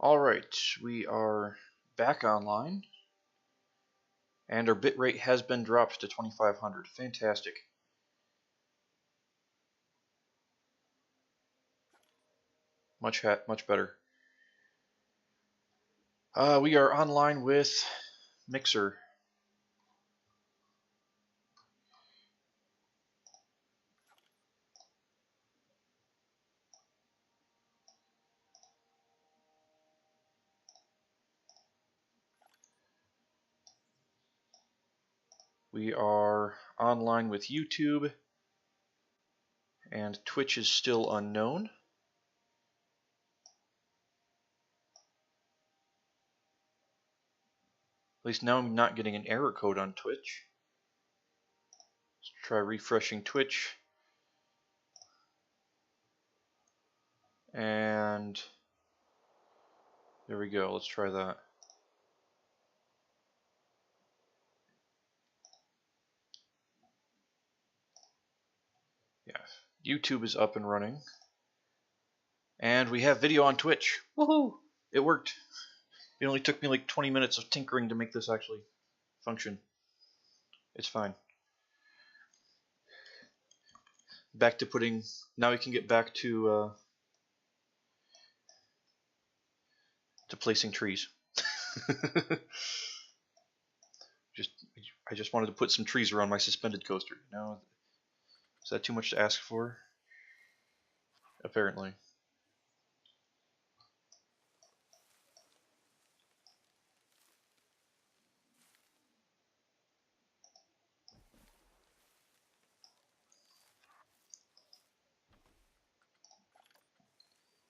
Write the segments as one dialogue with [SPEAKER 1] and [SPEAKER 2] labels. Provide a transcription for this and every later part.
[SPEAKER 1] Alright, we are back online, and our bitrate has been dropped to 2500. Fantastic. Much better. We are online with Mixer. We are online with YouTube, and Twitch is still unknown. At least now I'm not getting an error code on Twitch. Let's try refreshing Twitch. And there we go. Let's try that. Yeah, YouTube is up and running. And we have video on Twitch. Woohoo! It worked. It only took me like 20 minutes of tinkering to make this actually function. It's fine. Back to putting. Now we can get back to placing trees. I just wanted to put some trees around my suspended coaster. Now, is that too much to ask for? Apparently.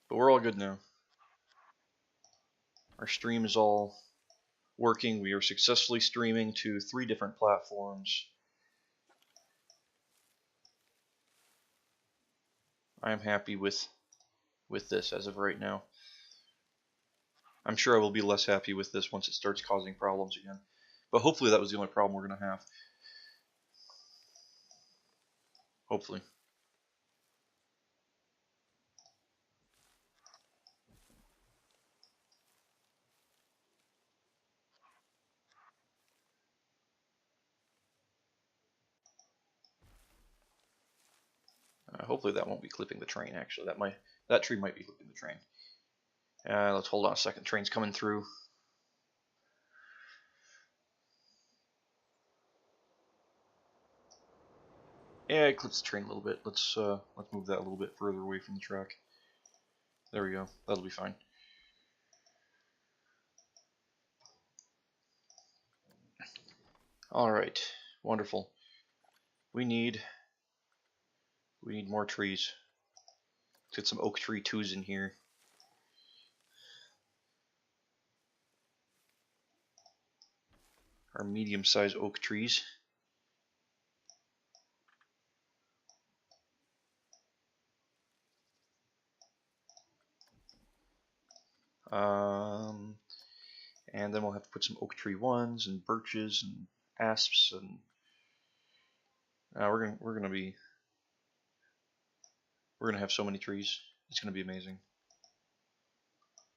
[SPEAKER 1] But we're all good now. Our stream is all working. We are successfully streaming to 3 different platforms. I am happy with this as of right now. I'm sure I will be less happy with this once it starts causing problems again. But hopefully that was the only problem we're going to have. Hopefully. Hopefully that won't be clipping the train, actually. That tree might be clipping the train. Let's hold on a second. Train's coming through. Yeah, it clips the train a little bit. Let's move that a little bit further away from the track. There we go. That'll be fine. Alright. Wonderful. We need more trees. Let's get some oak tree 2s in here. Our medium-sized oak trees. And then we'll have to put some oak tree 1s and birches and asps, and we're gonna have so many trees. It's gonna be amazing.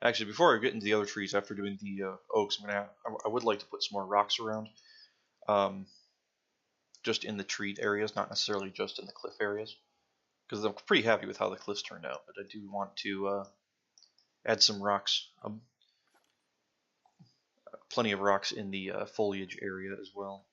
[SPEAKER 1] Actually, before I get into the other trees, after doing the oaks, I would like to put some more rocks around, just in the tree areas, not necessarily just in the cliff areas, because I'm pretty happy with how the cliffs turned out. But I do want to add some rocks, plenty of rocks in the foliage area as well.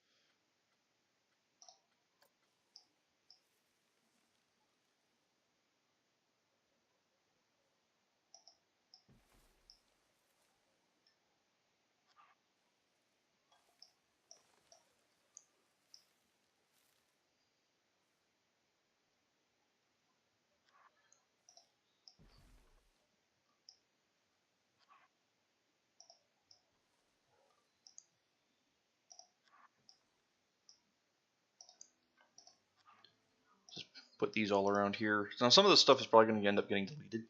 [SPEAKER 1] Put these all around here. Now some of this stuff is probably going to end up getting deleted,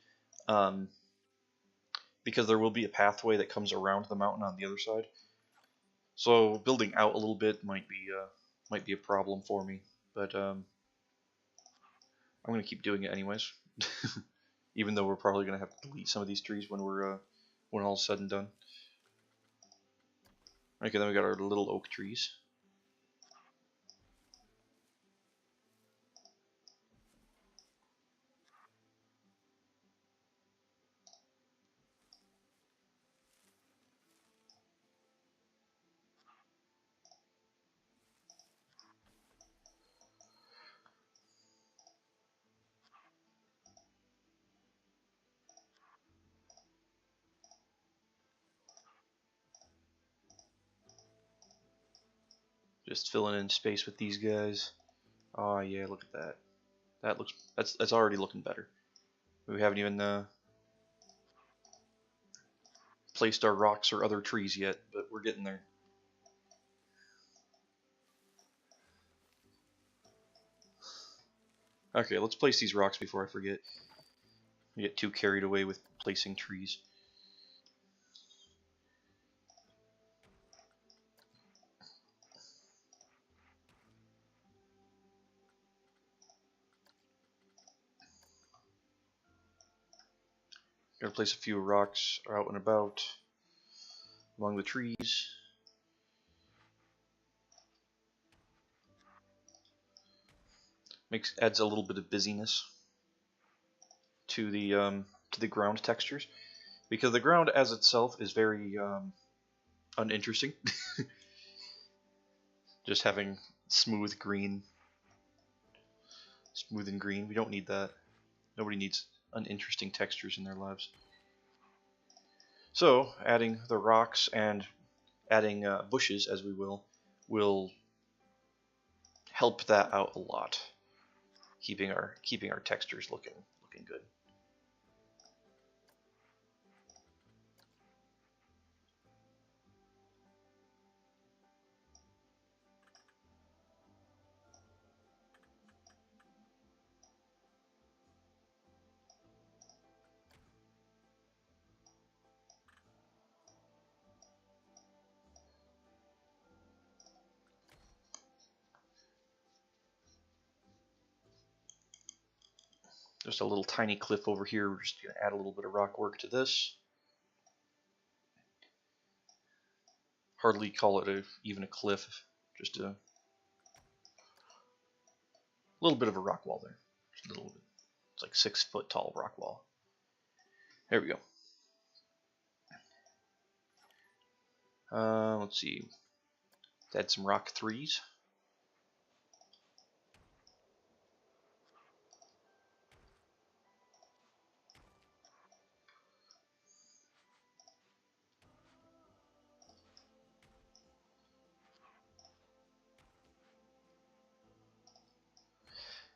[SPEAKER 1] because there will be a pathway that comes around the mountain on the other side. So building out a little bit might be a problem for me, but I'm going to keep doing it anyways. Even though we're probably going to have to delete some of these trees when we're when all's said and done. Okay, then we got our little oak trees. Just filling in space with these guys. Oh yeah, look at that. That's already looking better. We haven't even placed our rocks or other trees yet, but we're getting there. Okay, let's place these rocks before I forget. I get too carried away with placing trees. Gotta place a few rocks out and about among the trees. Adds a little bit of busyness to the ground textures, because the ground as itself is very uninteresting. Just having smooth and green. We don't need that. Nobody needs uninteresting textures in their lives. So adding the rocks and adding bushes, as we will help that out a lot, keeping our textures looking good. Just a little tiny cliff over here. We're just going to add a little bit of rock work to this. Hardly call it even a cliff, just a little bit of a rock wall there. Just a little bit. It's like 6 foot tall rock wall. There we go. Let's see. Let's add some rock 3s.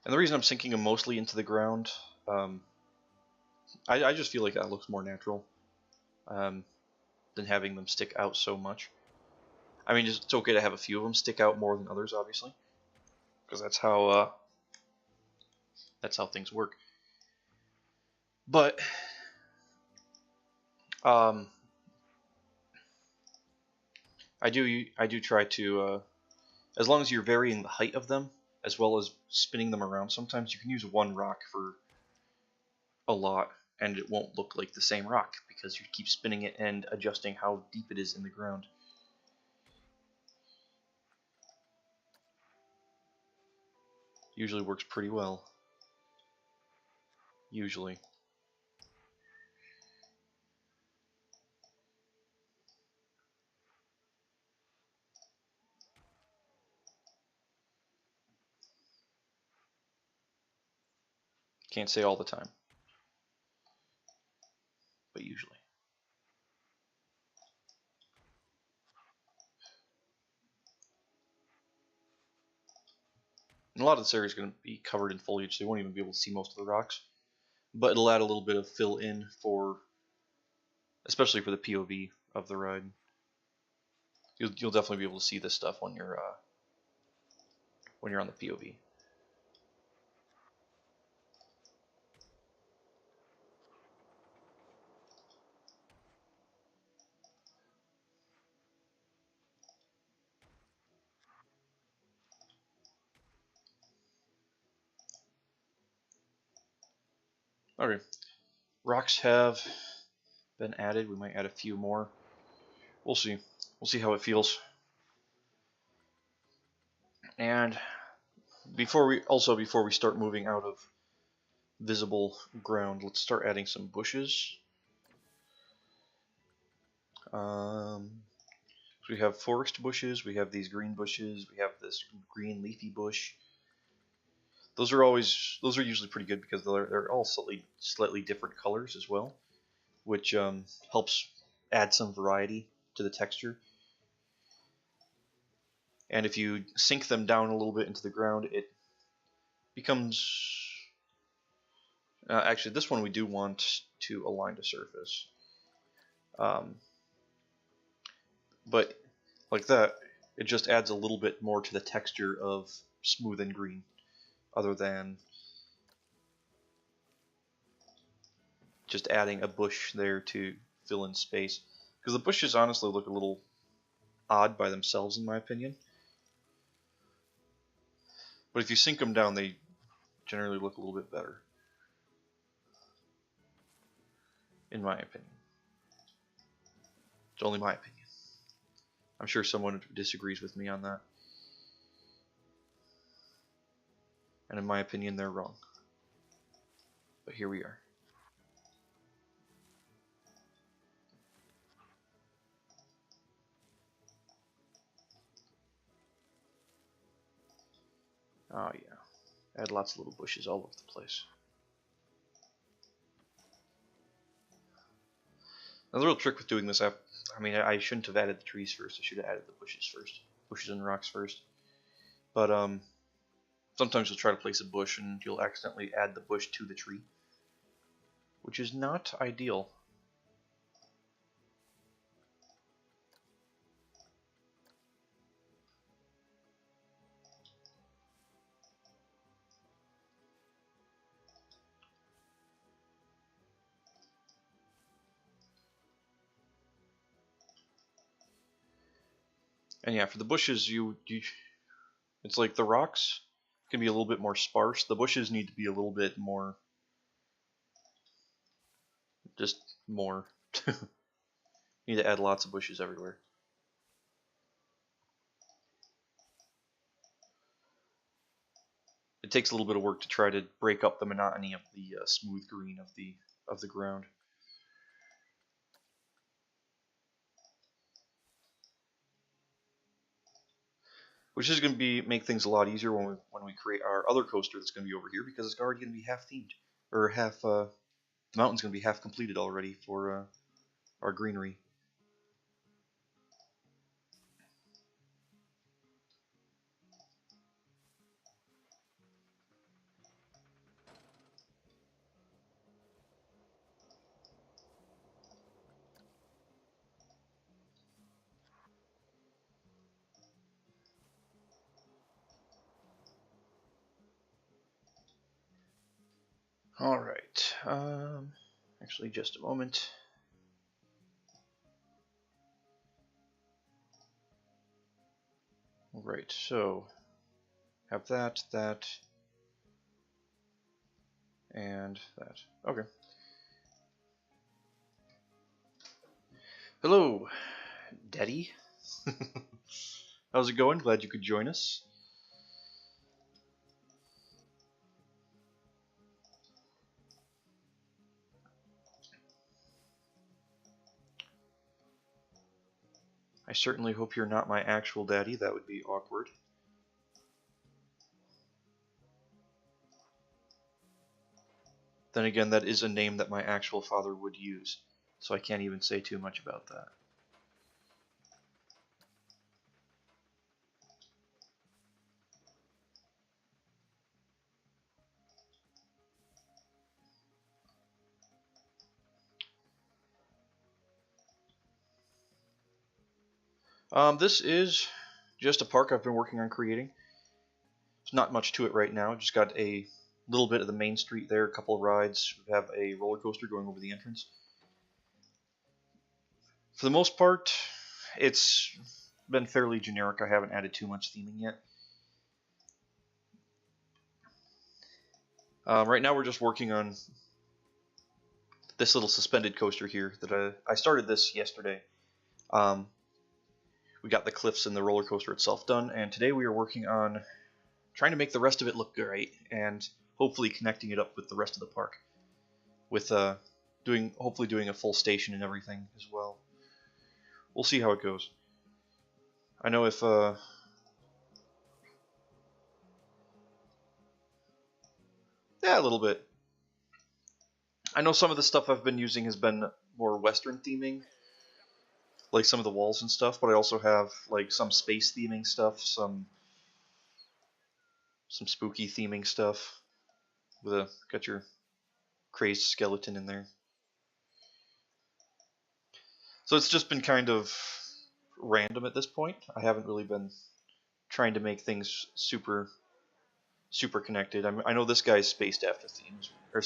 [SPEAKER 1] And the reason I'm sinking them mostly into the ground, I just feel like that looks more natural than having them stick out so much. I mean, it's okay to have a few of them stick out more than others, obviously, because that's how things work. But I do try to, as long as you're varying the height of them as well as spinning them around. Sometimes you can use one rock for a lot, and it won't look like the same rock because you keep spinning it and adjusting how deep it is in the ground. Usually works pretty well. Usually. Can't say all the time, but usually. And a lot of this area is going to be covered in foliage, so you won't even be able to see most of the rocks. But it'll add a little bit of fill in for, especially for the POV of the ride. You'll definitely be able to see this stuff when you're on the POV. Okay, rocks have been added. We might add a few more. We'll see. We'll see how it feels. And before we start moving out of visible ground, let's start adding some bushes. So we have forest bushes, we have these green bushes, we have this green leafy bush. Those are usually pretty good because they're all slightly different colors as well, which helps add some variety to the texture. And if you sink them down a little bit into the ground, it becomes... actually, this one we do want to align to surface. But like that, it just adds a little bit more to the texture of smooth and green, other than just adding a bush there to fill in space. Because the bushes honestly look a little odd by themselves, in my opinion. But if you sink them down, they generally look a little bit better, in my opinion. It's only my opinion. I'm sure someone disagrees with me on that. And in my opinion, they're wrong. But here we are. Oh yeah. Add lots of little bushes all over the place. Now the real trick with doing this, I mean, I shouldn't have added the trees first. I should have added the bushes first. Bushes and rocks first. But sometimes you'll try to place a bush and you'll accidentally add the bush to the tree, which is not ideal. And yeah, for the bushes, it's like the rocks can be a little bit more sparse. The bushes need to be a little bit more, just more. You need to add lots of bushes everywhere. It takes a little bit of work to try to break up the monotony of the smooth green of the ground. Which is going to make things a lot easier when we create our other coaster that's going to be over here, because it's already going to be half themed, or half the mountain's going to be half completed already for our greenery. All right. Actually, just a moment. All right. So have that, and that. Okay. Hello, Daddy. How's it going? Glad you could join us. I certainly hope you're not my actual daddy. That would be awkward. Then again, that is a name that my actual father would use, so I can't even say too much about that. This is just a park I've been working on creating. There's not much to it right now. Just got a little bit of the main street there, a couple of rides. We have a roller coaster going over the entrance. For the most part, it's been fairly generic. I haven't added too much theming yet. Right now we're just working on this little suspended coaster here that I started this yesterday. Um, we got the cliffs and the roller coaster itself done, and today we are working on trying to make the rest of it look great and hopefully connecting it up with the rest of the park, with hopefully doing a full station and everything as well. We'll see how it goes. I know if yeah, a little bit. I know some of the stuff I've been using has been more Western theming, like some of the walls and stuff, but I also have like some space theming stuff, some spooky theming stuff. Got your crazed skeleton in there. So it's just been kind of random at this point. I haven't really been trying to make things super connected. I know this guy's spaced after themes, or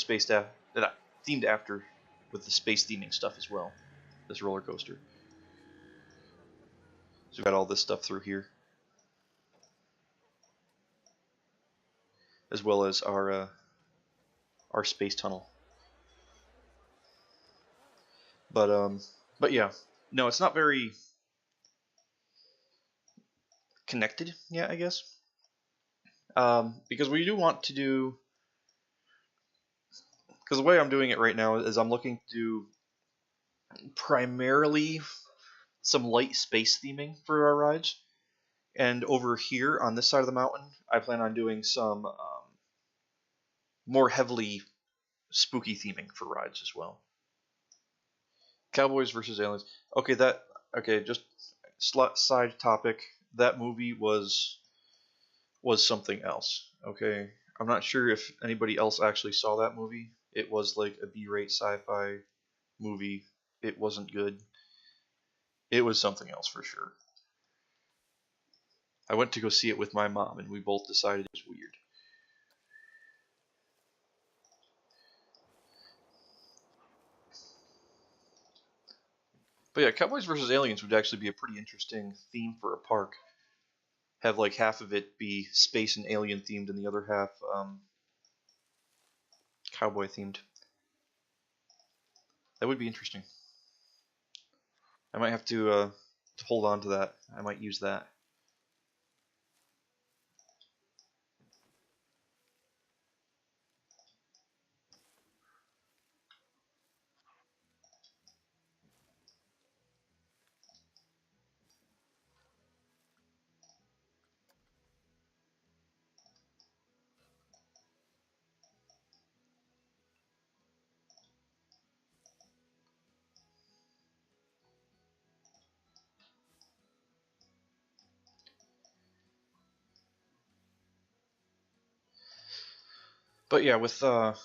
[SPEAKER 1] themed after with the space theming stuff as well. This roller coaster. So we've got all this stuff through here, as well as our space tunnel. But yeah, no, it's not very connected yet, I guess. Because we do want to do, because the way I'm doing it right now is I'm looking to do primarily some light space theming for our rides, and over here on this side of the mountain, I plan on doing some more heavily spooky theming for rides as well. Cowboys versus Aliens. Okay, just side topic. That movie was something else. Okay, I'm not sure if anybody else actually saw that movie. It was like a B-rate sci-fi movie. It wasn't good. It was something else for sure. I went to go see it with my mom, and we both decided it was weird. But yeah, Cowboys versus Aliens would actually be a pretty interesting theme for a park. Have like half of it be space and alien themed, and the other half cowboy themed. That would be interesting. I might have to hold on to that. I might use that. But yeah, with so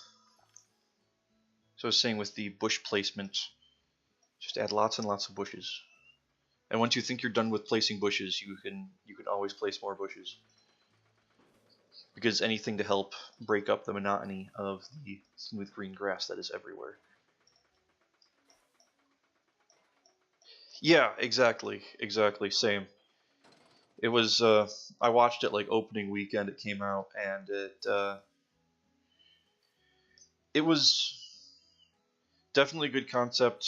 [SPEAKER 1] I was saying with the bush placement, just add lots and lots of bushes. And once you think you're done with placing bushes, you can always place more bushes, because anything to help break up the monotony of the smooth green grass that is everywhere. Yeah, exactly, same. It was I watched it like opening weekend. It came out, and it was definitely a good concept.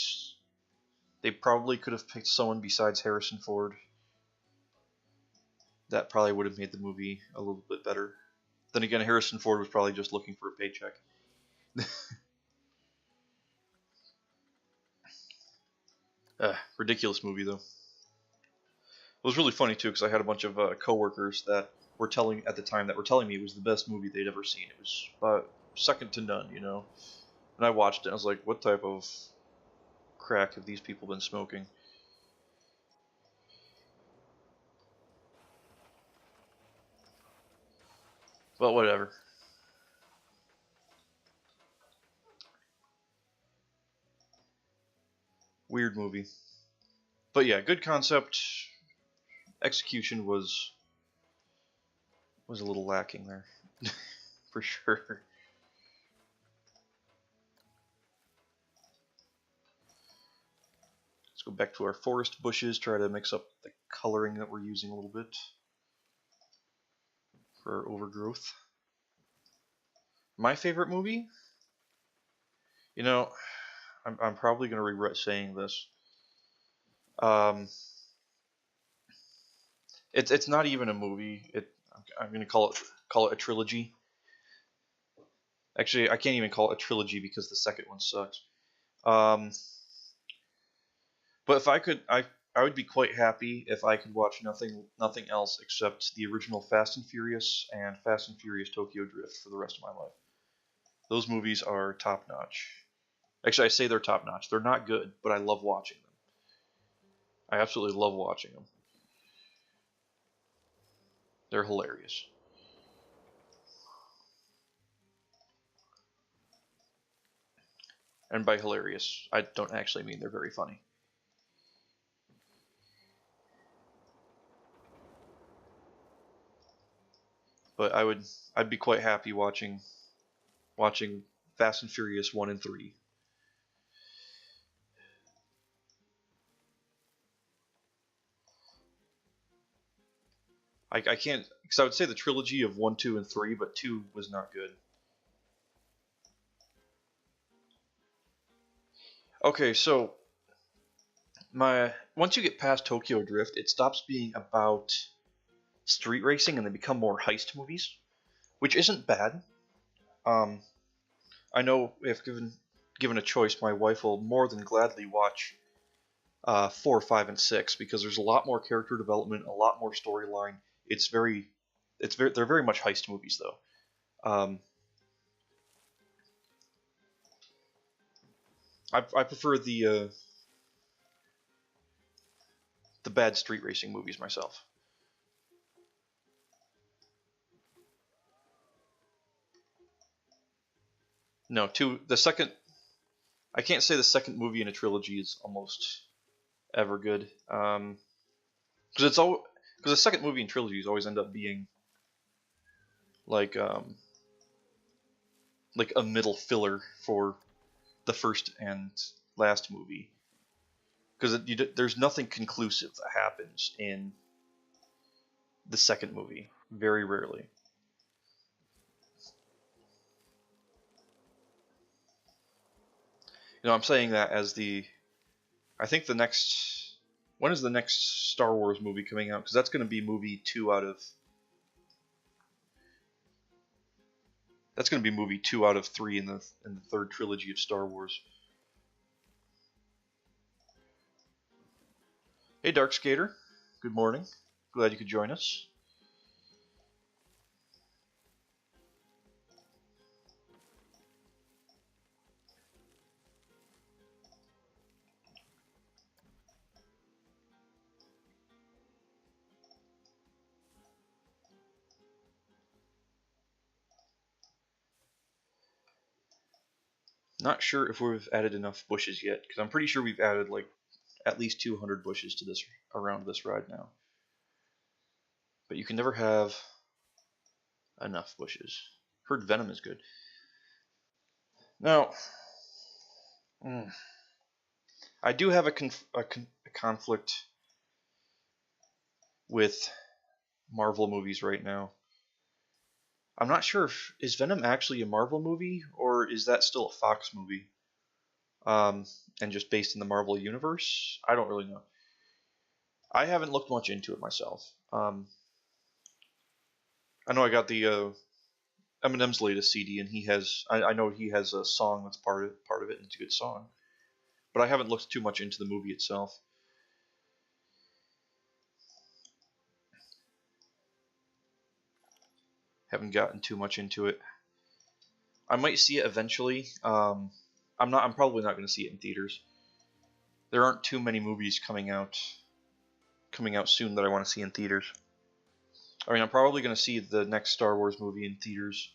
[SPEAKER 1] They probably could have picked someone besides Harrison Ford. That probably would have made the movie a little bit better. Then again, Harrison Ford was probably just looking for a paycheck. Ridiculous movie though. It was really funny too, because I had a bunch of coworkers that were telling me it was the best movie they'd ever seen. It was second to none, you know. And I watched it and I was like, what type of crack have these people been smoking? But whatever. Weird movie. But yeah, good concept. Execution was a little lacking there. For sure. Let's go back to our forest bushes, try to mix up the coloring that we're using a little bit for our overgrowth. My favorite movie? You know, I'm probably going to regret saying this. Um, it's not even a movie. I'm going to call it a trilogy. Actually, I can't even call it a trilogy because the second one sucks. Um, but if I would be quite happy if I could watch nothing else except the original Fast and Furious and Fast and Furious Tokyo Drift for the rest of my life. Those movies are top notch. Actually, I say they're top notch. They're not good, but I love watching them. I absolutely love watching them. They're hilarious. And by hilarious, I don't actually mean they're very funny. But I'd be quite happy watching Fast and Furious 1 and 3. I can't, because I would say the trilogy of 1, 2, and 3, but 2 was not good. Okay, so once you get past Tokyo Drift, it stops being about street racing and they become more heist movies, which isn't bad. I know if given a choice, my wife will more than gladly watch 4, 5, and 6 because there's a lot more character development, a lot more storyline. They're very much heist movies though. I prefer the bad street racing movies myself. No, the second. I can't say the second movie in a trilogy is almost ever good. Because the second movie in trilogies always end up being like a middle filler for the first and last movie. Because there's nothing conclusive that happens in the second movie. Very rarely. I'm saying that as I think the next. When is the next Star Wars movie coming out? Because that's going to be movie 2 out of. That's going to be movie 2 out of 3 in the third trilogy of Star Wars. Hey, Dark Skater. Good morning. Glad you could join us. Not sure if we've added enough bushes yet, because I'm pretty sure we've added like at least 200 bushes to this around this ride now. But you can never have enough bushes. Heard Venom is good. Now, I do have a conflict with Marvel movies right now. I'm not sure if is Venom actually a Marvel movie or is that still a Fox movie, and just based in the Marvel universe. I don't really know. I haven't looked much into it myself. I know I got the Eminem's latest CD, and I know he has a song that's part of it, and it's a good song. But I haven't looked too much into the movie itself. Haven't gotten too much into it. I might see it eventually. I'm probably not going to see it in theaters. There aren't too many movies coming out soon that I want to see in theaters. I mean, I'm probably going to see the next Star Wars movie in theaters,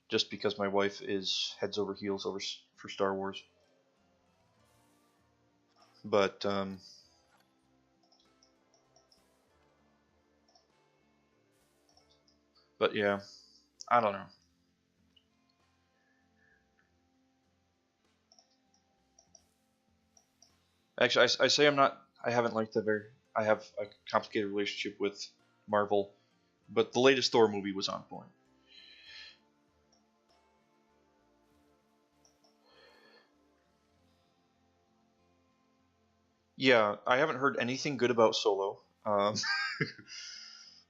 [SPEAKER 1] just because my wife is heads over heels for Star Wars. But yeah, I don't know. Actually, I say I'm not. I haven't liked I have a complicated relationship with Marvel, but the latest Thor movie was on point. Yeah, I haven't heard anything good about Solo,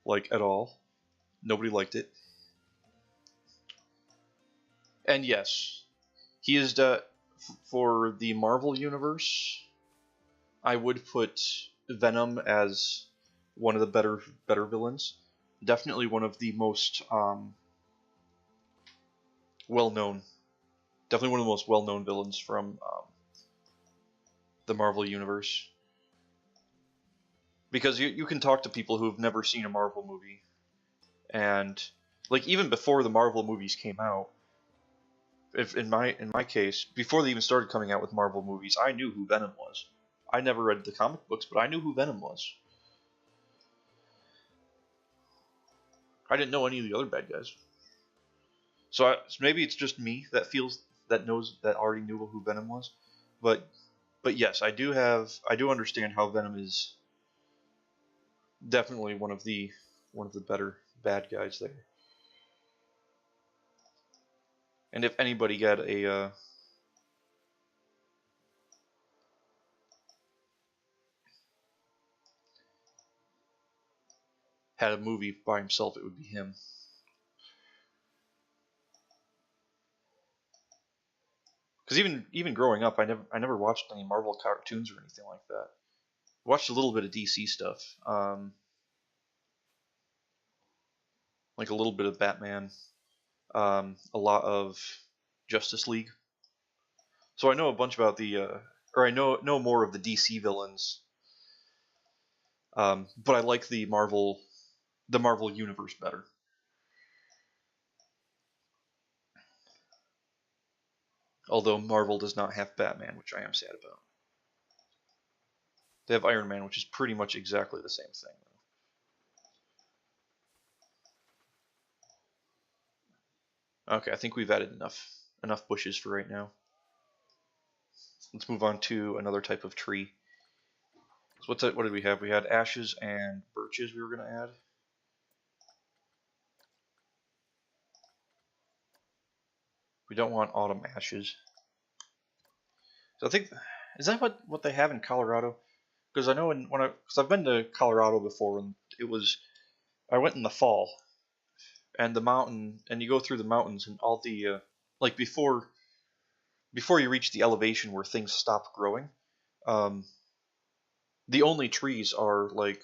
[SPEAKER 1] like at all. Nobody liked it. And yes, he is for the Marvel universe. I would put Venom as one of the better villains. Definitely one of the most well-known. Definitely one of the most well-known villains from the Marvel universe. Because you can talk to people who have never seen a Marvel movie, and like even before the Marvel movies came out, if in my case, before they even started coming out with Marvel movies, I knew who Venom was. I never read the comic books, but I knew who Venom was. I didn't know any of the other bad guys. So maybe it's just me that already knew who Venom was, but yes, I do understand how Venom is definitely one of the better bad guys there. And if anybody got a had a movie by himself, it would be him. Because even growing up, I never watched any Marvel cartoons or anything like that. I watched a little bit of DC stuff, like a little bit of Batman, a lot of Justice League. So I know a bunch about or I know more of the DC villains. But I like the Marvel universe better. Although Marvel does not have Batman, which I am sad about. They have Iron Man, which is pretty much exactly the same thing. Okay, I think we've added enough bushes for right now. Let's move on to another type of tree. So what did we have? We had ashes and birches we were going to add. We don't want autumn ashes. So I think, is that what they have in Colorado? Because I know because I've been to Colorado before, and I went in the fall, and you go through the mountains, and all the like before you reach the elevation where things stop growing, um, the only trees are like,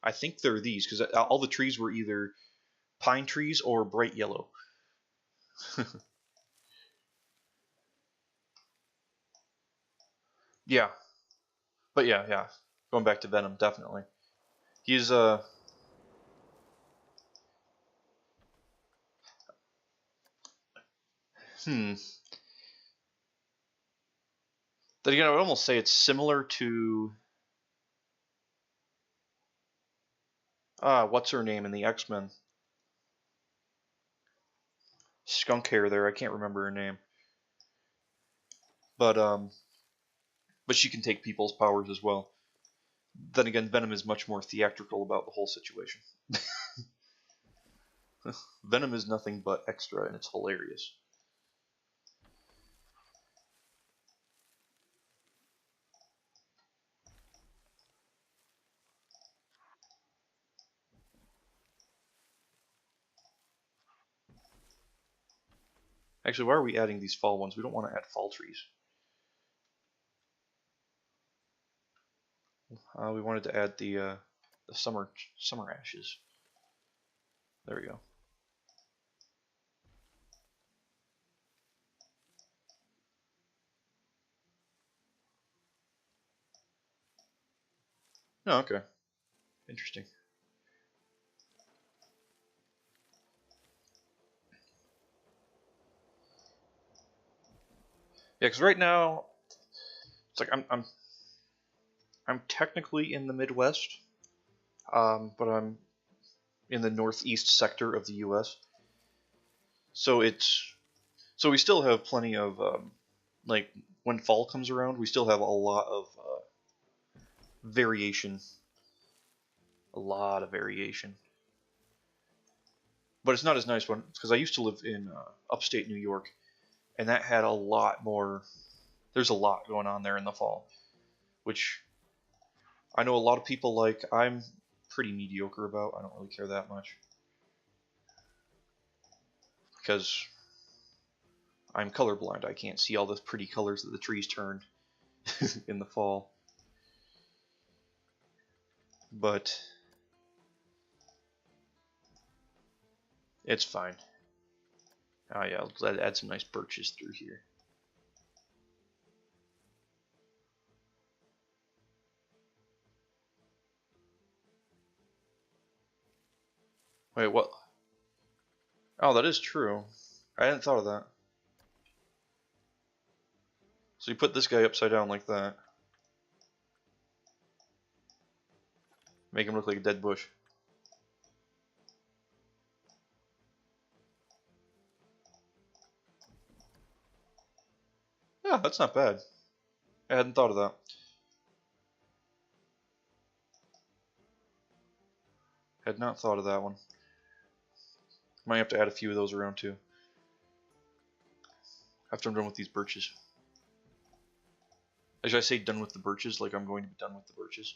[SPEAKER 1] I think they're these, because all the trees were either pine trees or bright yellow. Yeah, but yeah, going back to Venom, definitely. He's hmm. Then again, I would almost say it's similar to what's her name in the X-Men? Skunk hair there. I can't remember her name, but she can take people's powers as well. Then again, Venom is much more theatrical about the whole situation. Venom is nothing but extra, and it's hilarious. Actually, why are we adding these fall ones? We don't want to add fall trees. We wanted to add the summer ashes. There we go. Oh, okay. Interesting. Yeah, because right now it's like I'm technically in the Midwest, but I'm in the northeast sector of the U.S. So we still have plenty of like when fall comes around, we still have a lot of variation, a lot of variation. But it's not as nice because I used to live in upstate New York, and that had a lot more. There's a lot going on there in the fall. which I know a lot of people like. I'm pretty mediocre about. I don't really care that much because I'm colorblind. I can't see all the pretty colors that the trees turn in the fall. But it's fine. Oh yeah, I'll add some nice birches through here. Wait, what? Oh, that is true. I hadn't thought of that. So you put this guy upside down like that. Make him look like a dead bush. Yeah, that's not bad. I hadn't thought of that. Had not thought of that one. Might have to add a few of those around too. After I'm done with these birches. Should I say done with the birches, like I'm going to be done with the birches?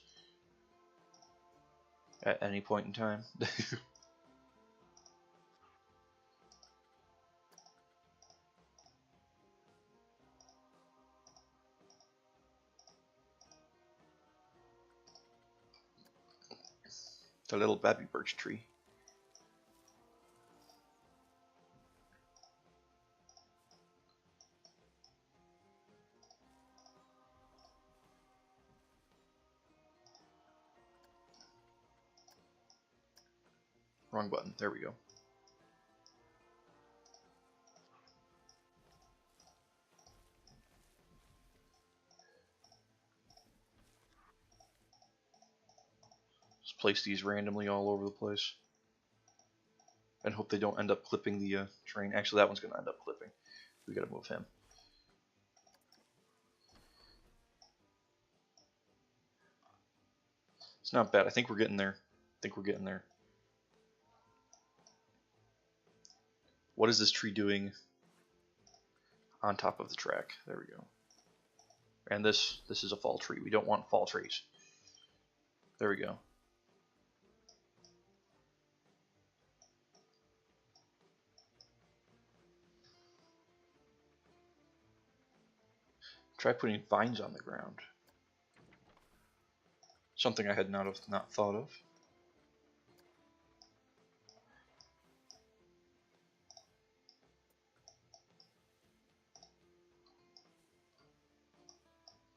[SPEAKER 1] At any point in time. It's a little baby birch tree. Wrong button. There we go. Just place these randomly all over the place. And hope they don't end up clipping the train. Actually, that one's going to end up clipping. We got to move him. It's not bad. I think we're getting there. What is this tree doing on top of the track? There we go. And this is a fall tree. We don't want fall trees. There we go. Try putting vines on the ground. Something I had not thought of.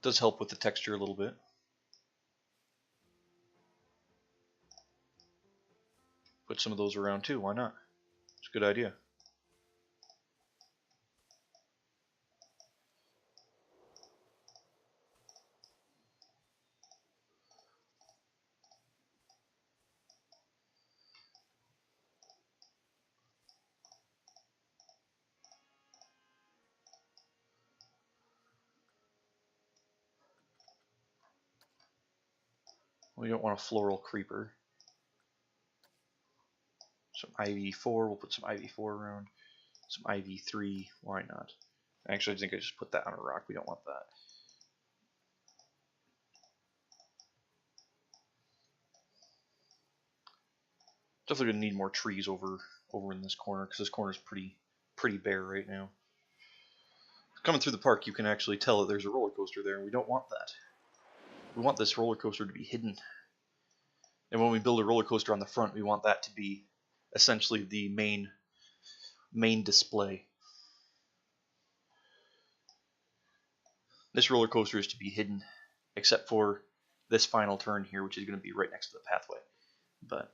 [SPEAKER 1] Does help with the texture a little bit. Put some of those around too, why not? It's a good idea. We don't want a floral creeper. Some IV4, we'll put some IV4 around. Some IV3, why not? Actually, I think I just put that on a rock. We don't want that. Definitely gonna need more trees over in this corner because this corner is pretty bare right now. Coming through the park, you can actually tell that there's a roller coaster there, and we don't want that. We want this roller coaster to be hidden. And when we build a roller coaster on the front, we want that to be essentially the main display. This roller coaster is to be hidden, except for this final turn here, which is going to be right next to the pathway. But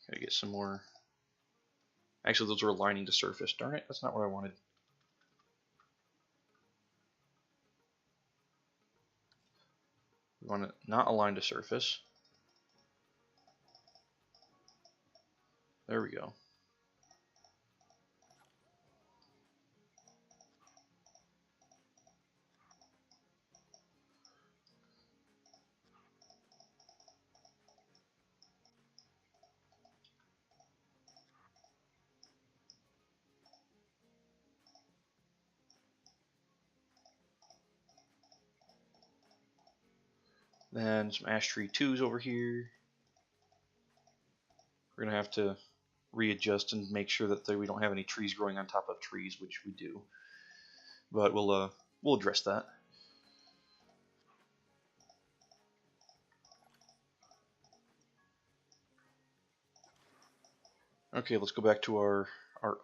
[SPEAKER 1] gotta get some more. Actually, those are aligning to surface. Darn it, that's not what I wanted. We want it not align to surface. There we go. Then some ash tree 2s over here. We're gonna have to readjust and make sure that we don't have any trees growing on top of trees, which we do. But we'll address that. Okay, let's go back to our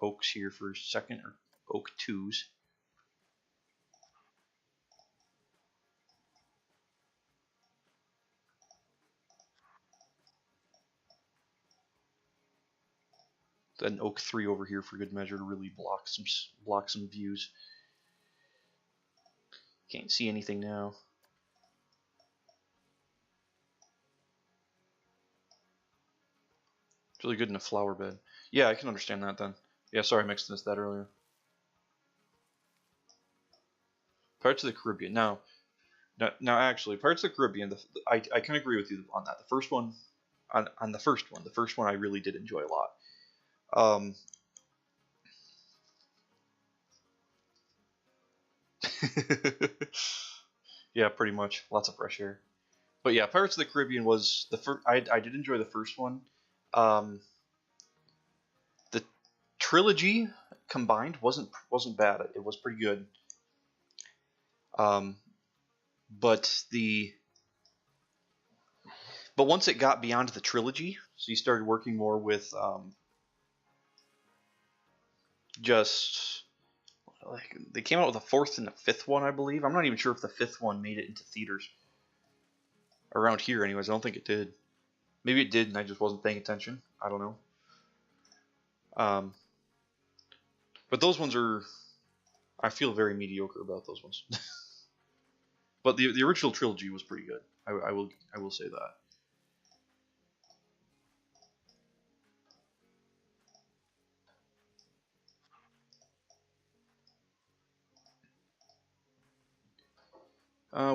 [SPEAKER 1] oaks here for a second, or oak 2s. Then oak 3 over here for good measure to really block some views. Can't see anything now. It's really good in a flower bed. Yeah, I can understand that then. Yeah, sorry I mixed that earlier. Parts of the Caribbean. Now actually, Parts of the Caribbean, I can agree with you on that. The first one, on the first one I really did enjoy a lot. Yeah, pretty much. Lots of fresh air. But yeah, Pirates of the Caribbean was the first. I did enjoy the first one. The trilogy combined wasn't bad. It was pretty good. But once it got beyond the trilogy, so you started working more with just like they came out with a fourth and a fifth one, I believe. I'm not even sure if the fifth one made it into theaters around here. Anyways, I don't think it did. Maybe it did, and I just wasn't paying attention. I don't know. But those ones are, I feel very mediocre about those ones. But the original trilogy was pretty good. I will say that.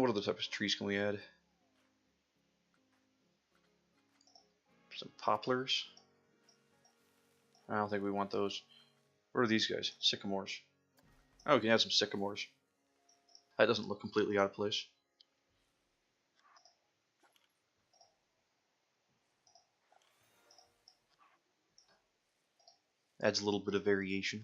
[SPEAKER 1] What other types of trees can we add? Some poplars. I don't think we want those. What are these guys? Sycamores. Oh, we can add some sycamores. That doesn't look completely out of place. Adds a little bit of variation.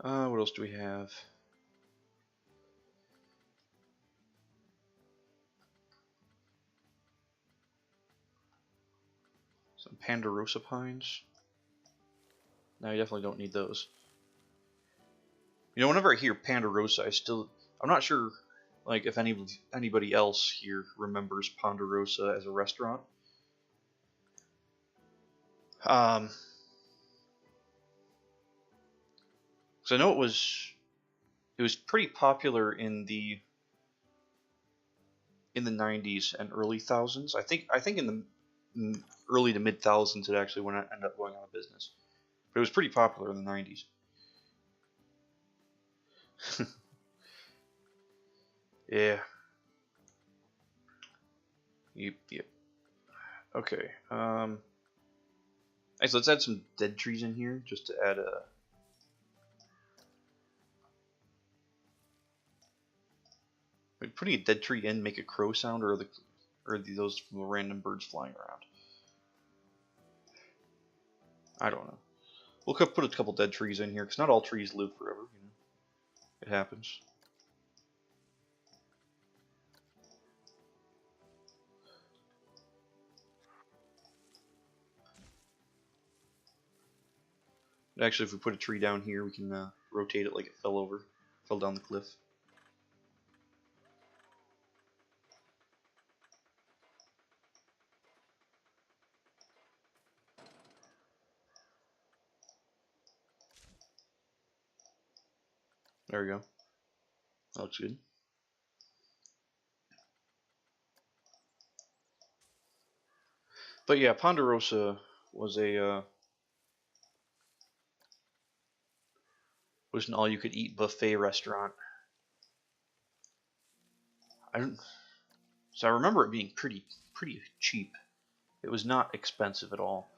[SPEAKER 1] What else do we have? Some Ponderosa pines. No, you definitely don't need those. You know, whenever I hear Ponderosa, I'm not sure, like, if anybody else here remembers Ponderosa as a restaurant. So I know it was pretty popular in the 90s and early thousands. I think in the early to mid thousands it actually ended up going out of business. But it was pretty popular in the 90s. Yeah. Yep. Okay. So let's add some dead trees in here just to add a. Like putting a dead tree in make a crow sound, or those random birds flying around? I don't know. We'll put a couple dead trees in here because not all trees live forever. You know, it happens. Actually, if we put a tree down here, we can rotate it like it fell down the cliff. There we go. That looks good. But yeah, Ponderosa was was an all-you-could-eat buffet restaurant. I don't, so I remember it being pretty cheap. It was not expensive at all.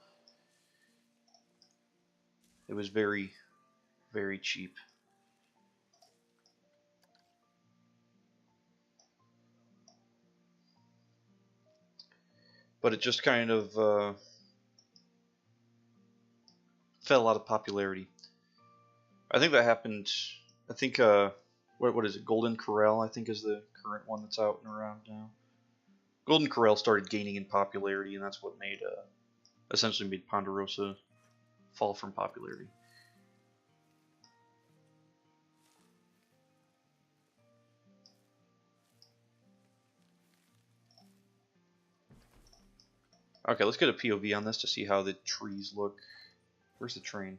[SPEAKER 1] It was very cheap. But it just kind of fell out of popularity. I think that happened. I think what is it? Golden Corral, I think, is the current one that's out and around now. Golden Corral started gaining in popularity, and that's what made essentially made Ponderosa fall from popularity. Okay, let's get a POV on this to see how the trees look. Where's the train?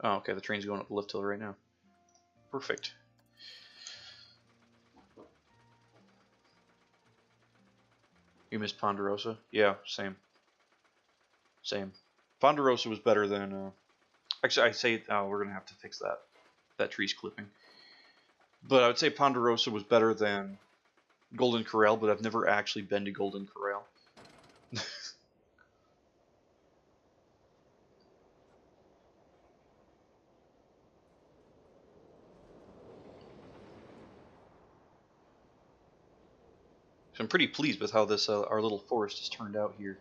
[SPEAKER 1] Oh, okay, the train's going up the lift hill right now. Perfect. You missed Ponderosa? Yeah, same. Same. Ponderosa was better than. Actually, I say we're gonna have to fix that. That tree's clipping. But I would say Ponderosa was better than Golden Corral, but I've never actually been to Golden Corral. So I'm pretty pleased with how this our little forest has turned out here.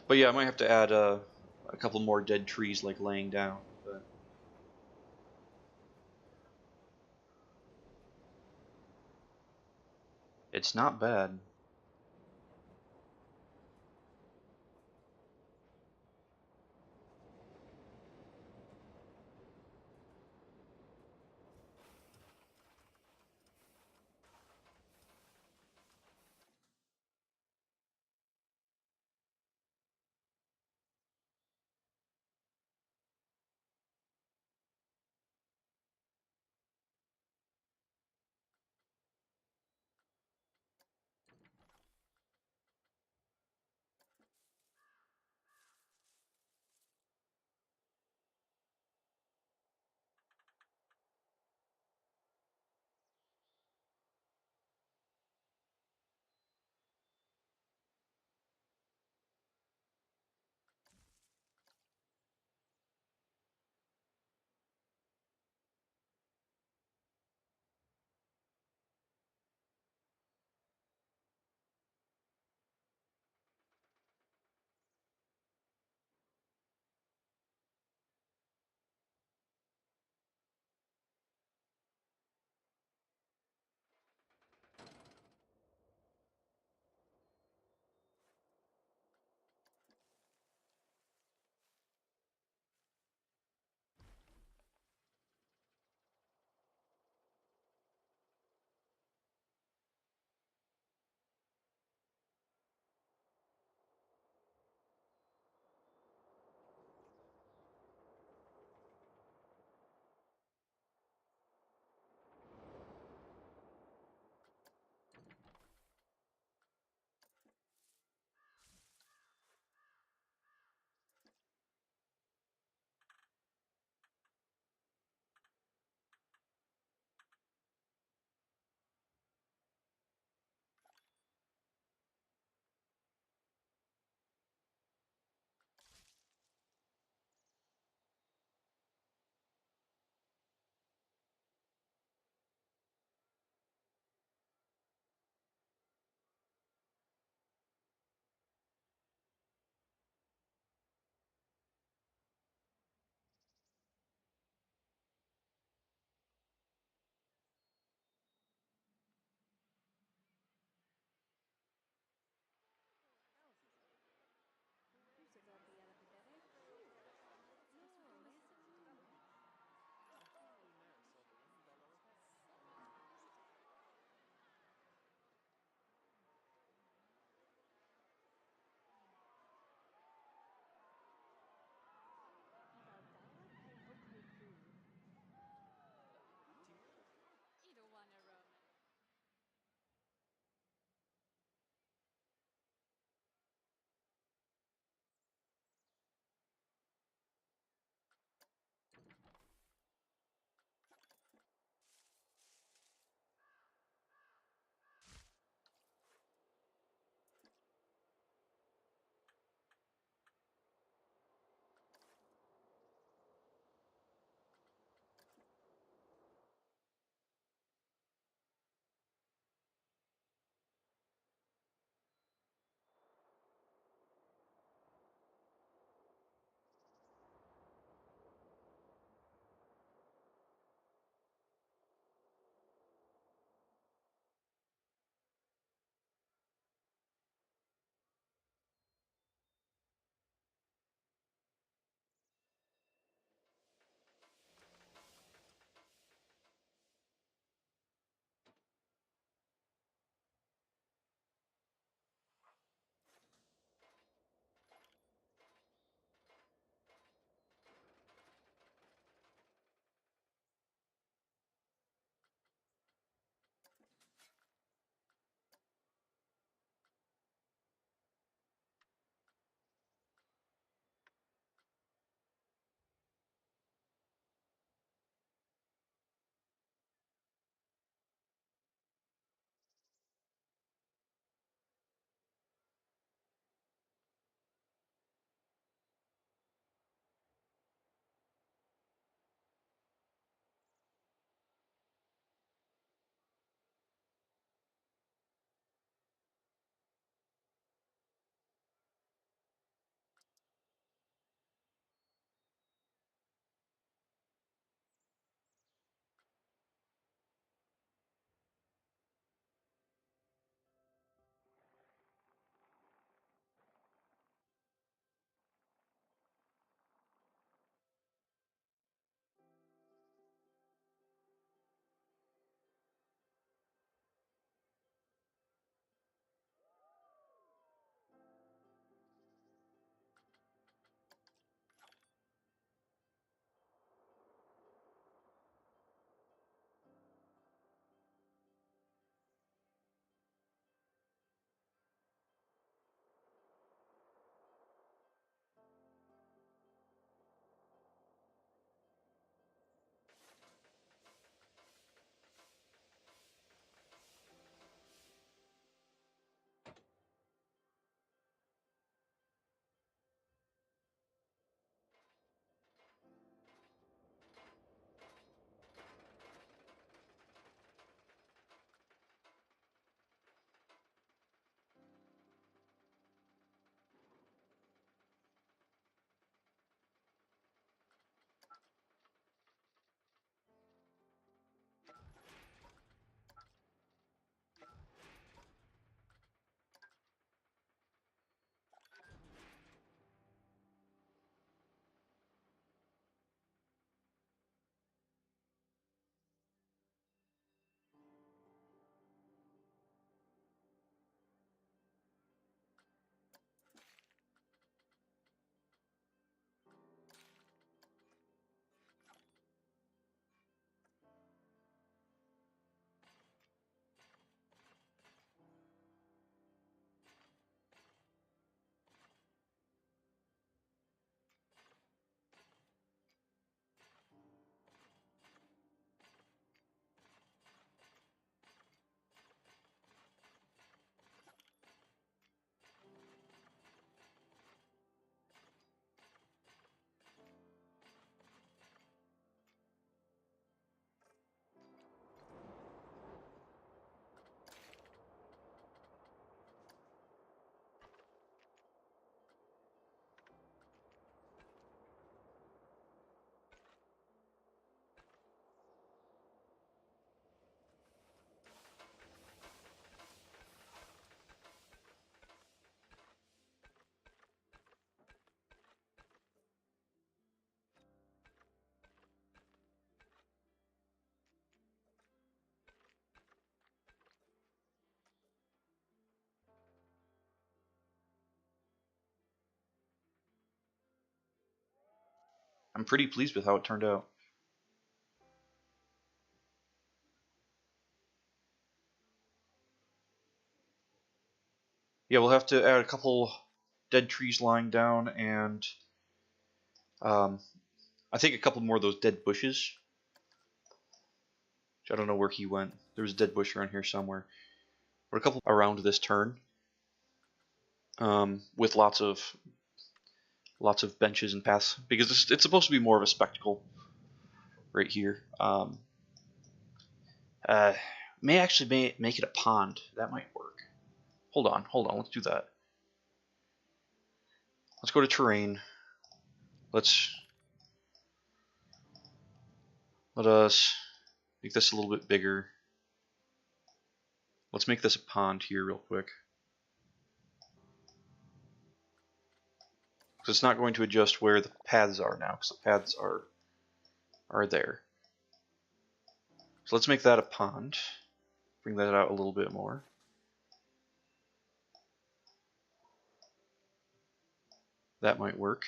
[SPEAKER 1] But yeah, I might have to add a couple more dead trees like laying down. But it's not bad. I'm pretty pleased with how it turned out. Yeah, we'll have to add a couple dead trees lying down, and I think a couple more of those dead bushes. Which I don't know where he went. There was a dead bush around here somewhere. Or a couple around this turn, with lots of benches and paths, because it's supposed to be more of a spectacle right here. May actually make it a pond. That might work. Hold on. Let's do that. Let's go to terrain. Let us make this a little bit bigger. Let's make this a pond here real quick. Because it's not going to adjust where the paths are now, because the paths are there. So let's make that a pond. Bring that out a little bit more. That might work.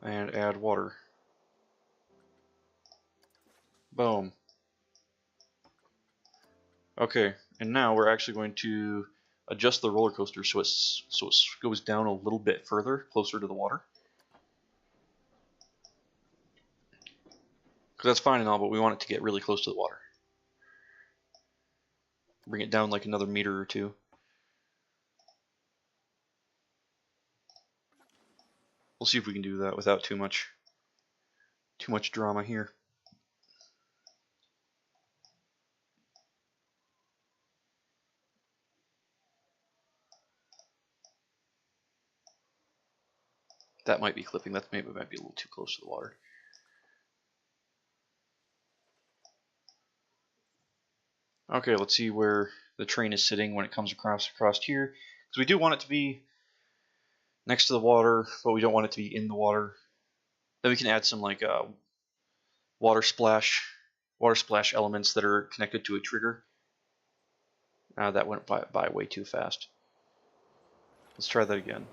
[SPEAKER 1] And add water. Boom. Okay, and now we're actually going to adjust the roller coaster so it goes down a little bit further, closer to the water. Because that's fine and all, but we want it to get really close to the water. Bring it down like another meter or two. We'll see if we can do that without too much drama here. That might be clipping. That might be a little too close to the water. Okay, let's see where the train is sitting when it comes across here. Because we do want it to be next to the water, but we don't want it to be in the water. Then we can add some like water splash elements that are connected to a trigger. That went by way too fast. Let's try that again.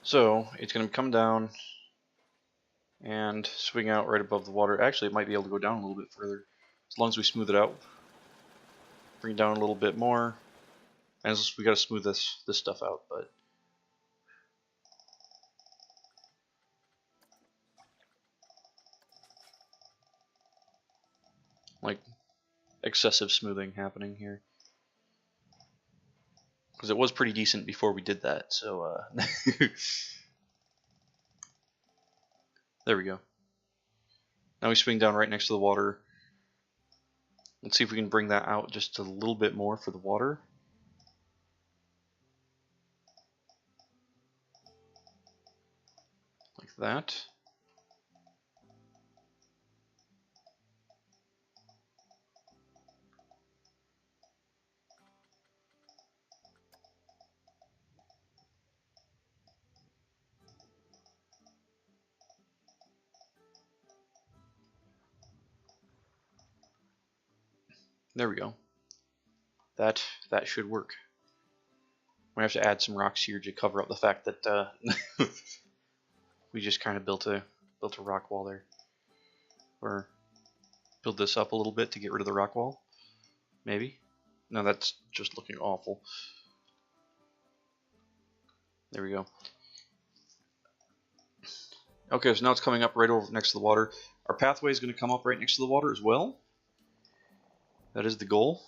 [SPEAKER 1] So it's going to come down and swing out right above the water. Actually, it might be able to go down a little bit further as long as we smooth it out. Bring it down a little bit more, and we got to smooth this stuff out. But like excessive smoothing happening here, because it was pretty decent before we did that. So there we go. Now we swing down right next to the water. Let's see if we can bring that out just a little bit more for the water. Like that. There we go. That should work. We have to add some rocks here to cover up the fact that we just kind of built a rock wall there, or build this up a little bit to get rid of the rock wall. Maybe. No, that's just looking awful. There we go. Okay, so now it's coming up right over next to the water. Our pathway is going to come up right next to the water as well. That is the goal.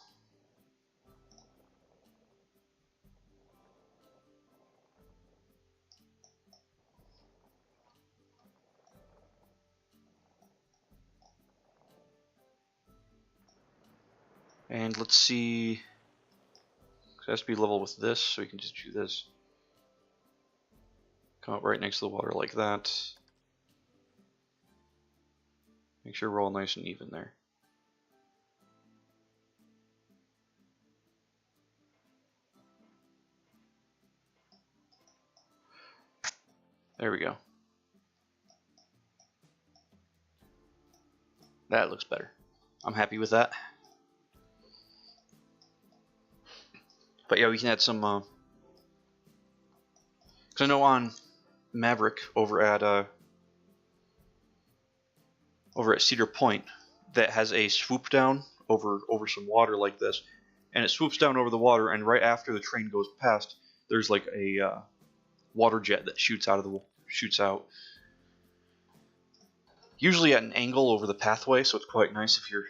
[SPEAKER 1] And let's see. It has to be level with this, so we can just do this. Come up right next to the water like that. Make sure we're all nice and even there. There we go. That looks better. I'm happy with that. But yeah, we can add some. Cause I know on Maverick over at Cedar Point that has a swoop down over some water like this, and it swoops down over the water, and right after the train goes past, there's like a water jet that shoots out. Usually at an angle over the pathway, so it's quite nice if you're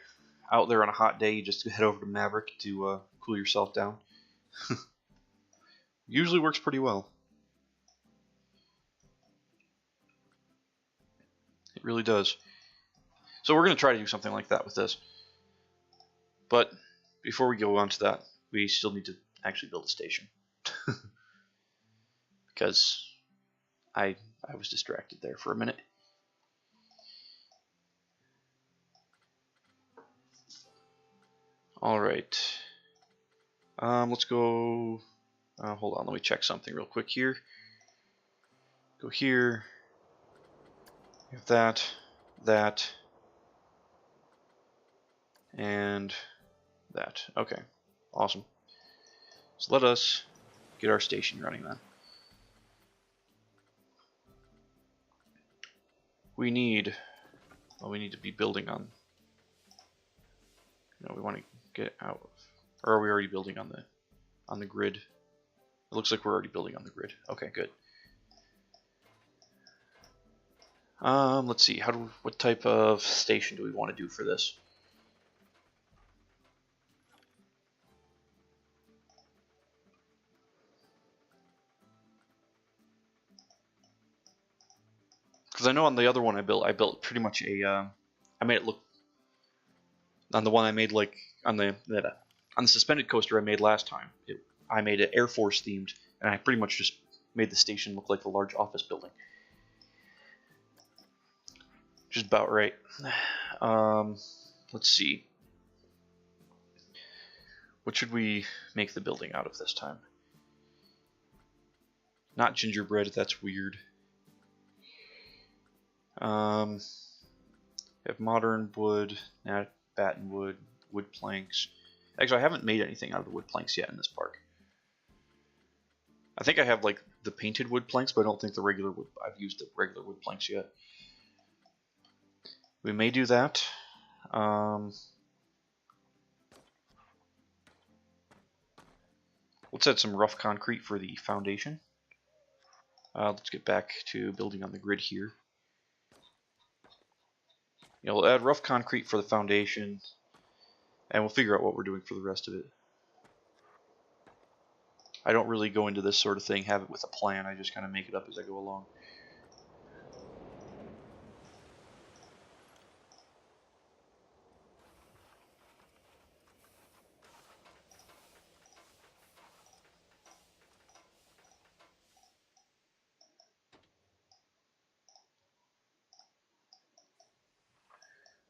[SPEAKER 1] out there on a hot day. You just head over to Maverick to cool yourself down. Usually works pretty well. It really does. So we're going to try to do something like that with this. But before we go on to that, we still need to actually build a station. Because I was distracted there for a minute. Alright. Let's go... hold on, let me check something real quick here. Go here. We have that, and that. Okay, awesome. So let us get our station running then. We need to be building on. No, we want to get out of. Or are we already building on the grid? It looks like we're already building on the grid. Okay, good. Let's see. What type of station do we want to do for this? Because I know on the other one I built pretty much a. I made it look. On the one I made like on the suspended coaster I made last time, I made it Air Force themed, and I pretty much just made the station look like a large office building. Just about right. Let's see. What should we make the building out of this time? Not gingerbread, that's weird. We have modern wood, batten wood, wood planks. Actually, I haven't made anything out of the wood planks yet in this park. I think I have like the painted wood planks, but I don't think the regular wood. I've used the regular wood planks yet. We may do that. Let's add some rough concrete for the foundation. Let's get back to building on the grid here. We'll add rough concrete for the foundation, and we'll figure out what we're doing for the rest of it. I don't really go into this sort of thing, have it with a plan. I just kind of make it up as I go along.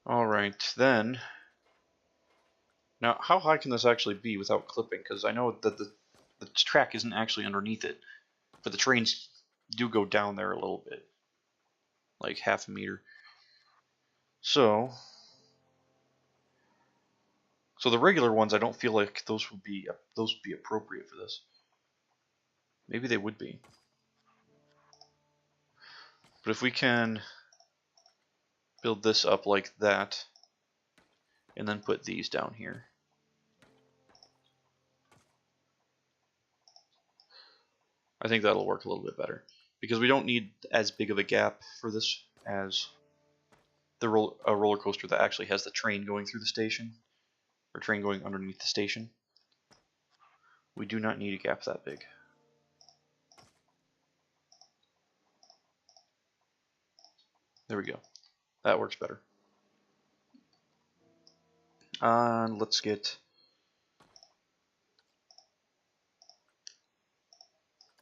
[SPEAKER 1] Alright, then. Now, how high can this actually be without clipping? Because I know that the track isn't actually underneath it, but the trains do go down there a little bit. Like half a meter. So the regular ones, I don't feel like those would be appropriate for this. Maybe they would be. But if we can build this up like that, and then put these down here. I think that'll work a little bit better. Because we don't need as big of a gap for this as a roller coaster that actually has the train going through the station, or train going underneath the station. We do not need a gap that big. There we go. That works better. Let's get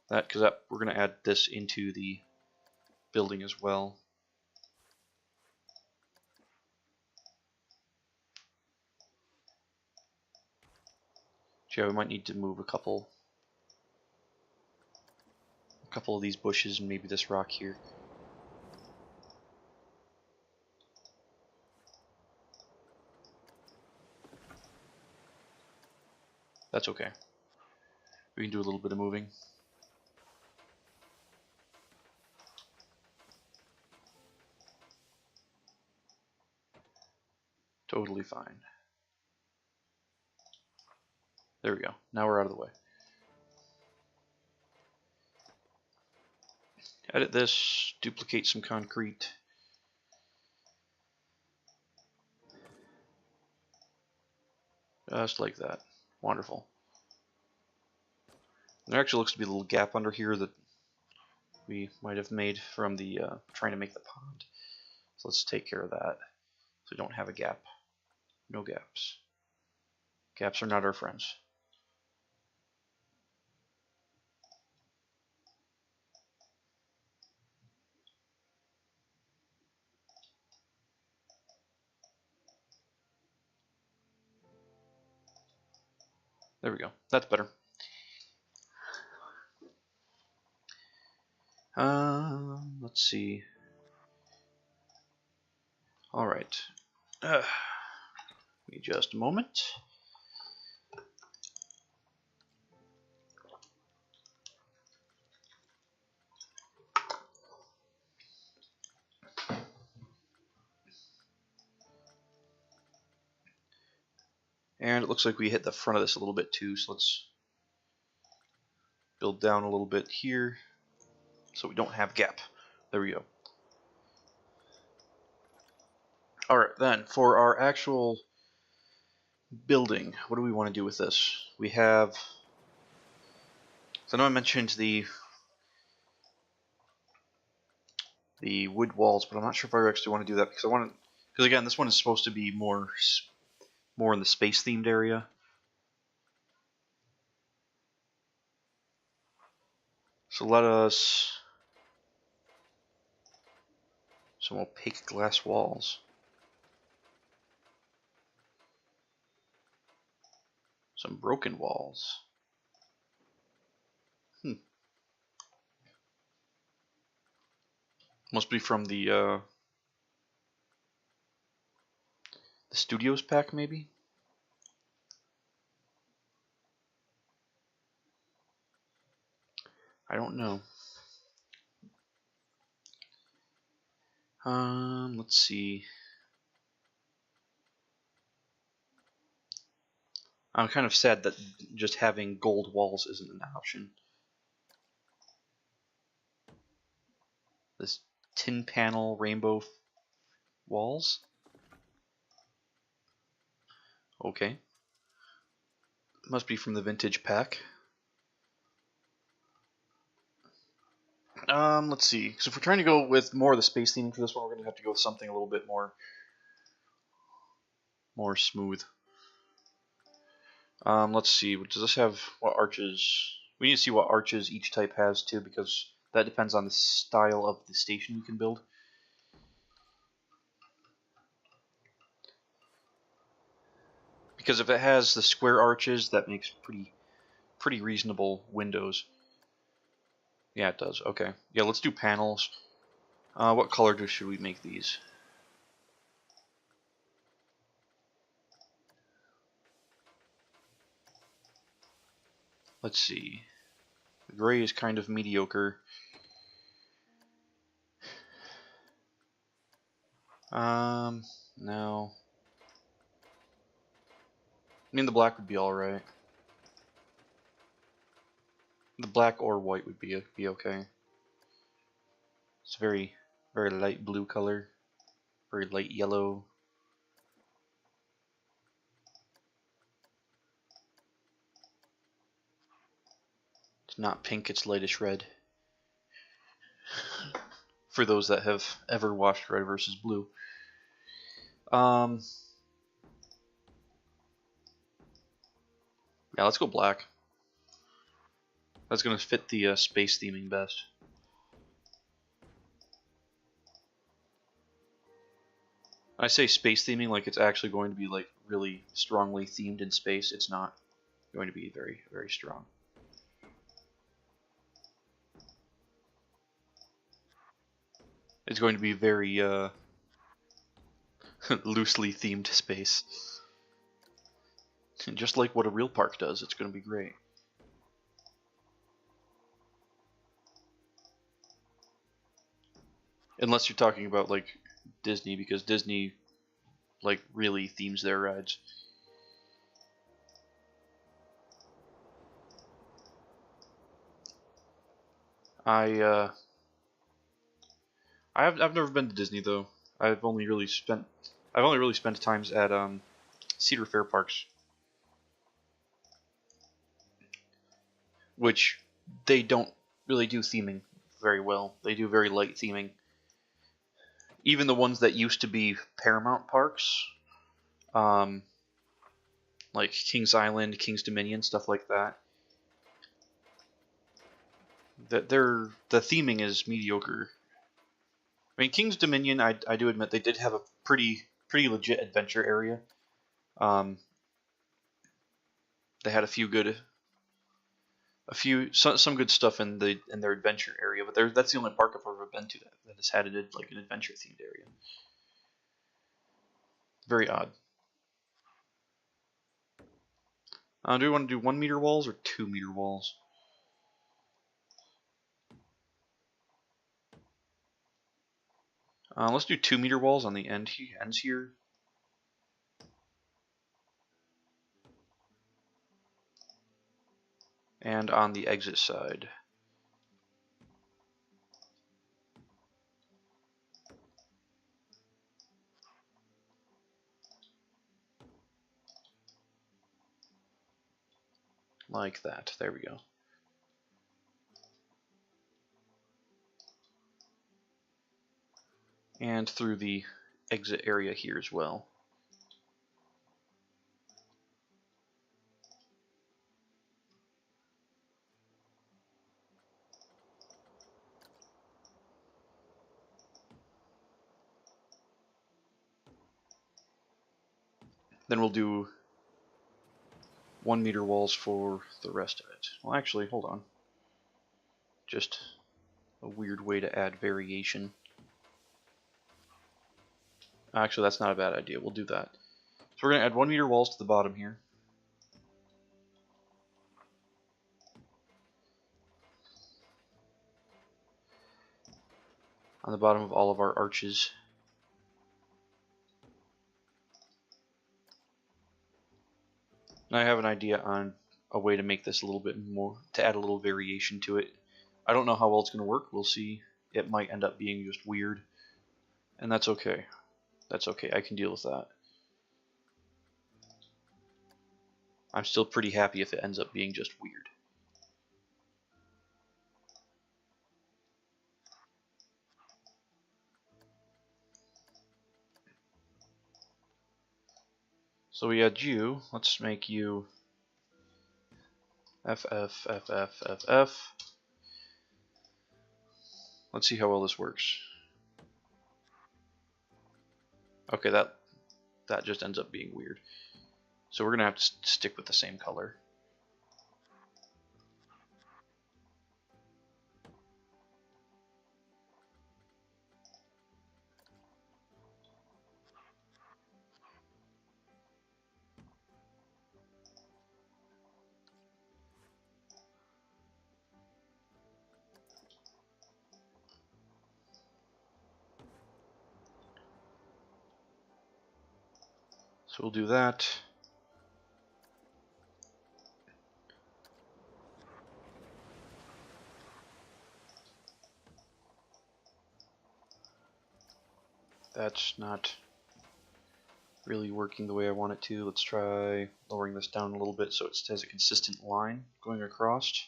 [SPEAKER 1] that, because we're going to add this into the building as well. Yeah, we might need to move a couple couple of these bushes and maybe this rock here. That's okay. We can do a little bit of moving. Totally fine. There we go. Now we're out of the way. Edit this, duplicate some concrete. Just like that. Wonderful. There actually looks to be a little gap under here that we might have made from the trying to make the pond. So let's take care of that so we don't have a gap. No gaps. Gaps are not our friends. There we go. That's better. Let's see. All right. Give me just a moment. And it looks like we hit the front of this a little bit too, so let's build down a little bit here so we don't have gap. There we go. Alright, then for our actual building, what do we want to do with this? We have, so I know I mentioned the wood walls, but I'm not sure if I actually want to do that because again, this one is supposed to be more in the space themed area. So let us some opaque glass walls. Some broken walls. Must be from the Studios pack, maybe? I don't know. Let's see. I'm kind of sad that just having gold walls isn't an option. This tin panel rainbow walls? Okay. Must be from the vintage pack. Let's see. So if we're trying to go with more of the space theme for this one, we're going to have to go with something a little bit more smooth. Let's see. Does this have what arches? We need to see what arches each type has too, because that depends on the style of the station you can build. Because if it has the square arches, that makes pretty reasonable windows. Yeah, it does. Okay. Yeah, let's do panels. What color should we make these? Let's see. The gray is kind of mediocre. No. I mean, the black would be alright. The black or white would be okay. It's a very light blue color. Very light yellow. It's not pink, it's lightish red. For those that have ever watched Red versus Blue. Yeah, let's go black. That's going to fit the space theming best. I say space theming like it's actually going to be like really strongly themed in space. It's not going to be very strong. It's going to be very loosely themed space. And just like what a real park does, it's going to be great. Unless you're talking about like Disney, because Disney like really themes their rides. I've never been to Disney though. I've only really spent times at Cedar Fair parks, which they don't really do theming very well. They do very light theming. Even the ones that used to be Paramount parks, um, like Kings Island, Kings Dominion, stuff like that. The theming is mediocre. I mean, King's Dominion, I do admit they did have a pretty legit adventure area. They had some good stuff in their adventure area, but that's the only park I've ever been to that has had like an adventure themed area. Very odd. Do we want to do 1 meter walls or 2 meter walls? Let's do 2 meter walls on the ends here. And on the exit side. Like that. There we go. And through the exit area here as well. Then we'll do 1 meter walls for the rest of it. Well, actually, hold on. Just a weird way to add variation. Actually, that's not a bad idea. We'll do that. So we're going to add 1 meter walls to the bottom here. On the bottom of all of our arches. And I have an idea on a way to make this a little bit more, to add a little variation to it. I don't know how well it's going to work. We'll see. It might end up being just weird. And that's okay. That's okay. I can deal with that. I'm still pretty happy if it ends up being just weird. So we had you. Let's make you FF. Let's see how well this works. Okay, that just ends up being weird. So we're gonna have to stick with the same color. So we'll do that. That's not really working the way I want it to. Let's try lowering this down a little bit so it has a consistent line going across.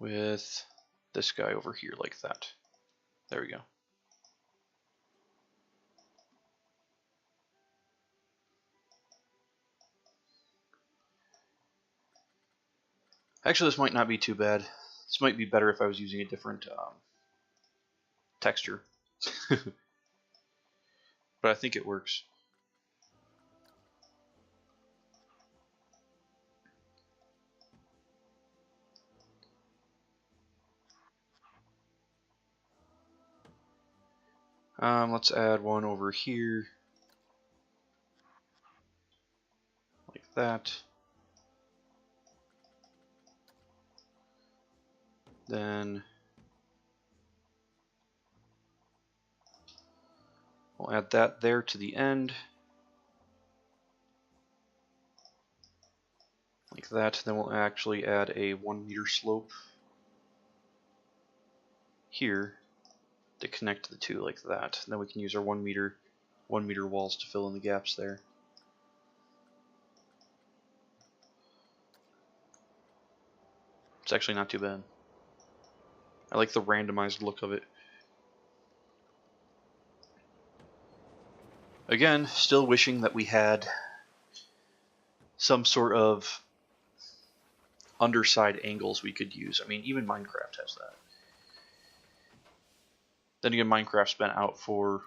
[SPEAKER 1] With this guy over here like that. There we go. Actually, this might not be too bad. This might be better if I was using a different texture. But I think it works. Let's add one over here, like that. Then we'll add that there to the end, like that. Then we'll actually add a 1 meter slope here to connect the two, like that. And then we can use our 1 meter walls to fill in the gaps there. It's actually not too bad. I like the randomized look of it. Again, still wishing that we had some sort of underside angles we could use. I mean, even Minecraft has that. Then again, Minecraft's been out for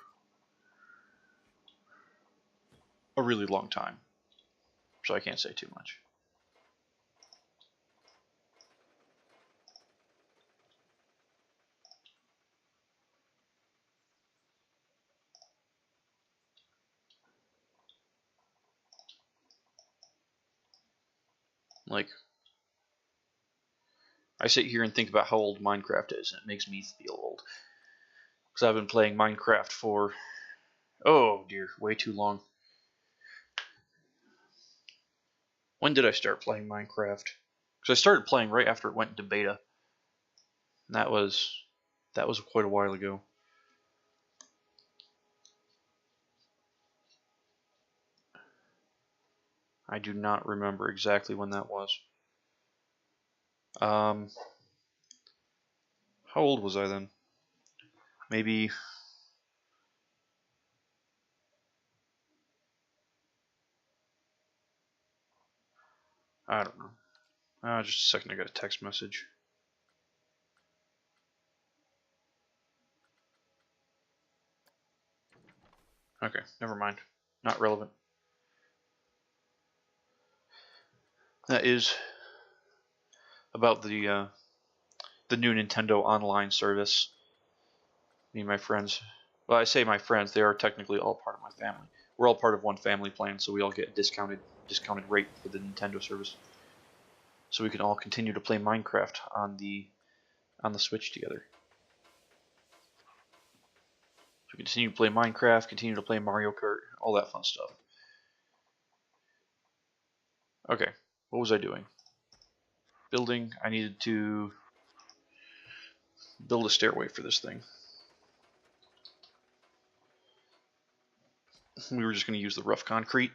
[SPEAKER 1] a really long time, so I can't say too much. Like, I sit here and think about how old Minecraft is, and it makes me feel old. Because I've been playing Minecraft for, oh dear, way too long. When did I start playing Minecraft? Because I started playing right after it went into beta. And that was quite a while ago. I do not remember exactly when that was. How old was I then? Maybe... I don't know. Just a second, I got a text message. Okay, never mind. Not relevant. That is about the new Nintendo Online service. Me and my friends. Well, I say my friends. They are technically all part of my family. We're all part of one family plan, so we all get a discounted rate for the Nintendo service. So we can all continue to play Minecraft on the Switch together. So we continue to play Minecraft, continue to play Mario Kart, all that fun stuff. Okay, what was I doing? Building. I needed to build a stairway for this thing. We were just going to use the rough concrete.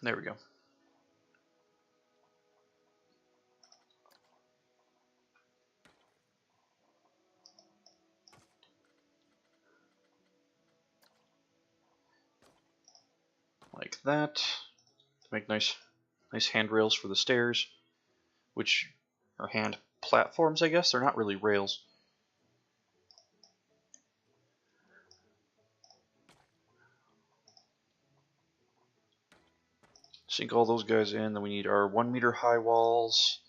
[SPEAKER 1] There we go. Like that. To make nice handrails for the stairs, which are hand platforms, I guess. They're not really rails. Sink all those guys in. Then we need our 1 meter high walls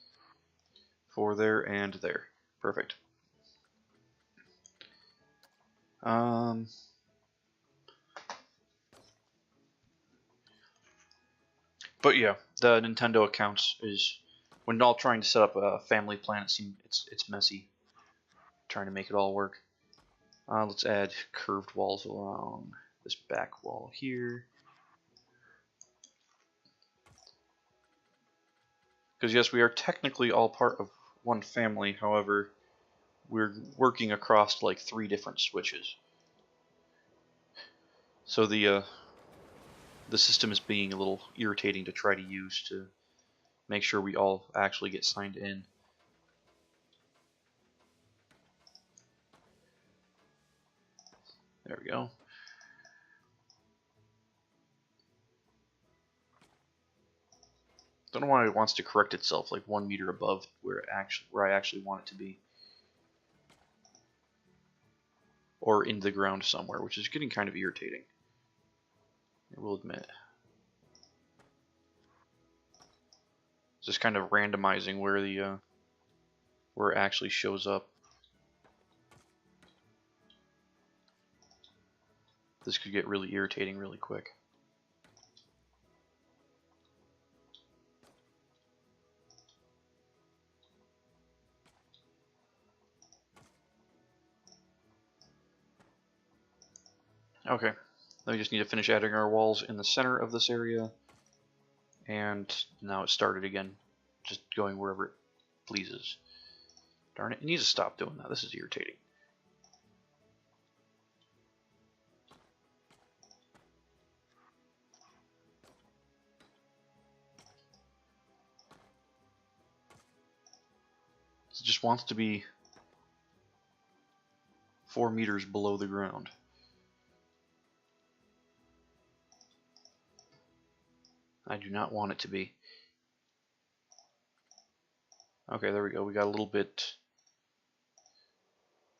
[SPEAKER 1] for there and there. Perfect. But yeah, the Nintendo accounts is when all trying to set up a family plan. It's messy trying to make it all work. Let's add curved walls along this back wall here. Because yes, we are technically all part of one family. However, we're working across like 3 different switches. So the system is being a little irritating to try to use to make sure we all actually get signed in. There we go. Don't know why it wants to correct itself like 1 meter above where I actually want it to be. Or in the ground somewhere, which is getting kind of irritating. I will admit. Just kind of randomizing where the where it actually shows up. This could get really irritating really quick. Okay, now we just need to finish adding our walls in the center of this area, and now it started again, just going wherever it pleases. Darn it, it needs to stop doing that. This is irritating. It just wants to be 4 meters below the ground. I do not want it to be. Okay, there we go. We got a little bit.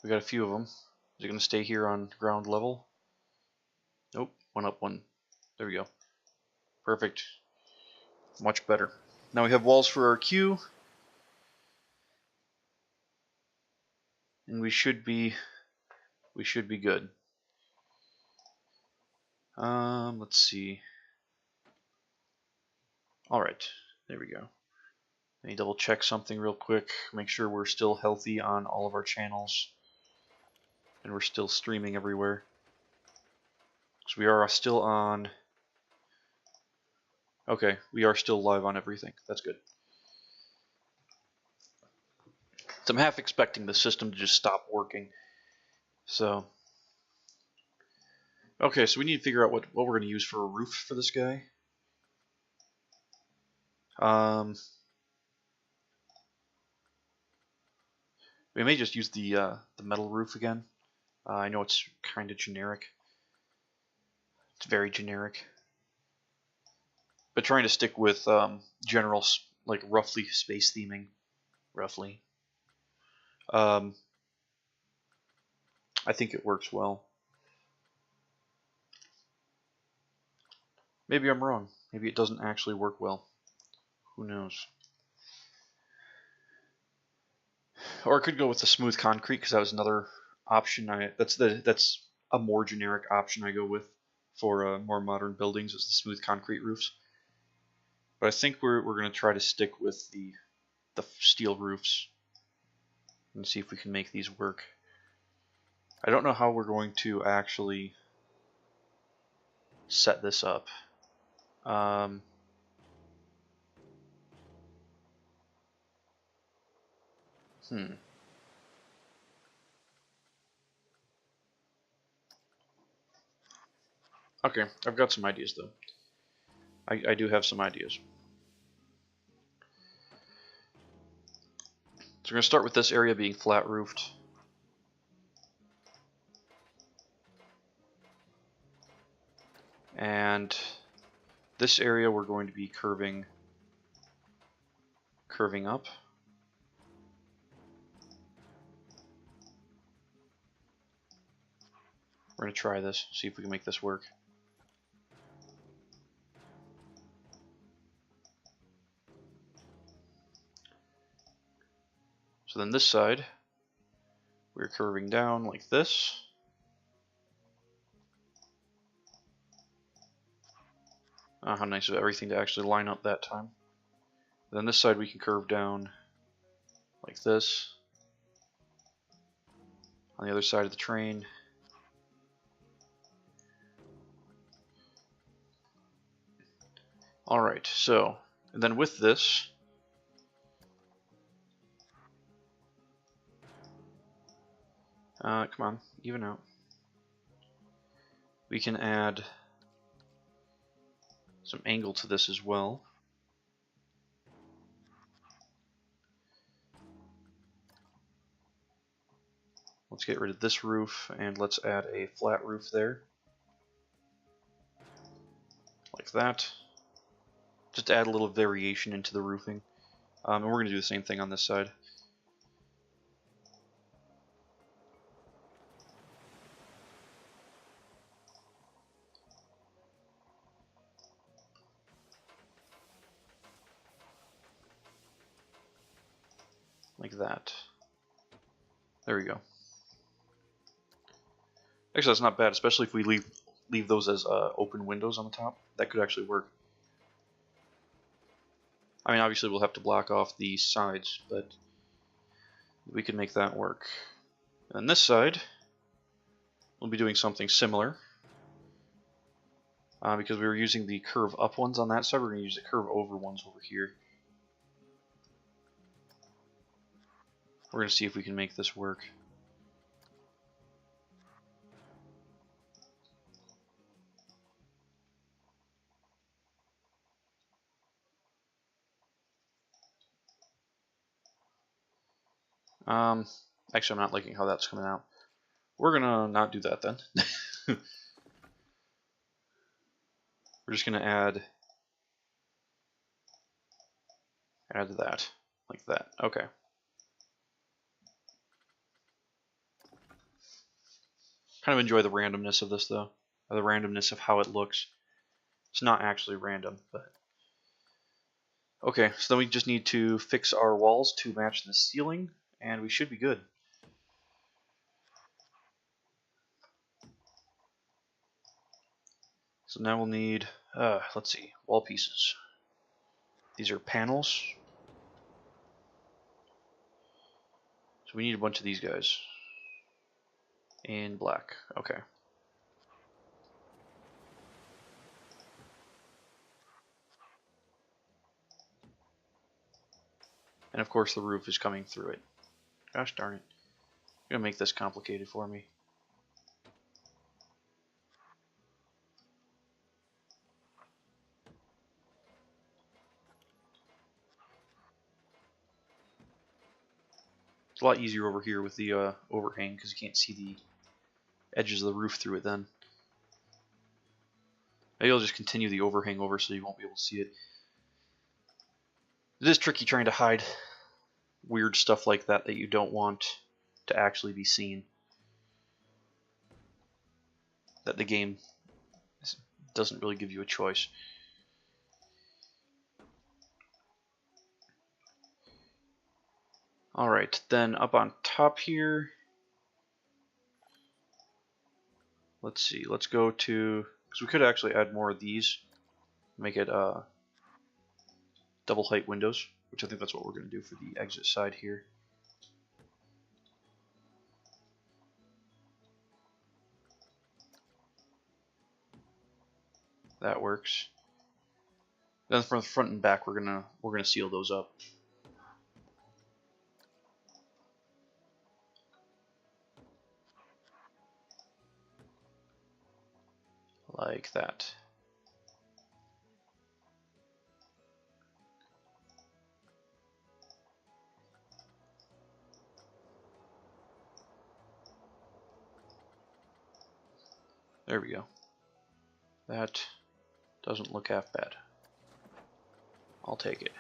[SPEAKER 1] We got a few of them. Is it going to stay here on ground level? Nope. One up, one. There we go. Perfect. Much better. Now we have walls for our queue. And we should be good. Let's see. Alright, there we go. Let me double check something real quick. Make sure we're still healthy on all of our channels. And we're still streaming everywhere. So we are still on... Okay, we are still live on everything. That's good. So I'm half expecting the system to just stop working. So... Okay, so we need to figure out what we're going to use for a roof for this guy. We may just use the metal roof again. I know it's kind of generic. It's very generic. But trying to stick with general, like roughly space theming, roughly. I think it works well. Maybe I'm wrong. Maybe it doesn't actually work well. Who knows? Or I could go with the smooth concrete because that was another option. That's a more generic option I go with for more modern buildings. Is the smooth concrete roofs. But I think we're going to try to stick with the steel roofs and see if we can make these work. I don't know how we're going to actually set this up. Okay, I've got some ideas though. I do have some ideas. So we're going to start with this area being flat roofed. And this area we're going to be curving up. We're going to try this, see if we can make this work. So then this side, we're curving down like this. How nice of everything to actually line up that time. Then this side we can curve down like this. On the other side of the train. Alright, so, and then with this, come on, even out. We can add some angle to this as well. Let's get rid of this roof and let's add a flat roof there. Like that. Just add a little variation into the roofing. And we're going to do the same thing on this side. like that. There we go. Actually, that's not bad, especially if we leave those as open windows on the top. That could actually work. I mean, obviously we'll have to block off the sides, but we can make that work. And this side, we'll be doing something similar. Because we were using the curve up ones on that side, we're going to use the curve over ones over here. We're going to see if we can make this work. Actually, I'm not liking how that's coming out. We're gonna not do that then. We're just gonna add that, like that. Okay. Kind of enjoy the randomness of this though, or the randomness of how it looks. It's not actually random, but okay. So then we just need to fix our walls to match the ceiling, and we should be good. So now we'll need, let's see, wall pieces. These are panels. So we need a bunch of these guys. In black, okay. And of course the roof is coming through it. Gosh darn it. You're gonna make this complicated for me. It's a lot easier over here with the overhang because you can't see the edges of the roof through it then. Maybe I'll just continue the overhang over so you won't be able to see it. It is tricky trying to hide weird stuff like that that you don't want to actually be seen. That the game doesn't really give you a choice. Alright, then up on top here, let's see, let's go to, because we could actually add more of these, make it double height windows, which I think that's what we're going to do for the exit side here. That works. Then from the front and back, we're gonna seal those up. Like that. There we go. That doesn't look half bad. I'll take it.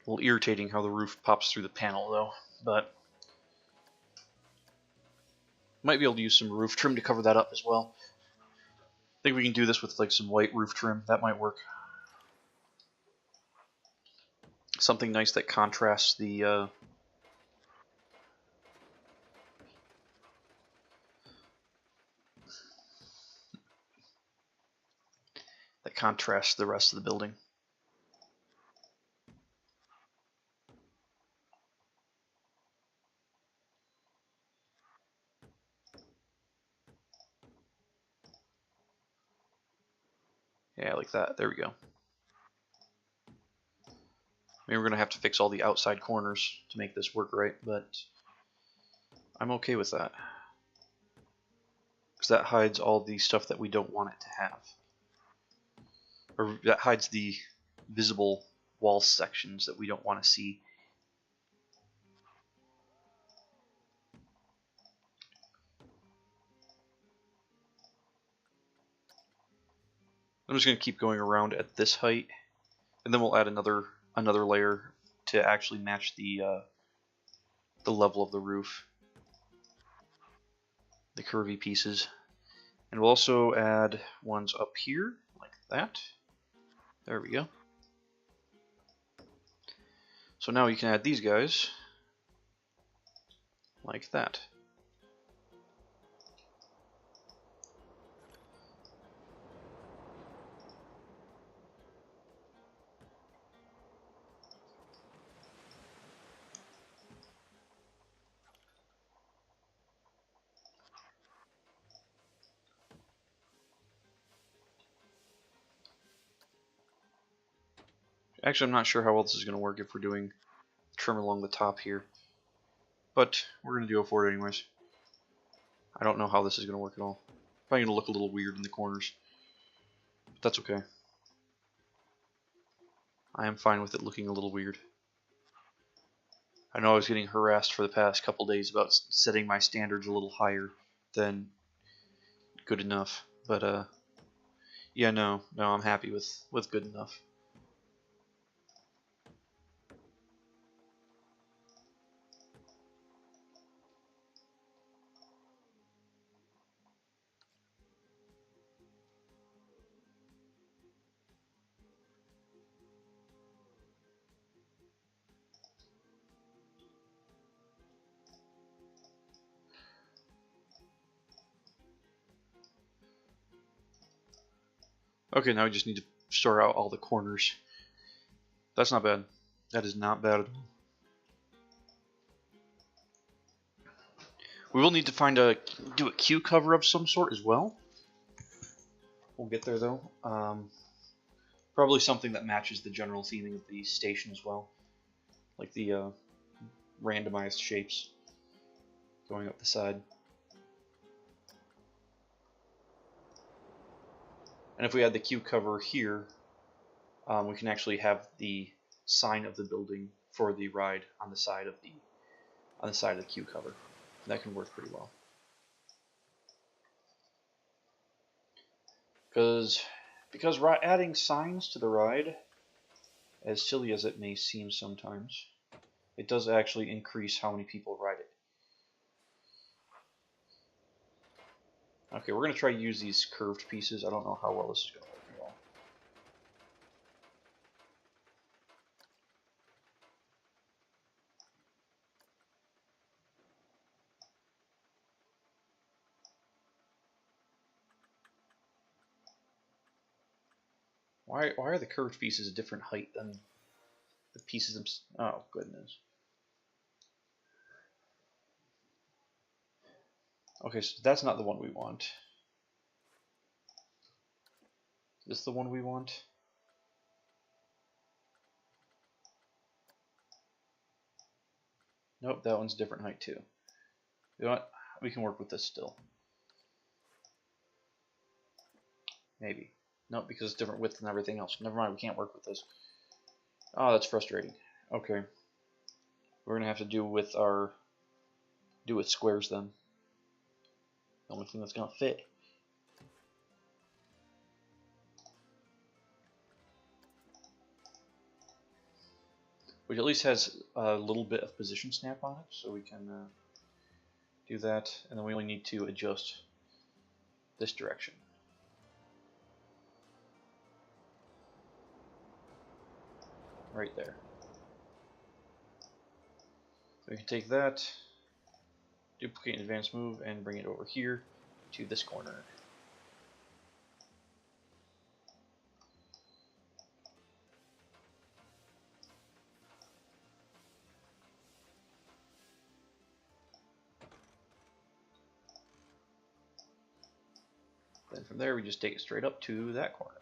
[SPEAKER 1] A little irritating how the roof pops through the panel though, but might be able to use some roof trim to cover that up as well. I think we can do this with like some white roof trim. That might work. Something nice that contrasts the rest of the building. Yeah, like that. There we go. Maybe we're going to have to fix all the outside corners to make this work right, but I'm okay with that. Because that hides all the stuff that we don't want it to have. Or that hides the visible wall sections that we don't want to see. I'm just going to keep going around at this height, and then we'll add another layer to actually match the level of the roof, the curvy pieces. And we'll also add ones up here, like that. There we go. So now you can add these guys like that. Actually, I'm not sure how well this is going to work if we're doing trim along the top here. But we're going to go for it anyways. I don't know how this is going to work at all. Probably going to look a little weird in the corners. But that's okay. I am fine with it looking a little weird. I know I was getting harassed for the past couple days about setting my standards a little higher than good enough. But yeah, no, I'm happy with good enough. Okay, now we just need to sort out all the corners. That's not bad. That is not bad at all. We will need to do a queue cover of some sort as well. We'll get there though. Probably something that matches the general theming of the station as well, like the randomized shapes going up the side. And if we add the queue cover here, we can actually have the sign of the building for the ride on the side of the queue cover. That can work pretty well. Because adding signs to the ride, as silly as it may seem sometimes, it does actually increase how many people ride it. Okay, we're going to try to use these curved pieces. I don't know how well this is going to work at all. Why are the curved pieces a different height than the pieces themselves? Oh, goodness. Okay, so that's not the one we want. Is this the one we want? Nope, that one's different height too. You know what? We can work with this still. Maybe. Nope, because it's different width and everything else. Never mind, we can't work with this. Oh, that's frustrating. Okay. We're gonna have to do with squares then. The only thing that's gonna fit. Which at least has a little bit of position snap on it, so we can do that, and then we only need to adjust this direction. Right there. So we can take that, duplicate an advanced move, and bring it over here to this corner. Then from there we just take it straight up to that corner.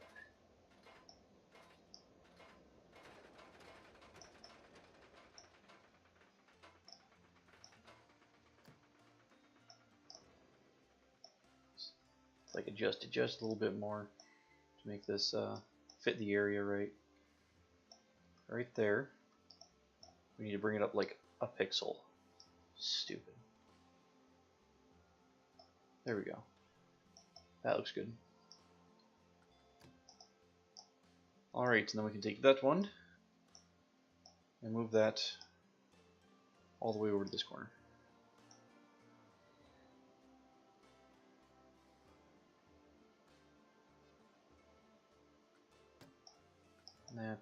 [SPEAKER 1] Like adjust a little bit more to make this fit the area right there. We need to bring it up like a pixel. Stupid. There we go. That looks good. Alright, and then we can take that one and move that all the way over to this corner. And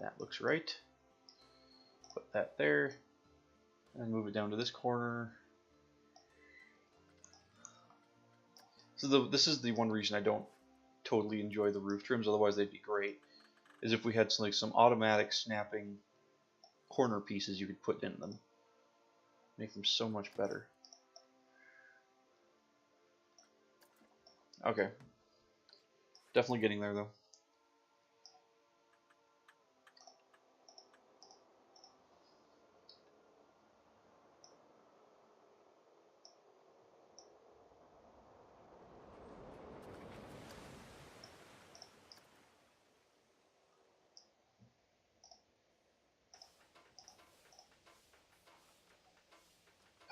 [SPEAKER 1] that looks right. Put that there, and move it down to this corner. So this is the one reason I don't totally enjoy the roof trims, otherwise they'd be great, is if we had some automatic snapping corner pieces you could put in them. Make them so much better. Okay. Definitely getting there though.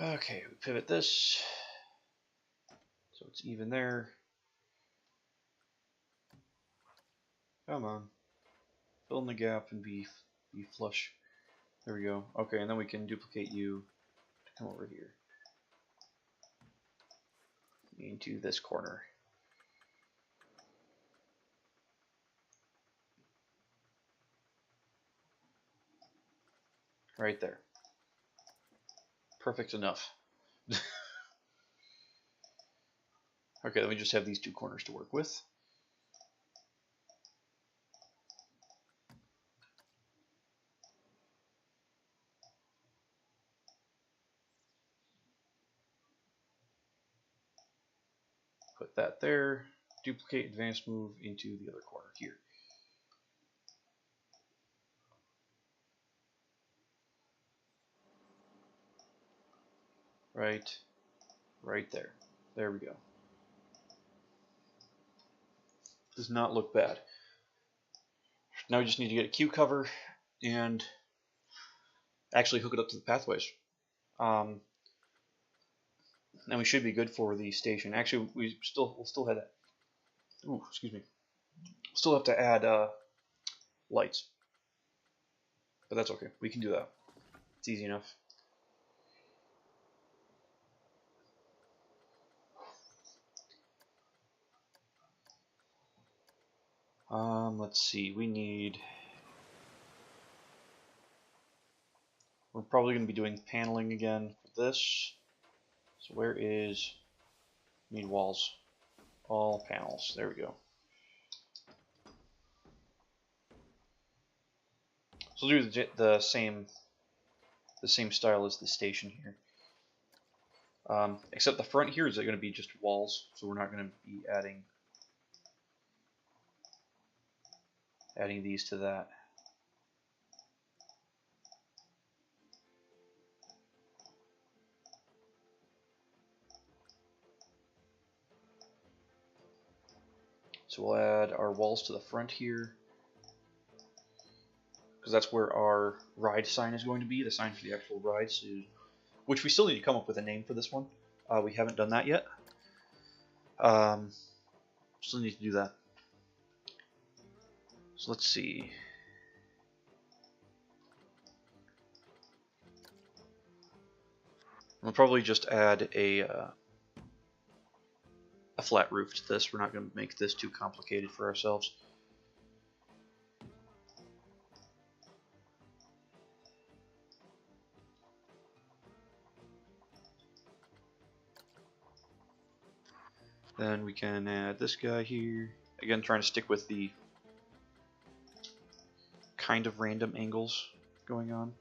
[SPEAKER 1] Okay, we pivot this so it's even there. Come on, fill in the gap and be flush. There we go. Okay, and then we can duplicate you to come over here into this corner. Right there. Perfect enough. Okay, then we just have these two corners to work with. Put that there. Duplicate advanced move into the other corner here. Right there. There we go. Does not look bad. Now we just need to get a queue cover and actually hook it up to the pathways. And we should be good for the station. Actually, we'll still have that. Ooh, excuse me. Still have to add lights, but that's okay. We can do that. It's easy enough. Let's see. We're probably going to be doing paneling again for this. So where is? Need walls. All panels. There we go. So we'll do the same style as the station here. Except the front here is going to be just walls, so we're not going to be adding these to that. So we'll add our walls to the front here, because that's where our ride sign is going to be, the sign for the actual ride, which we still need to come up with a name for this one. We haven't done that yet. Still need to do that. So let's see. We'll probably just add a flat roof to this. We're not going to make this too complicated for ourselves. Then we can add this guy here. Again, trying to stick with the kind of random angles going on.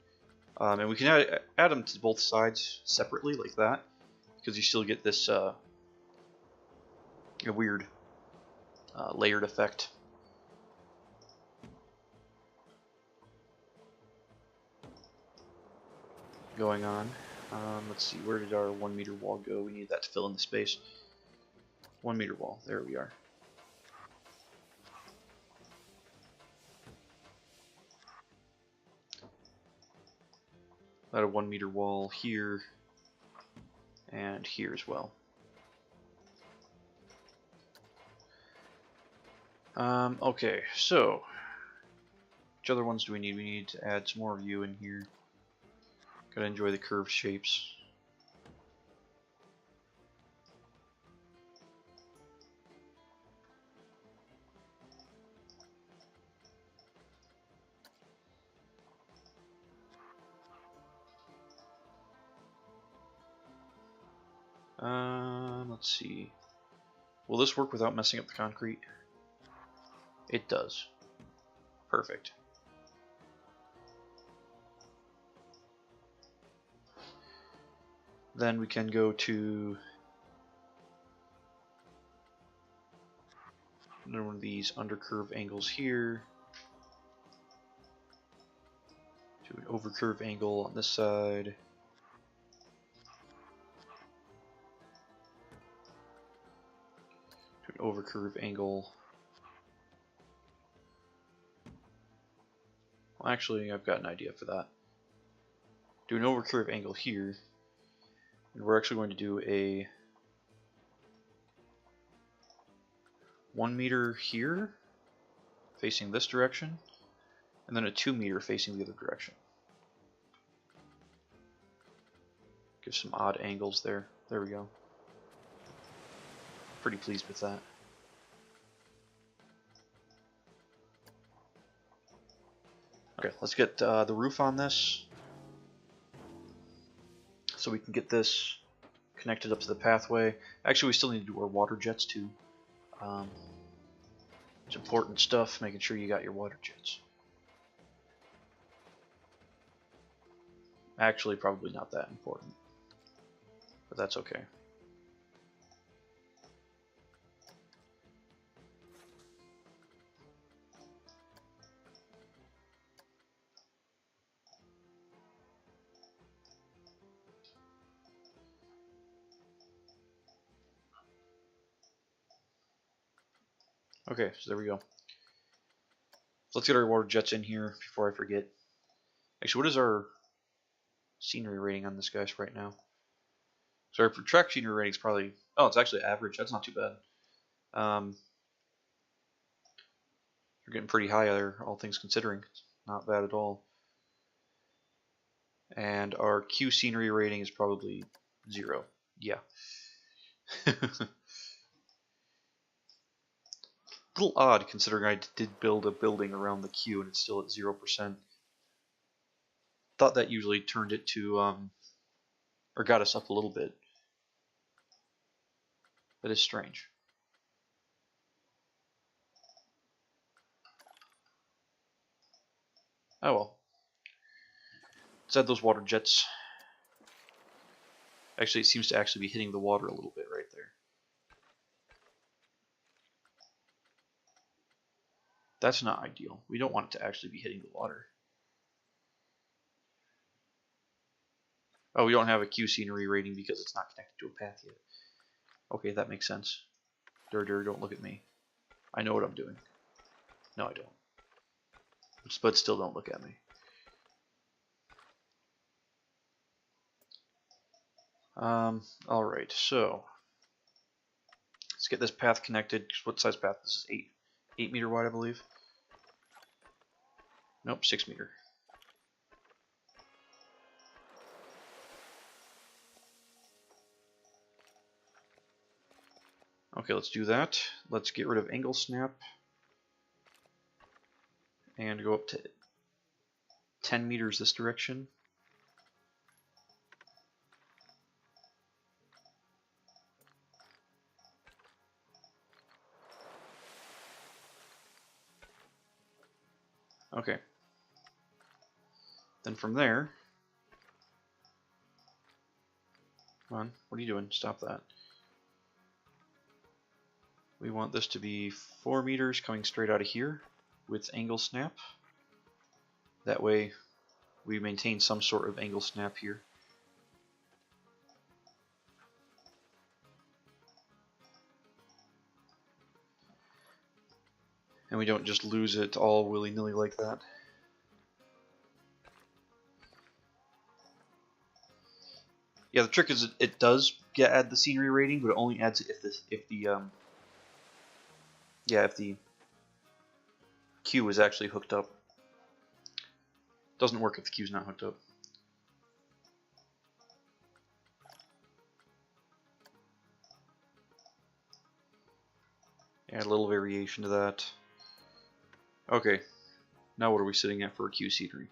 [SPEAKER 1] And we can add them to both sides separately like that, because you still get this a weird layered effect. Going on. Let's see, where did our 1 meter wall go? We need that to fill in the space. 1 meter wall, there we are. About a 1 meter wall here and here as well. Okay, so which other ones do we need? We need to add some more of you in here. Gotta enjoy the curved shapes. Let's see. Will this work without messing up the concrete? It does. Perfect. Then we can go to one of these undercurve angles here. Do an overcurve angle on this side. Do an overcurve angle. Well, actually, I've got an idea for that. Do an overcurve angle here. And we're actually going to do a 1 meter here, facing this direction, and then a 2 meter facing the other direction. Give some odd angles there. There we go. Pretty pleased with that. Okay, let's get the roof on this, so we can get this connected up to the pathway. Actually, we still need to do our water jets too. It's important stuff, making sure you got your water jets. Actually, probably not that important, but that's okay. Okay, so there we go. So let's get our water jets in here before I forget. Actually, what is our scenery rating on this guy right now? So our track scenery rating is probably, oh, it's actually average. That's not too bad. You're getting pretty high there, all things considering. It's not bad at all. And our Q scenery rating is probably 0. Yeah. A little odd considering I did build a building around the Q and it's still at 0%. Thought that usually turned it to, or got us up a little bit. That is strange. Oh well. Let's add those water jets. Actually, it seems to actually be hitting the water a little bit right there. That's not ideal. We don't want it to actually be hitting the water. Oh, we don't have a Q scenery rating because it's not connected to a path yet. Okay, that makes sense. Don't look at me. I know what I'm doing. No, I don't. But still don't look at me. Alright, so let's get this path connected. What size path? This is 8 meter wide, I believe. Nope, 6 meter. Okay, let's do that. Let's get rid of angle snap and go up to 10 meters this direction. Okay. Then from there, come on, what are you doing? Stop that. We want this to be 4 meters coming straight out of here with angle snap. That way we maintain some sort of angle snap here. And we don't just lose it all willy-nilly like that. Yeah, the trick is it does add the scenery rating, but it only adds it if the Q is actually hooked up. Doesn't work if the Q is not hooked up. Add a little variation to that. Okay, now what are we sitting at for a Q scenery?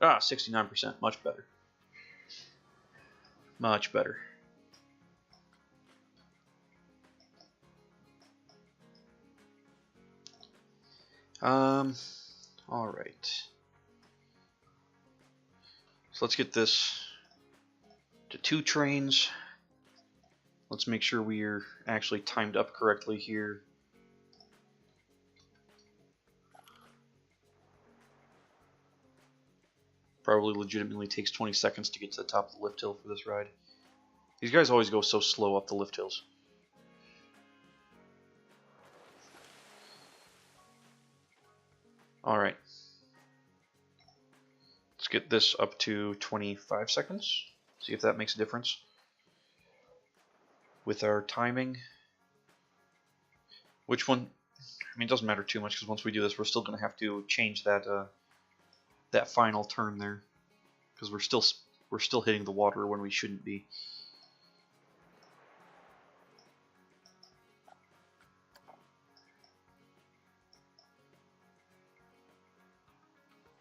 [SPEAKER 1] Ah, 69%, much better. Much better. All right. So let's get this to 2 trains. Let's make sure we're actually timed up correctly here. Probably legitimately takes 20 seconds to get to the top of the lift hill for this ride. These guys always go so slow up the lift hills. Alright. Let's get this up to 25 seconds. See if that makes a difference with our timing. Which one? I mean, it doesn't matter too much because once we do this, we're still going to have to change that that final turn there because we're still hitting the water when we shouldn't be.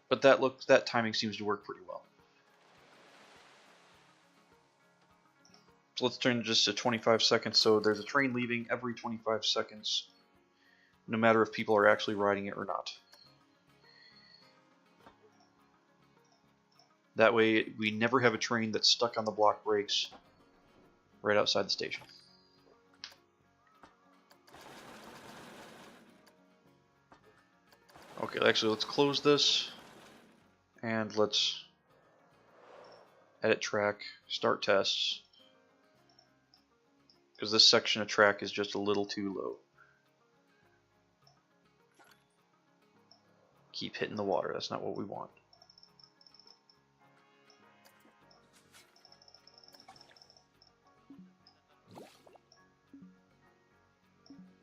[SPEAKER 1] But that timing seems to work pretty well. So let's turn just to 25 seconds. So there's a train leaving every 25 seconds, no matter if people are actually riding it or not. That way we never have a train that's stuck on the block brakes right outside the station. Okay, actually let's close this and let's edit track, start tests, because this section of track is just a little too low. Keep hitting the water, that's not what we want.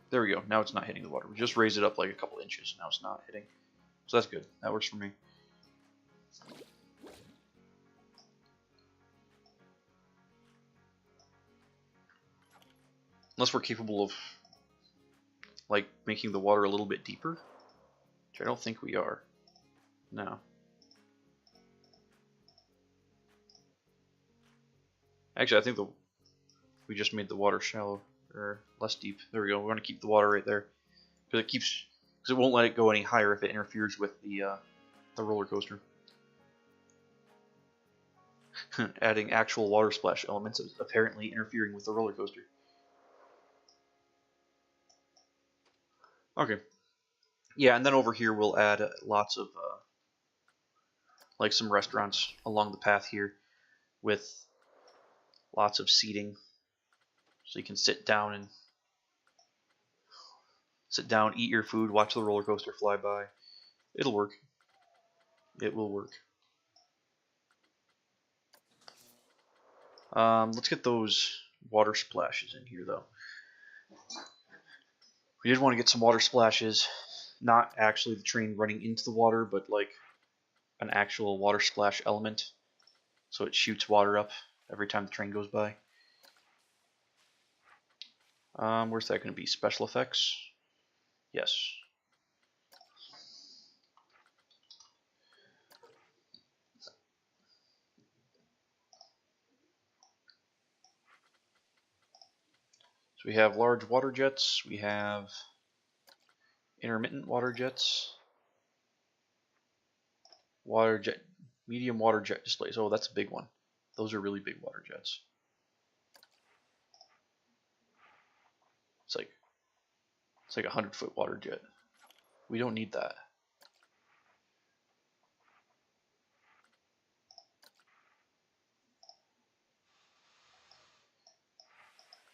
[SPEAKER 1] There we go, now it's not hitting the water. We just raised it up like a couple inches, now it's not hitting. So that's good, that works for me. Unless we're capable of like making the water a little bit deeper, which I don't think we are. No. Actually, I think we just made the water shallow or less deep. There we go. We're going to keep the water right there because it won't let it go any higher if it interferes with the roller coaster. Adding actual water splash elements is apparently interfering with the roller coaster. Okay. Yeah, and then over here we'll add lots of like some restaurants along the path here with lots of seating, so you can sit down, eat your food, watch the roller coaster fly by. It'll work. It will work. Let's get those water splashes in here though. We did want to get some water splashes, not actually the train running into the water, but like an actual water splash element, so it shoots water up every time the train goes by. Where's that going to be? Special effects? Yes. So we have large water jets, we have intermittent water jets, medium water jet displays. Oh, that's a big one. Those are really big water jets. It's like a 100-foot water jet. We don't need that.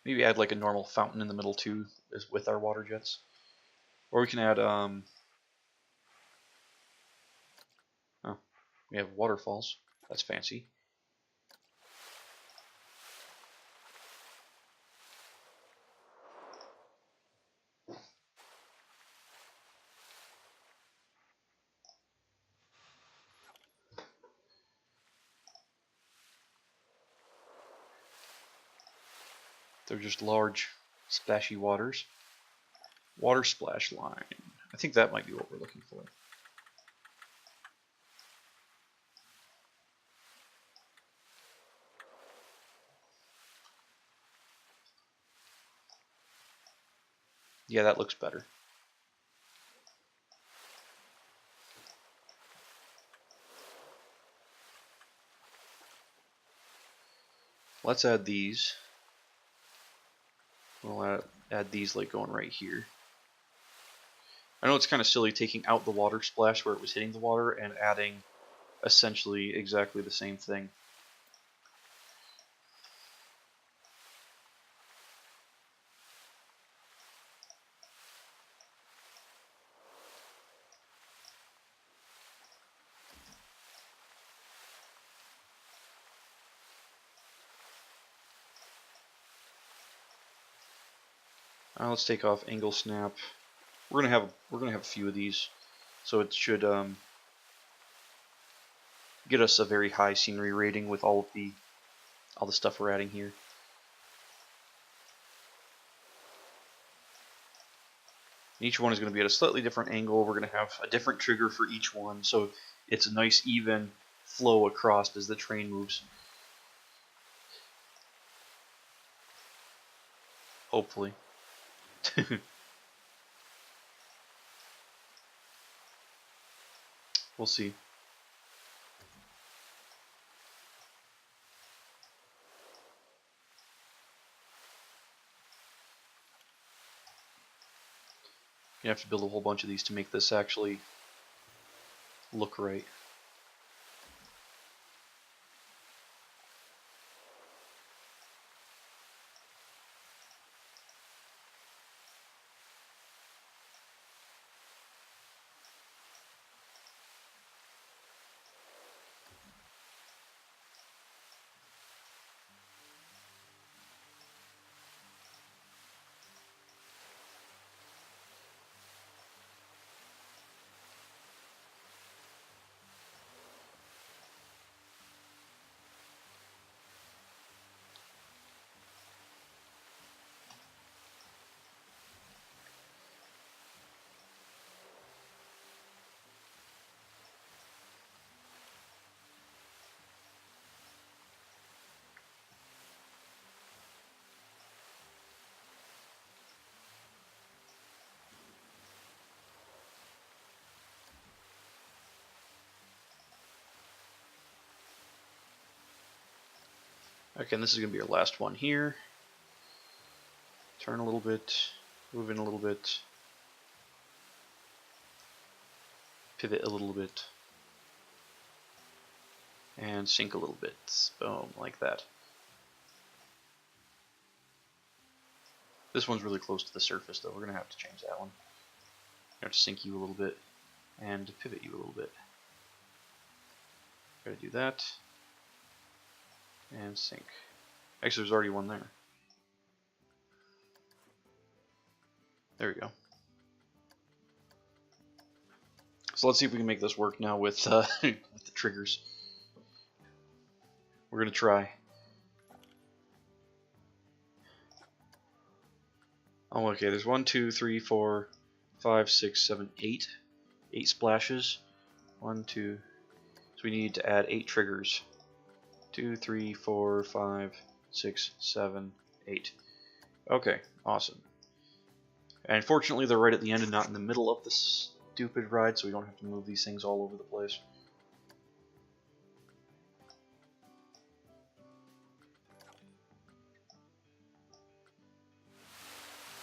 [SPEAKER 1] Maybe add like a normal fountain in the middle too, with our water jets. Or we can add oh, we have waterfalls. That's fancy. They're just large, splashy waters. Water splash line. I think that might be what we're looking for. Yeah, that looks better. Let's add these. We'll add these like going right here. I know it's kind of silly taking out the water splash where it was hitting the water and adding essentially exactly the same thing. Let's take off angle snap. We're gonna have a few of these, so it should get us a very high scenery rating with all the stuff we're adding here. Each one is going to be at a slightly different angle. We're going to have a different trigger for each one, so it's a nice even flow across as the train moves. Hopefully. We'll see. You have to build a whole bunch of these to make this actually look right. Okay, and this is going to be our last one here. Turn a little bit, move in a little bit, pivot a little bit, and sink a little bit. Boom, like that. This one's really close to the surface, though. We're going to have to change that one. I have to sink you a little bit and pivot you a little bit. Gotta do that. And sink. Actually, there's already one there. There we go. So let's see if we can make this work now with, with the triggers. We're going to try. Oh, okay, there's 1, 2, 3, 4, 5, 6, 7, 8. 8 splashes. 1, 2. So we need to add 8 triggers. 2, 3, 4, 5, 6, 7, 8. Okay, awesome. And fortunately, they're right at the end and not in the middle of the stupid ride, so we don't have to move these things all over the place.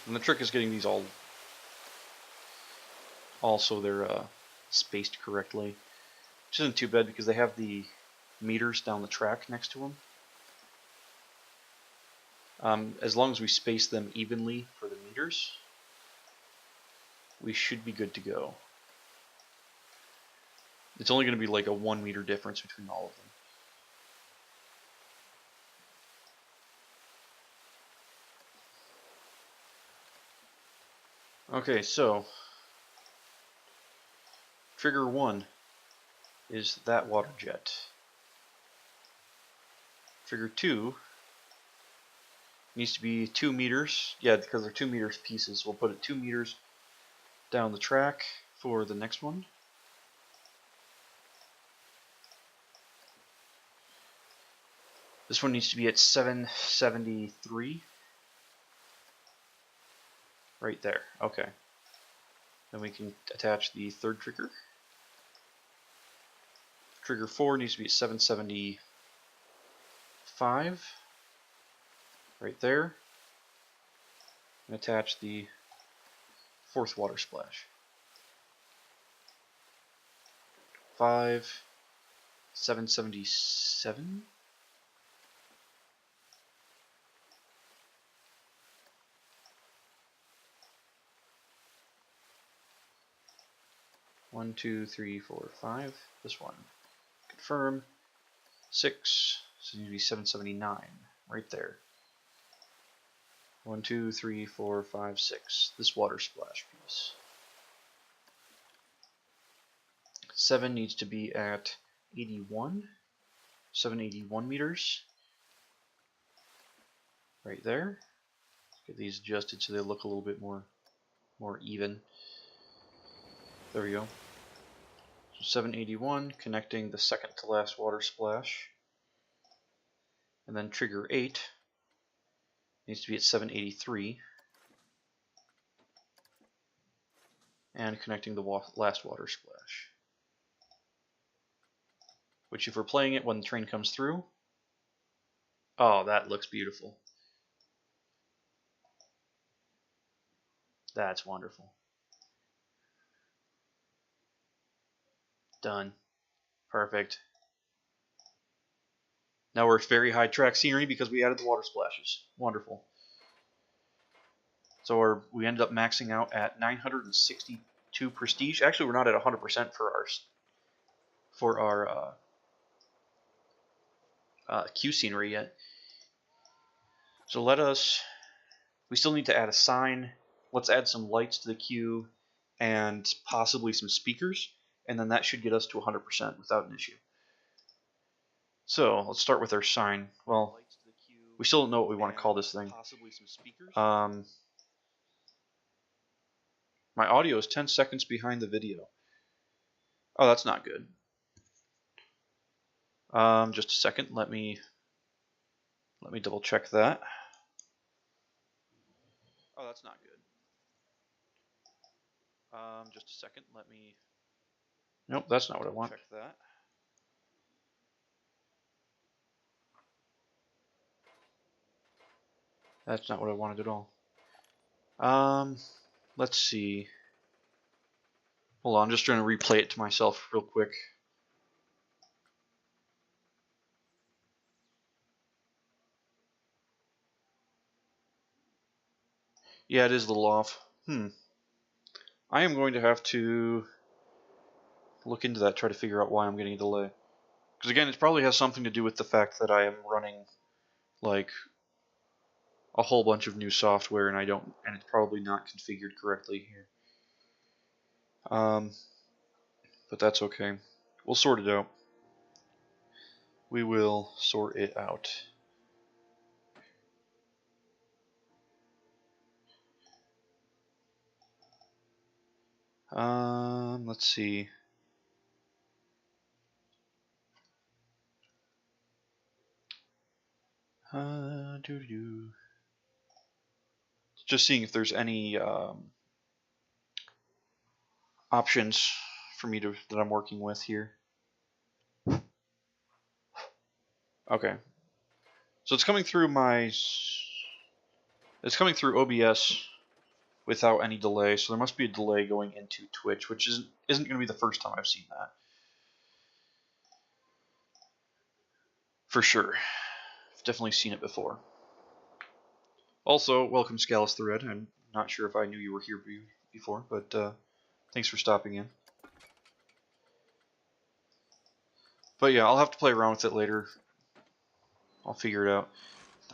[SPEAKER 1] And the trick is getting these all so they're spaced correctly, which isn't too bad because they have the meters down the track next to them. As long as we space them evenly for the meters, we should be good to go. It's only going to be like a 1 meter difference between all of them. Okay, so trigger 1 is that water jet. Trigger 2 needs to be 2 meters. Yeah, because they're 2 meters pieces. We'll put it 2 meters down the track for the next one. This one needs to be at 773. Right there. Okay. Then we can attach the third trigger. Trigger 4 needs to be at 775. right there, and attach the fourth water splash. 777. One, two, three, four, five. This one. Confirm. 6. So it needs to be 779. Right there. 1, 2, 3, 4, 5, 6. This water splash piece. 7 needs to be at 81. 781 meters. Right there. Get these adjusted so they look a little bit more even. There we go. So 781 connecting the second to last water splash. And then trigger 8 needs to be at 783. And connecting the last water splash. Which if we're playing it when the train comes through, oh, that looks beautiful. That's wonderful. Done. Perfect. Now we're at very high track scenery because we added the water splashes. Wonderful. So we ended up maxing out at 962 prestige. Actually, we're not at 100% for our queue scenery yet. So we still need to add a sign. Let's add some lights to the queue and possibly some speakers, and then that should get us to 100% without an issue. So let's start with our sign. Well, we still don't know what we want to call this thing. My audio is 10 seconds behind the video. Oh, that's not good. Just a second. Let me double check that. Oh, that's not good. Just a second. Nope, that's not what I want. Check that. That's not what I wanted at all. Let's see. Hold on, I'm just trying to replay it to myself real quick. Yeah, it is a little off. I am going to have to look into that, try to figure out why I'm getting a delay. Because again, it probably has something to do with the fact that I am running like a whole bunch of new software and it's probably not configured correctly here. But that's okay. We'll sort it out. We will sort it out. Let's see. Just seeing if there's any options for me that I'm working with here. Okay. So it's coming through OBS without any delay, so there must be a delay going into Twitch, which isn't going to be the first time I've seen that. For sure. I've definitely seen it before. Also, welcome Scalus the Red. I'm not sure if I knew you were here before, but thanks for stopping in. But yeah, I'll have to play around with it later. I'll figure it out.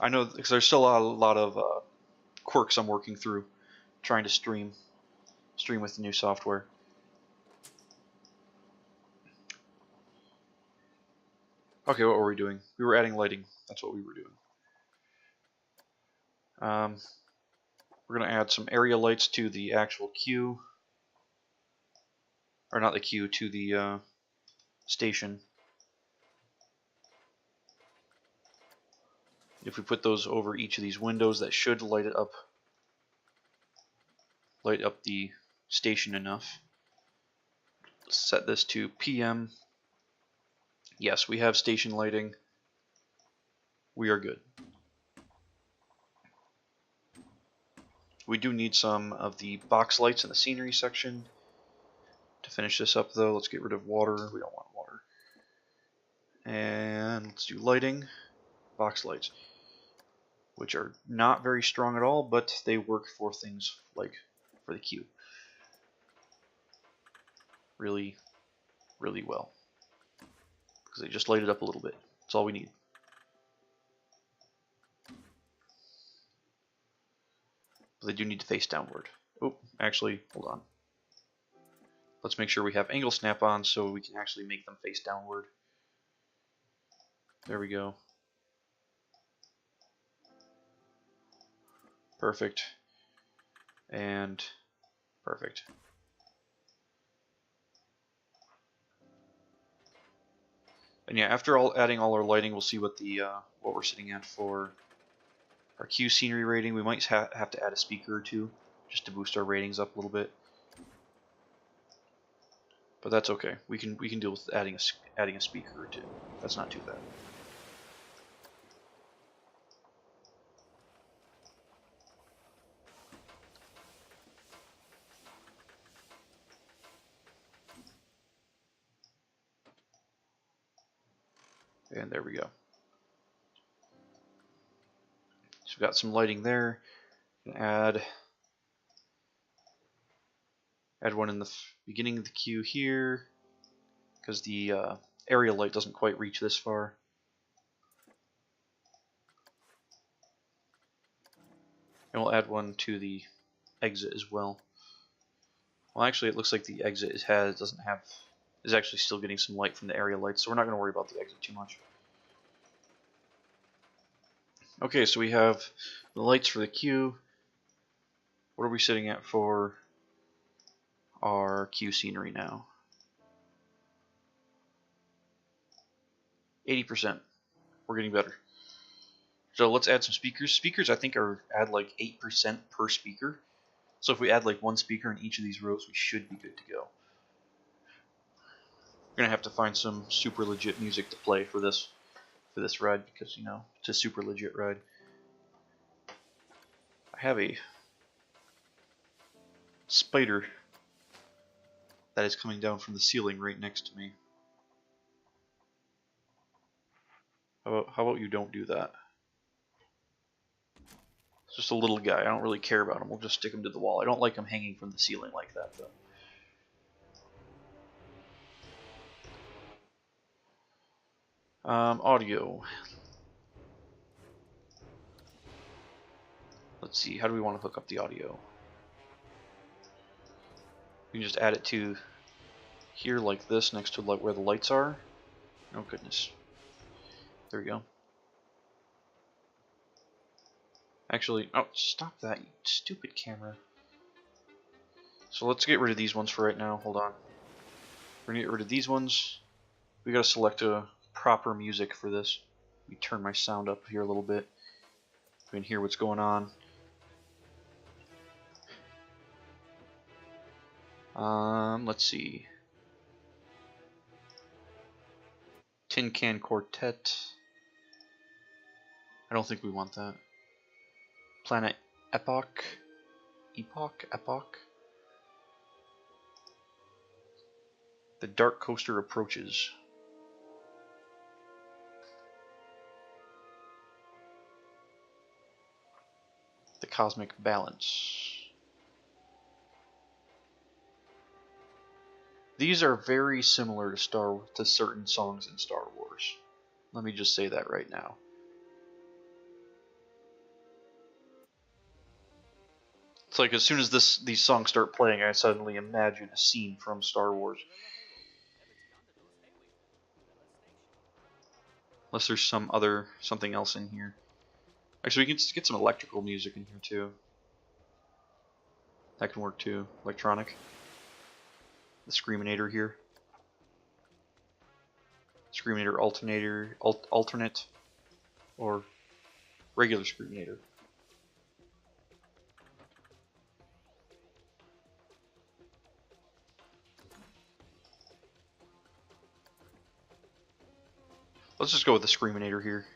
[SPEAKER 1] I know because there's still a lot of quirks I'm working through, trying to stream with the new software. Okay, what were we doing? We were adding lighting. That's what we were doing. We're going to add some area lights to the actual queue. Or not the queue, to the station. If we put those over each of these windows, that should light up the station enough. Let's set this to PM. Yes, we have station lighting. We are good. We do need some of the box lights in the scenery section. To finish this up though, let's get rid of water. We don't want water. And let's do lighting. Box lights. Which are not very strong at all, but they work for things like for the queue. Really, really well. Because they just light it up a little bit. That's all we need. But they do need to face downward. Oh, actually, hold on. Let's make sure we have angle snap on so we can actually make them face downward. There we go. Perfect. And perfect. And yeah, after adding all our lighting, we'll see what the what we're sitting at for our queue scenery rating. We might have to add a speaker or two just to boost our ratings up a little bit. But that's okay. We can deal with adding a speaker or two. That's not too bad. And there we go. So we've got some lighting there. Add one in the beginning of the queue here, because the area light doesn't quite reach this far. And we'll add one to the exit as well. Well, actually, it looks like the exit is actually still getting some light from the area lights, so we're not going to worry about the exit too much. Okay, so we have the lights for the queue. What are we sitting at for our queue scenery now? 80%. We're getting better. So let's add some speakers. Speakers, I think, add like 8% per speaker. So if we add like one speaker in each of these rows, we should be good to go. We're gonna have to find some super legit music to play for this ride, because, you know, it's a super legit ride. I have a spider that is coming down from the ceiling right next to me. How about you don't do that? It's just a little guy. I don't really care about him. We'll just stick him to the wall. I don't like him hanging from the ceiling like that, though. Audio. Let's see, how do we want to hook up the audio? We can just add it to here like this, next to like where the lights are. Oh goodness. There we go. Actually, oh, stop that, you stupid camera. So let's get rid of these ones for right now. Hold on. We're gonna get rid of these ones. We gotta select a proper music for this. Let me turn my sound up here a little bit. We can hear what's going on. Let's see. Tin Can Quartet. I don't think we want that. Planet Epoch. Epoch. The Dark Coaster approaches. The Cosmic Balance. These are very similar to certain songs in Star Wars. Let me just say that right now. It's like as soon as these songs start playing, I suddenly imagine a scene from Star Wars. Unless there's something else in here. Actually, we can get some electrical music in here too. That can work too. Electronic. The Screaminator here. Screaminator alternate, or regular Screaminator. Let's just go with the Screaminator here.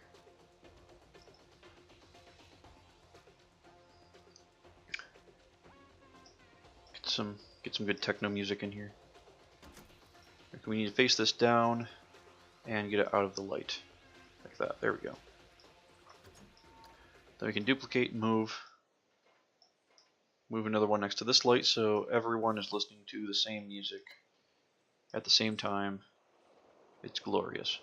[SPEAKER 1] some good techno music in here. We need to face this down and get it out of the light. Like that. There we go. Then we can duplicate and move. Move another one next to this light so everyone is listening to the same music at the same time. It's glorious.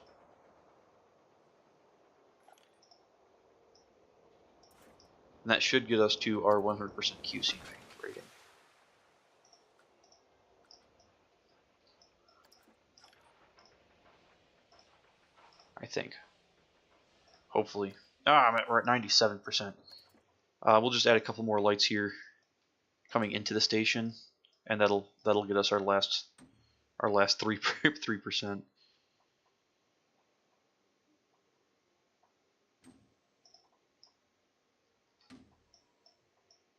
[SPEAKER 1] And that should get us to our 100% QC rating. I think. Hopefully. We're at 97%. We'll just add a couple more lights here coming into the station, and that'll get us our last 3%.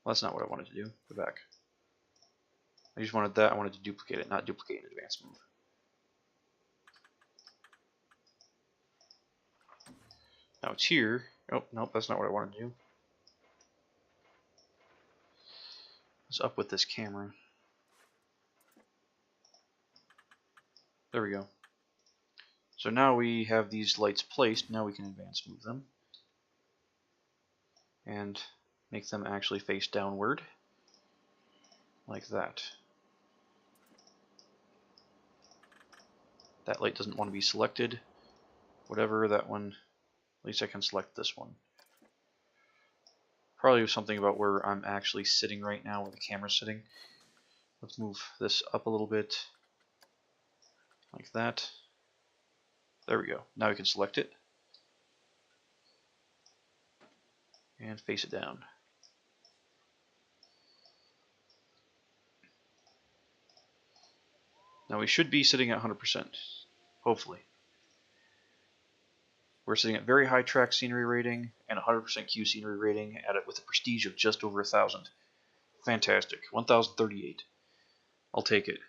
[SPEAKER 1] Well, that's not what I wanted to do. Go back. I just wanted that. I wanted to duplicate it, not duplicate an advanced move. Now it's here. Oh, nope, that's not what I wanted to do. What's up with this camera? There we go. So now we have these lights placed. Now we can advance move them. And make them actually face downward. Like that. That light doesn't want to be selected. Whatever, that one. At least I can select this one. Probably something about where I'm actually sitting right now, where the camera's sitting. Let's move this up a little bit. Like that. There we go. Now we can select it. And face it down. Now we should be sitting at 100%. Hopefully. We're sitting at very high track scenery rating and 100% Q scenery rating at it with a prestige of just over 1,000. Fantastic. 1,038. I'll take it.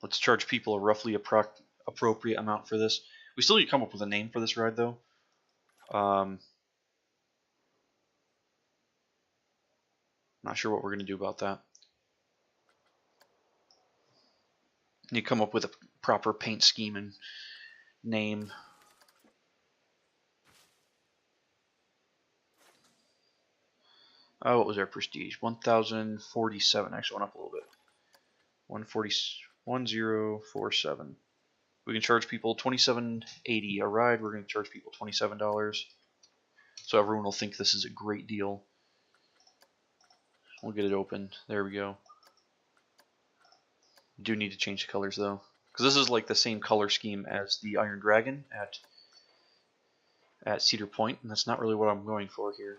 [SPEAKER 1] Let's charge people a roughly appropriate amount for this. We still need to come up with a name for this ride, though. Not sure what we're going to do about that. Need to come up with a proper paint scheme and name. Oh, what was our prestige? 1,047. Actually went up a little bit. 1047. We can charge people $27.80 a ride. We're going to charge people $27. So everyone will think this is a great deal. We'll get it open. There we go. Do need to change the colors though, because this is like the same color scheme as the Iron Dragon at Cedar Point, and that's not really what I'm going for here.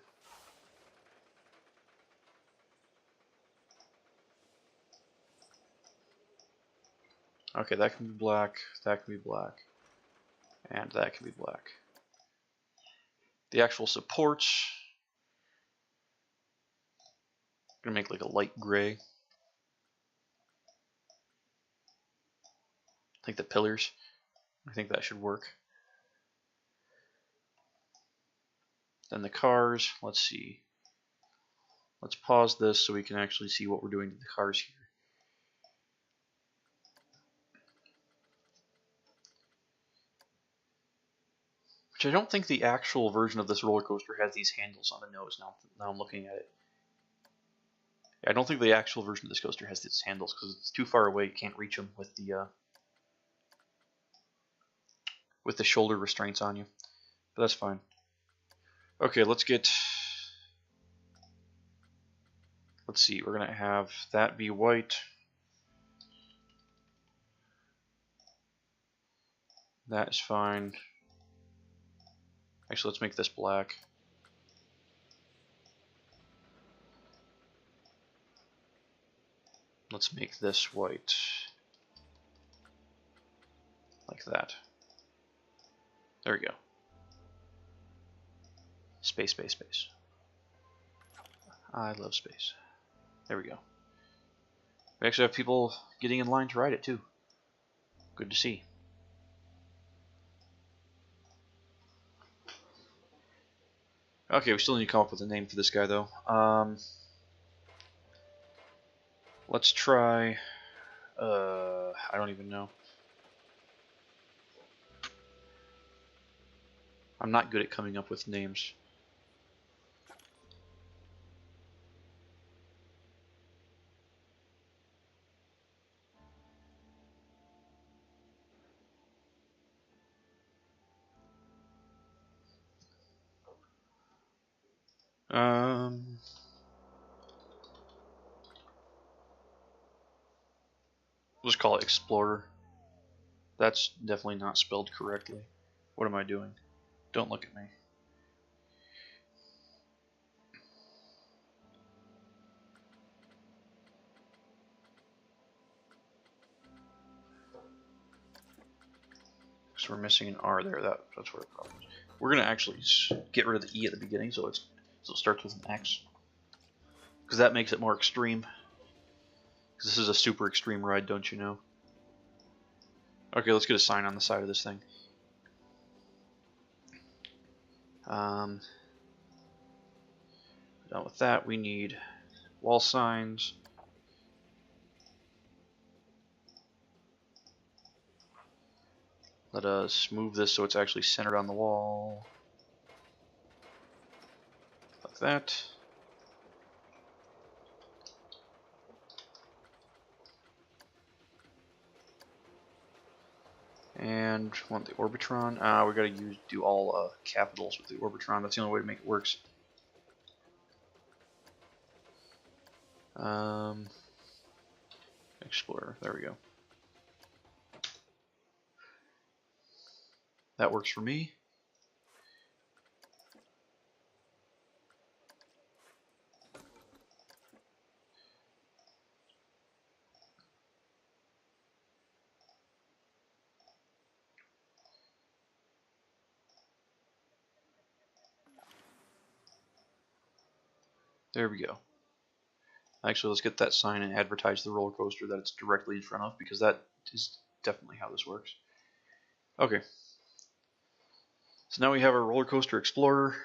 [SPEAKER 1] Okay, that can be black, that can be black, and that can be black. The actual supports, I'm gonna make like a light gray. I think the pillars, I think that should work. Then the cars, let's see. Let's pause this so we can actually see what we're doing to the cars here. Which I don't think the actual version of this roller coaster has these handles on the nose. Now I'm looking at it. I don't think the actual version of this coaster has these handles because it's too far away. You can't reach them with the shoulder restraints on you. But that's fine. Okay, let's see. We're gonna have that be white. That is fine. Actually, let's make this black. Let's make this white. Like that. There we go. Space, space, space. I love space. There we go. We actually have people getting in line to ride it too. Good to see. Okay, we still need to come up with a name for this guy, though. Let's try... I don't even know. I'm not good at coming up with names. We'll just call it Explorer. That's definitely not spelled correctly. What am I doing? Don't look at me. So we're missing an R there. That's where the problem is. We're gonna actually get rid of the E at the beginning, so it starts with an X, because that makes it more extreme. Because this is a super extreme ride, don't you know? Okay, let's get a sign on the side of this thing. Done with that, we need wall signs. Let us move this so it's actually centered on the wall. Like that. And want the Orbitron. We gotta do all capitals with the Orbitron. That's the only way to make it works. Explorer. There we go. That works for me. There we go. Actually, let's get that sign and advertise the roller coaster that it's directly in front of, because that is definitely how this works. Okay. So now we have our roller coaster explorer.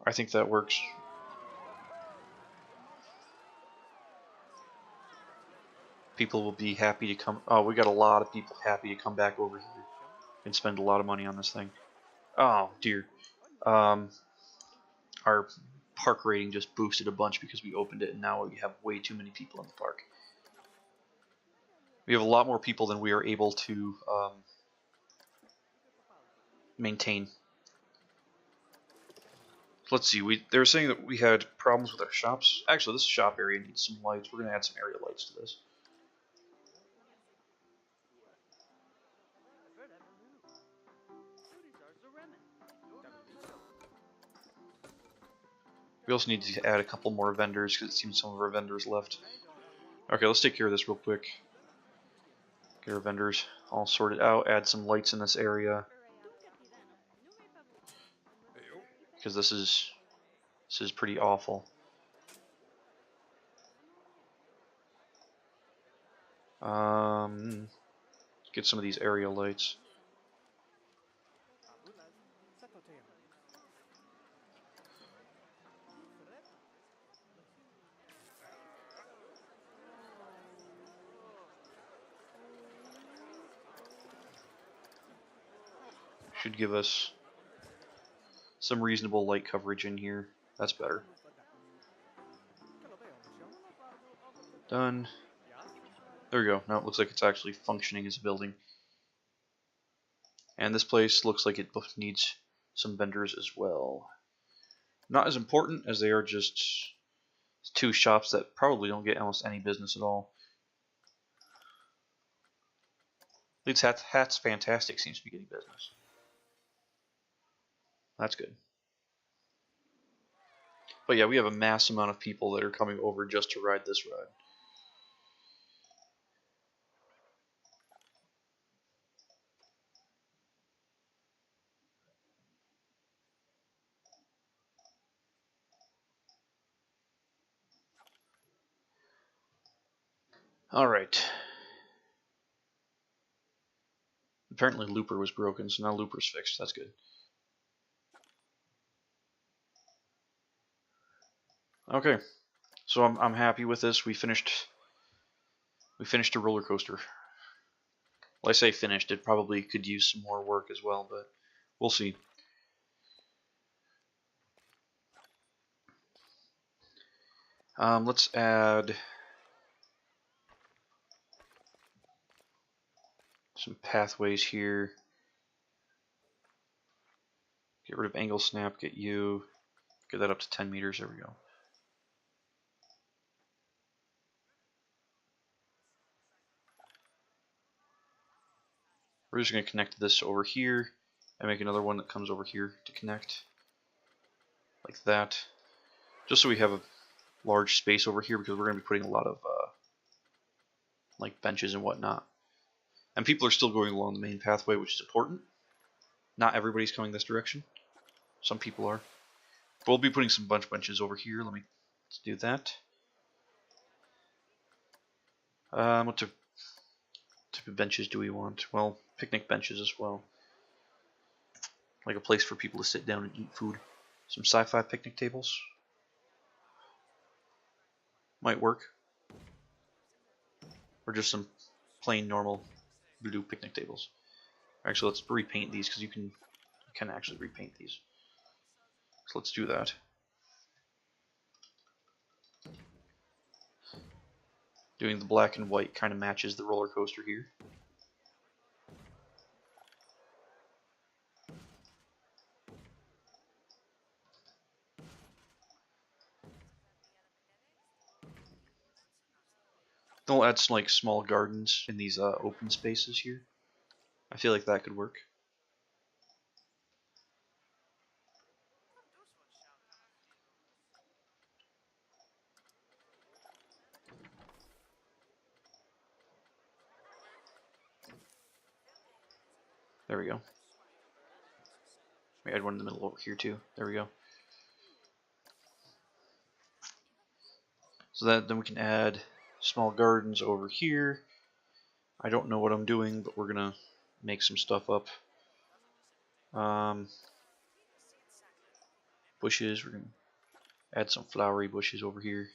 [SPEAKER 1] I think that works. People will be happy to come. Oh, we got a lot of people happy to come back over here and spend a lot of money on this thing. Oh dear. Our park rating just boosted a bunch because we opened it, and now we have way too many people in the park. We have a lot more people than we are able to maintain. Let's see, they were saying that we had problems with our shops. Actually, this shop area needs some lights. We're going to add some area lights to this. We also need to add a couple more vendors, because it seems some of our vendors left. Okay, let's take care of this real quick. Get our vendors all sorted out, add some lights in this area. Because this is pretty awful. Get some of these area lights. Should give us some reasonable light coverage in here. That's better. Done. There we go. Now it looks like it's actually functioning as a building. And this place looks like it needs some vendors as well. Not as important, as they are just two shops that probably don't get almost any business at all. Leeds Hats Fantastic seems to be getting business. That's good. But yeah, we have a mass amount of people that are coming over just to ride this ride. Alright. Apparently Looper was broken, so now Looper's fixed. That's good. Okay, so I'm happy with this. We finished a roller coaster. Well, I say finished. It probably could use some more work as well, but we'll see. Let's add some pathways here. Get rid of angle snap. Get that up to 10 meters. There we go. We're just going to connect this over here and make another one that comes over here to connect like that, just so we have a large space over here, because we're going to be putting a lot of like benches and whatnot. And people are still going along the main pathway, which is important. Not everybody's coming this direction. Some people are. But we'll be putting some benches over here. Let's do that. What type of benches do we want? Well, picnic benches as well. Like a place for people to sit down and eat food. Some sci-fi picnic tables. Might work. Or just some plain normal blue picnic tables. Actually, let's repaint these, because you can actually repaint these. So let's do that. Doing the black and white kind of matches the roller coaster here. Then we'll add some like small gardens in these open spaces here. I feel like that could work. There we go. We add one in the middle over here too. There we go. So then we can add small gardens over here. I don't know what I'm doing, but we're gonna make some stuff up. Bushes. We're gonna add some flowery bushes over here.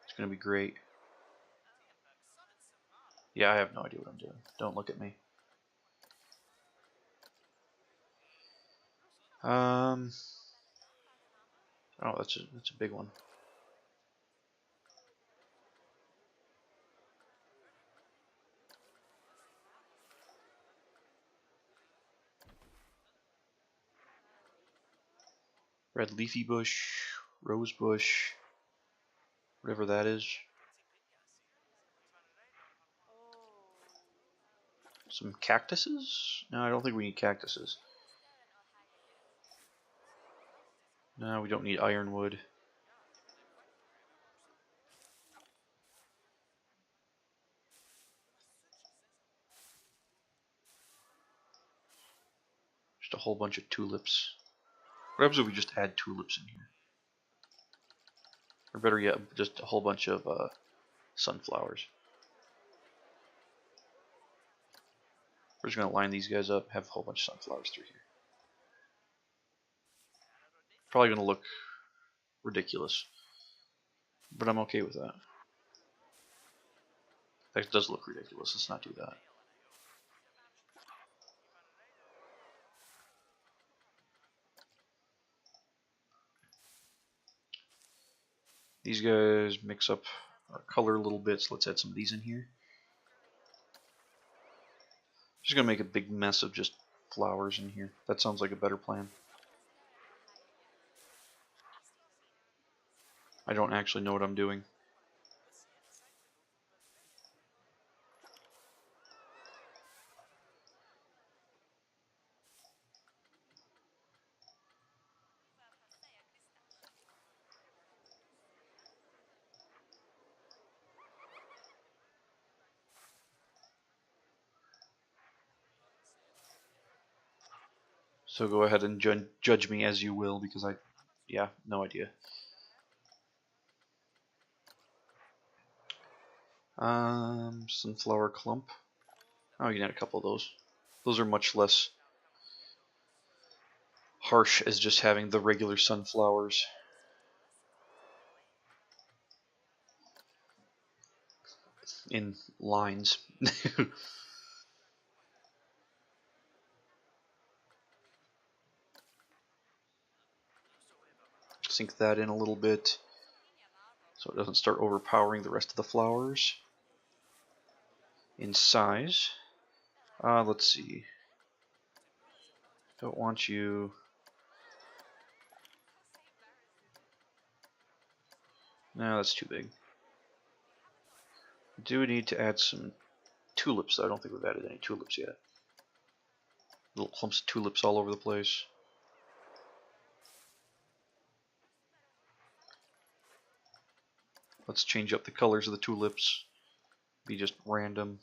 [SPEAKER 1] It's gonna be great. Yeah, I have no idea what I'm doing. Don't look at me. Oh, that's a big one. Red leafy bush, rose bush, whatever that is. Some cactuses? No, I don't think we need cactuses. No, we don't need ironwood. Just a whole bunch of tulips. What happens if we just add tulips in here? Or better yet, just a whole bunch of sunflowers. We're just going to line these guys up, have a whole bunch of sunflowers through here. Probably going to look ridiculous, but I'm okay with that. That does look ridiculous. Let's not do that. These guys mix up our color a little bit, so let's add some of these in here. Just gonna make a big mess of just flowers in here. That sounds like a better plan. I don't actually know what I'm doing. So go ahead and judge me as you will, because yeah, no idea. Sunflower clump. Oh, you can add a couple of those. Those are much less harsh as just having the regular sunflowers. in lines. Sink that in a little bit so it doesn't start overpowering the rest of the flowers in size. Let's see. Don't want you. No, that's too big. Do we need to add some tulips? I don't think we've added any tulips yet. Little clumps of tulips all over the place. Let's change up the colors of the tulips. Be just random.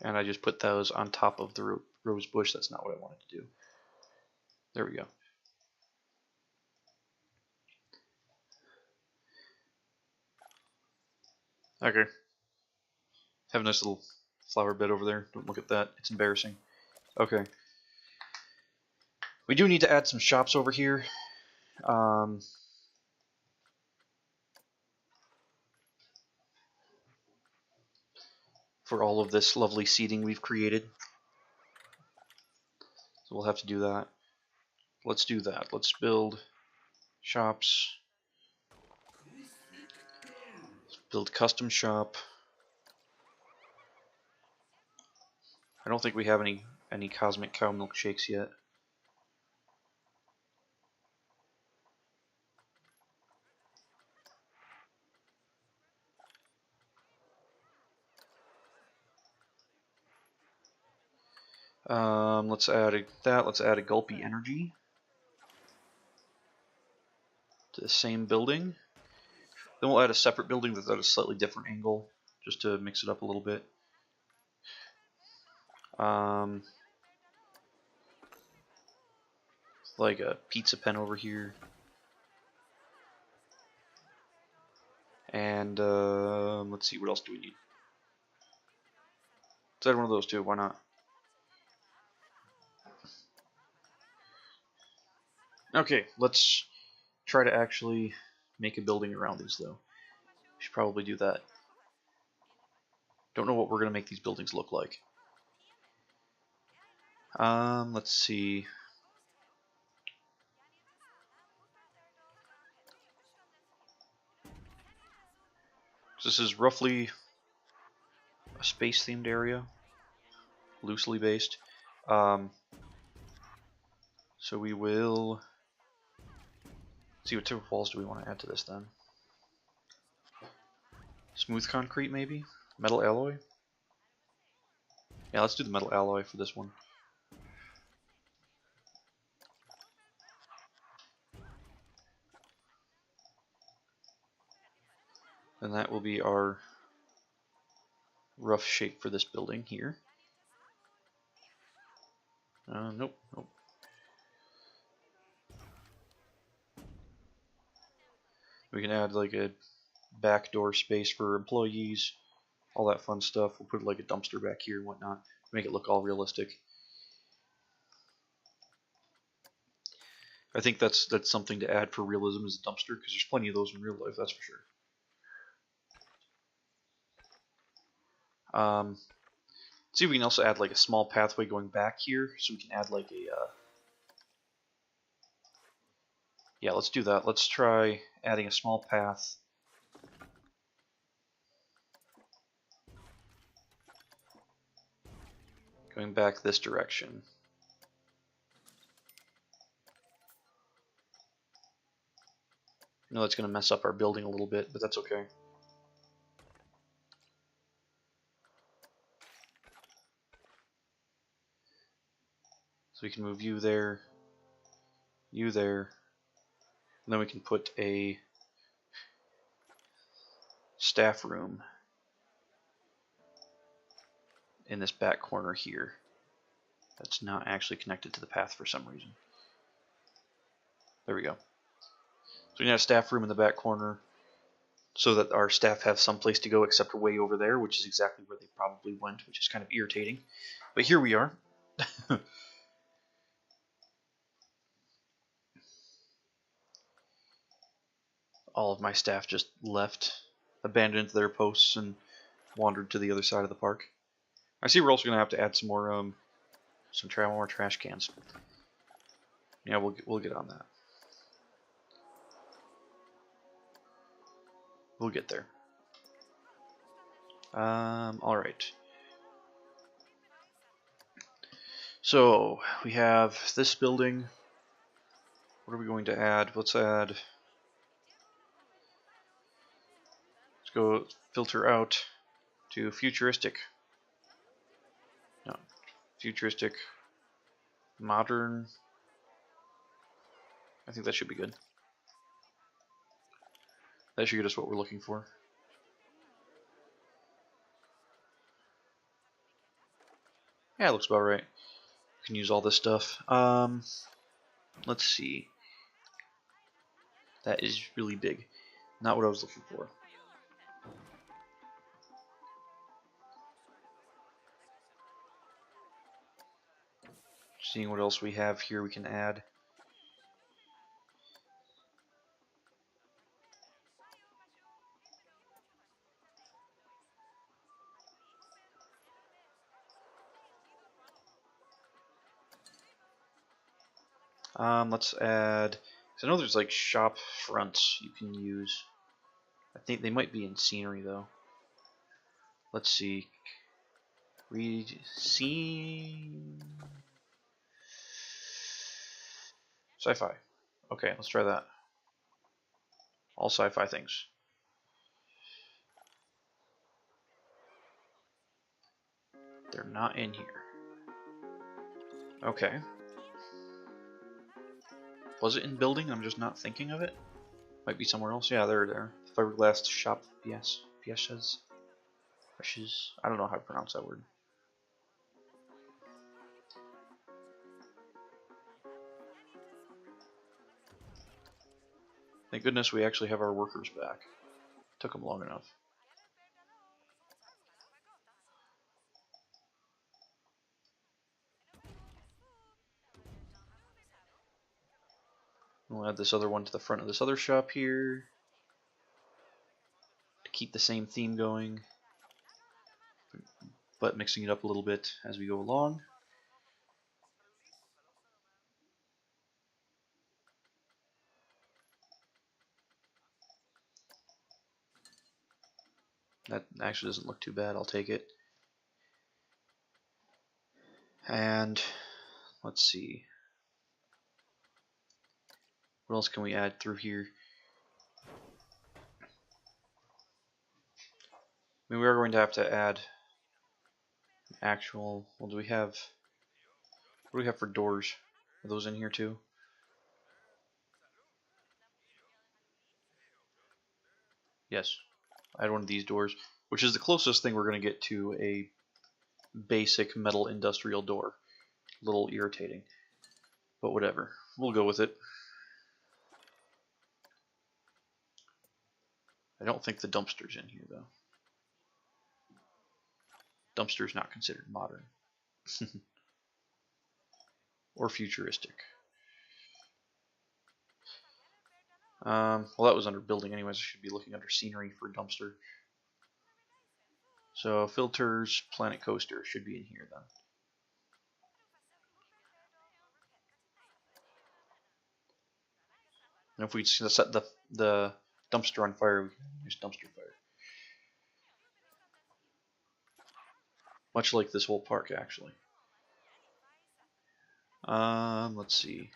[SPEAKER 1] And I just put those on top of the rose bush. That's not what I wanted to do. There we go. Okay. Have a nice little flower bed over there. Don't look at that. It's embarrassing. Okay. We do need to add some shops over here. For all of this lovely seating we've created. So we'll have to do that. Let's do that. Let's build shops. Let's build custom shop. I don't think we have any cosmic cow milkshakes yet. Let's add that. Let's add a Gulpy Energy to the same building. Then we'll add a separate building that's at a slightly different angle, just to mix it up a little bit. Like a pizza pen over here. And let's see, what else do we need? Let's add one of those too. Why not? Okay, let's try to actually make a building around these, though. We should probably do that. Don't know what we're going to make these buildings look like. Let's see. This is roughly a space-themed area, loosely based. So we will see what type of walls do we want to add to this then. Smooth concrete, maybe? Metal alloy? Yeah, let's do the metal alloy for this one. And that will be our rough shape for this building here. Nope. We can add like a back door space for employees, all that fun stuff. We'll put like a dumpster back here and whatnot, make it look all realistic. I think that's something to add for realism is a dumpster, because there's plenty of those in real life, that's for sure. Let's see if we can also add like a small pathway going back here, so we can add like a yeah, let's do that. Let's try adding a small path going back this direction. I know that's going to mess up our building a little bit, but that's okay. So we can move you there, and then we can put a staff room in this back corner here. That's not actually connected to the path for some reason. There we go. So we can have a staff room in the back corner. so that our staff have some place to go except way over there, which is exactly where they probably went, which is kind of irritating. But here we are. All of my staff just left, abandoned their posts, and wandered to the other side of the park. I see we're also going to have to add some more more trash cans. Yeah, we'll get on that. We'll get there. All right. So we have this building. What are we going to add? Let's go filter out to futuristic. No, futuristic, modern. I think that should be good. That should get us what we're looking for. Yeah, it looks about right. We can use all this stuff. Let's see. That is really big. Not what I was looking for. Seeing what else we have here we can add. Let's add. I know there's like shop fronts you can use. I think they might be in scenery though. Let's see. Read scene. Sci-fi. Okay, let's try that. All sci-fi things. They're not in here. Okay. Was it in building? I'm just not thinking of it. Might be somewhere else. Yeah, there. Fiberglass shop. Yes. Pièces. Brushes. I don't know how to pronounce that word. Thank goodness we actually have our workers back. Took them long enough. We'll add this other one to the front of this other shop here to keep the same theme going, but mixing it up a little bit as we go along. That actually doesn't look too bad. I'll take it. And let's see. What else can we add through here? I mean, we are going to have to add an actual. Well, do we have? What do we have for doors? Are those in here too? Yes. I had one of these doors, which is the closest thing we're going to get to a basic metal industrial door. A little irritating, but whatever. We'll go with it. I don't think the dumpster's in here though. Dumpster's not considered modern or futuristic. Well, that was under building anyways. I should be looking under scenery for dumpster. So filters, planet coaster should be in here then. And if we set the dumpster on fire, we can use dumpster fire. Much like this whole park, actually. Let's see.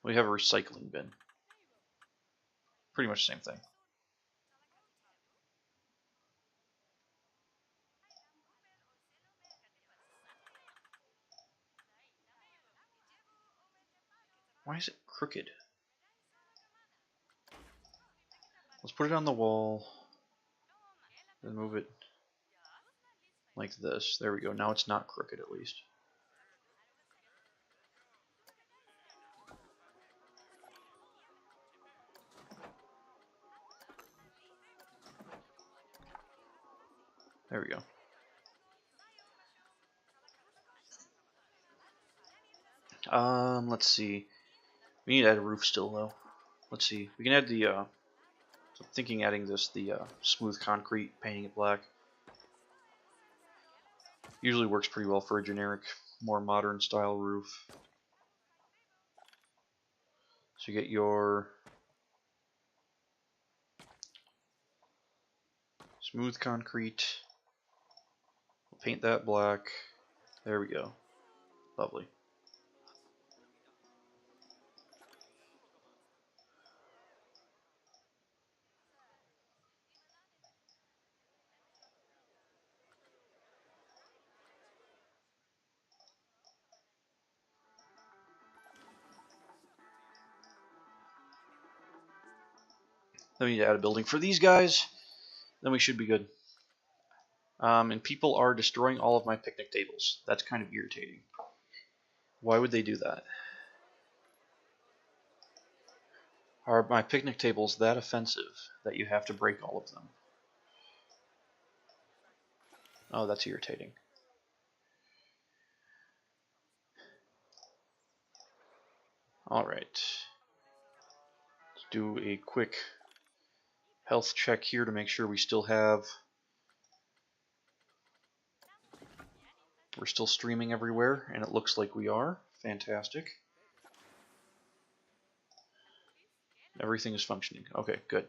[SPEAKER 1] We have a recycling bin. Pretty much the same thing. Why is it crooked? Let's put it on the wall. Then move it like this. There we go. Now it's not crooked at least. There we go. Let's see. We need to add a roof still, though. Let's see. We can add the, so I'm thinking adding this, the smooth concrete, painting it black. Usually works pretty well for a generic, more modern style roof. So you get your smooth concrete. We'll paint that black. There we go. Lovely. Then we need to add a building for these guys. Then we should be good. And people are destroying all of my picnic tables. That's kind of irritating. Why would they do that? Are my picnic tables that offensive that you have to break all of them? Oh, that's irritating. Alright. Let's do a quick health check here to make sure we still have... We're still streaming everywhere, and it looks like we are. Fantastic. Everything is functioning. Okay, good.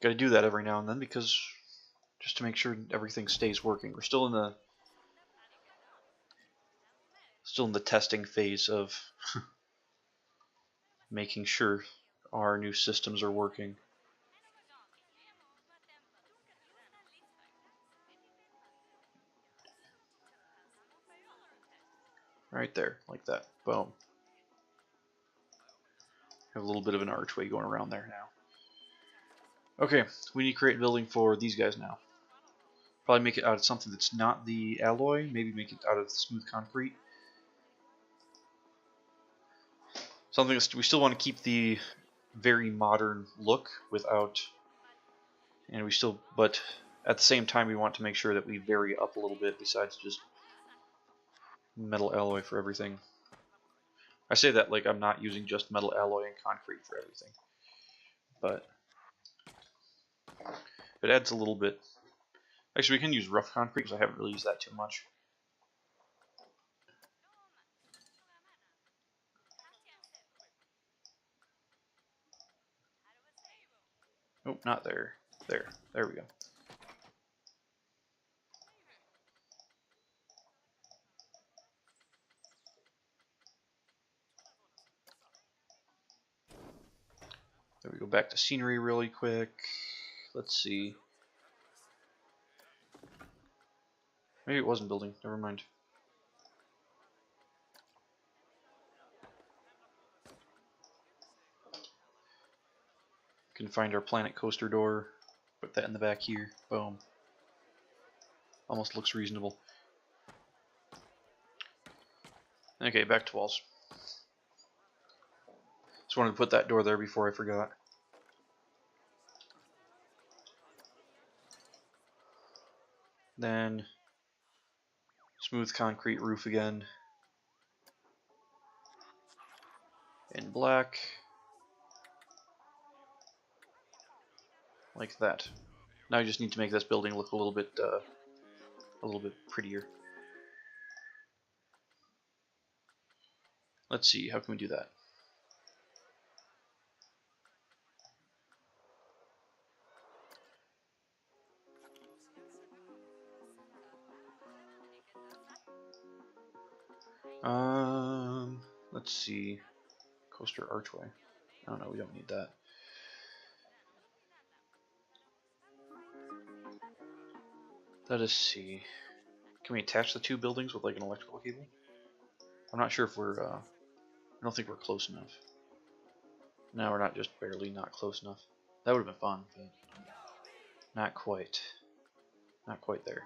[SPEAKER 1] Gotta do that every now and then because just to make sure everything stays working. We're still in the testing phase of making sure our new systems are working. Right there, like that. Boom. Have a little bit of an archway going around there now. Okay, we need to create a building for these guys now. Probably make it out of something that's not the alloy. Maybe make it out of the smooth concrete. Something that we still want to keep the very modern look without, and we still, but at the same time we want to make sure that we vary up a little bit besides just metal alloy for everything. I say that like I'm not using just metal alloy and concrete for everything, but it adds a little bit. Actually, we can use rough concrete because I haven't really used that too much. Oh, not there. There. There we go. There we go. Back to scenery really quick. Let's see. Maybe it wasn't building. Never mind. Can find our planet coaster door. Put that in the back here. Boom. Almost looks reasonable. Okay, back to walls. Just wanted to put that door there before I forgot. Then smooth concrete roof again. In black. Like that. Now I just need to make this building look a little bit prettier. Let's see, how can we do that? Let's see. Coaster archway. Oh no, we don't need that. Let us see. Can we attach the two buildings with like an electrical cable? I'm not sure if we're, I don't think we're close enough. No, we're not, just barely not close enough. That would have been fun, but not quite. Not quite there.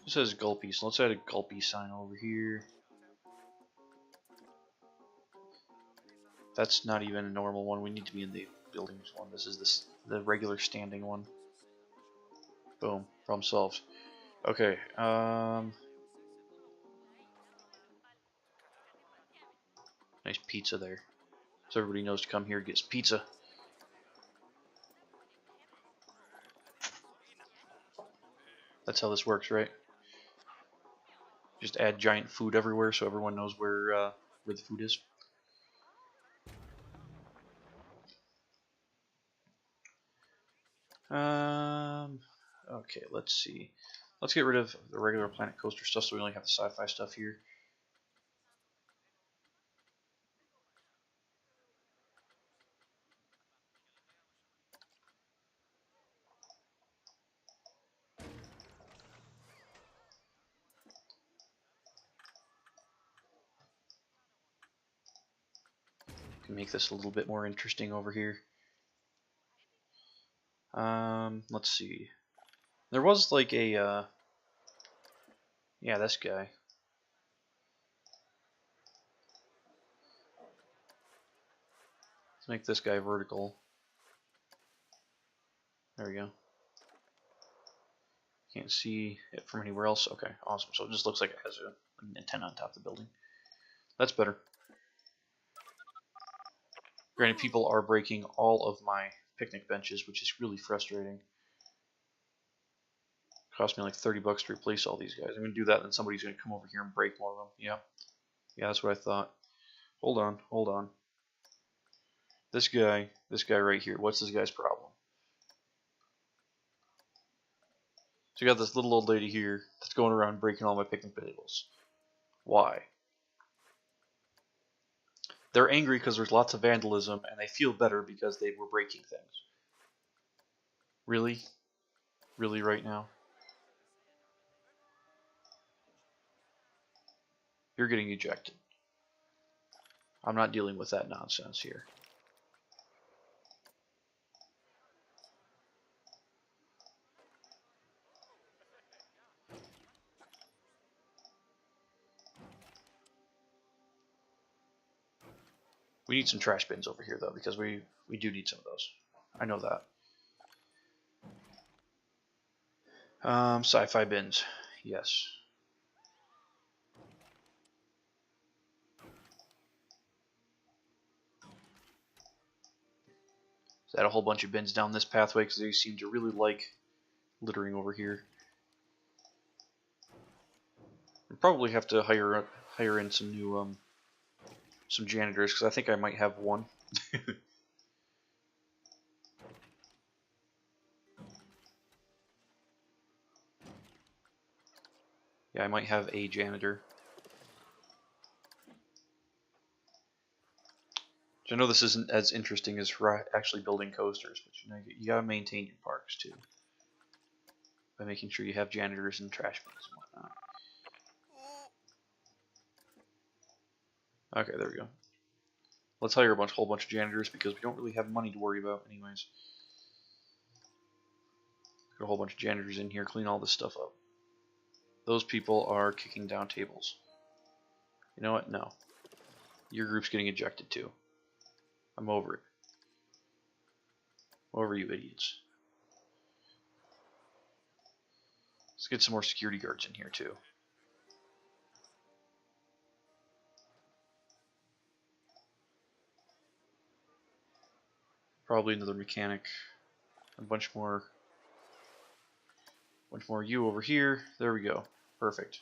[SPEAKER 1] It says Gulpy, so let's add a Gulpy sign over here. That's not even a normal one. We need to be in the buildings one. This is the regular standing one. Boom. Problem solved. Okay. Nice pizza there. So everybody knows to come here and get some pizza. That's how this works, right? Just add giant food everywhere so everyone knows where the food is. Okay, let's see. Let's get rid of the regular Planet Coaster stuff so we only have the sci-fi stuff here. Can make this a little bit more interesting over here. Let's see. There was like a, yeah, this guy. Let's make this guy vertical. There we go. Can't see it from anywhere else. Okay, awesome. So it just looks like it has an antenna on top of the building. That's better. Granted, people are breaking all of my picnic benches, which is really frustrating. Cost me like $30 to replace all these guys. I'm going to do that, and then somebody's going to come over here and break more of them. Yeah. Yeah, that's what I thought. Hold on, hold on. This guy right here, what's this guy's problem? So you got this little old lady here that's going around breaking all my picnic tables. Why? They're angry because there's lots of vandalism, and they feel better because they were breaking things. Really? Really right now? You're getting ejected. I'm not dealing with that nonsense here. We need some trash bins over here, though, because we do need some of those. I know that. Sci-fi bins. Yes. Add a whole bunch of bins down this pathway because they seem to really like littering over here. We'll probably have to hire in some new some janitors because I think I might have one. Yeah, I might have a janitor. So I know this isn't as interesting as actually building coasters, but you gotta maintain your parks too by making sure you have janitors and trash bins and whatnot. Okay, there we go. Let's hire a whole bunch of janitors because we don't really have money to worry about anyways. Got a whole bunch of janitors in here, clean all this stuff up. Those people are kicking down tables. You know what? No. Your group's getting ejected too. I'm over it. I'm over you idiots. Let's get some more security guards in here too. Probably another mechanic. A bunch more you over here. There we go. Perfect.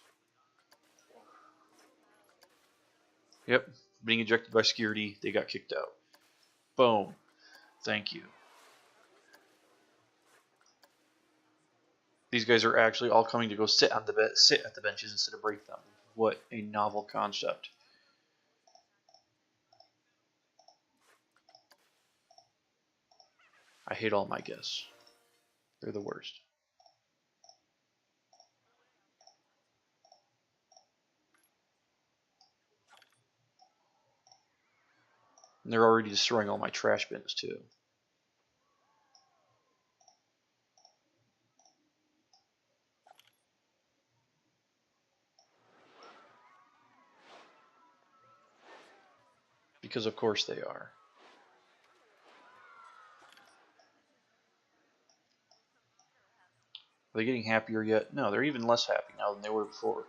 [SPEAKER 1] Yep. Being ejected by security, they got kicked out. Boom. Thank you. These guys are actually all coming to go sit at the benches instead of break them. What a novel concept. I hate all my guests. They're the worst. And they're already destroying all my trash bins too. Because of course they are. Are they getting happier yet? No, they're even less happy now than they were before.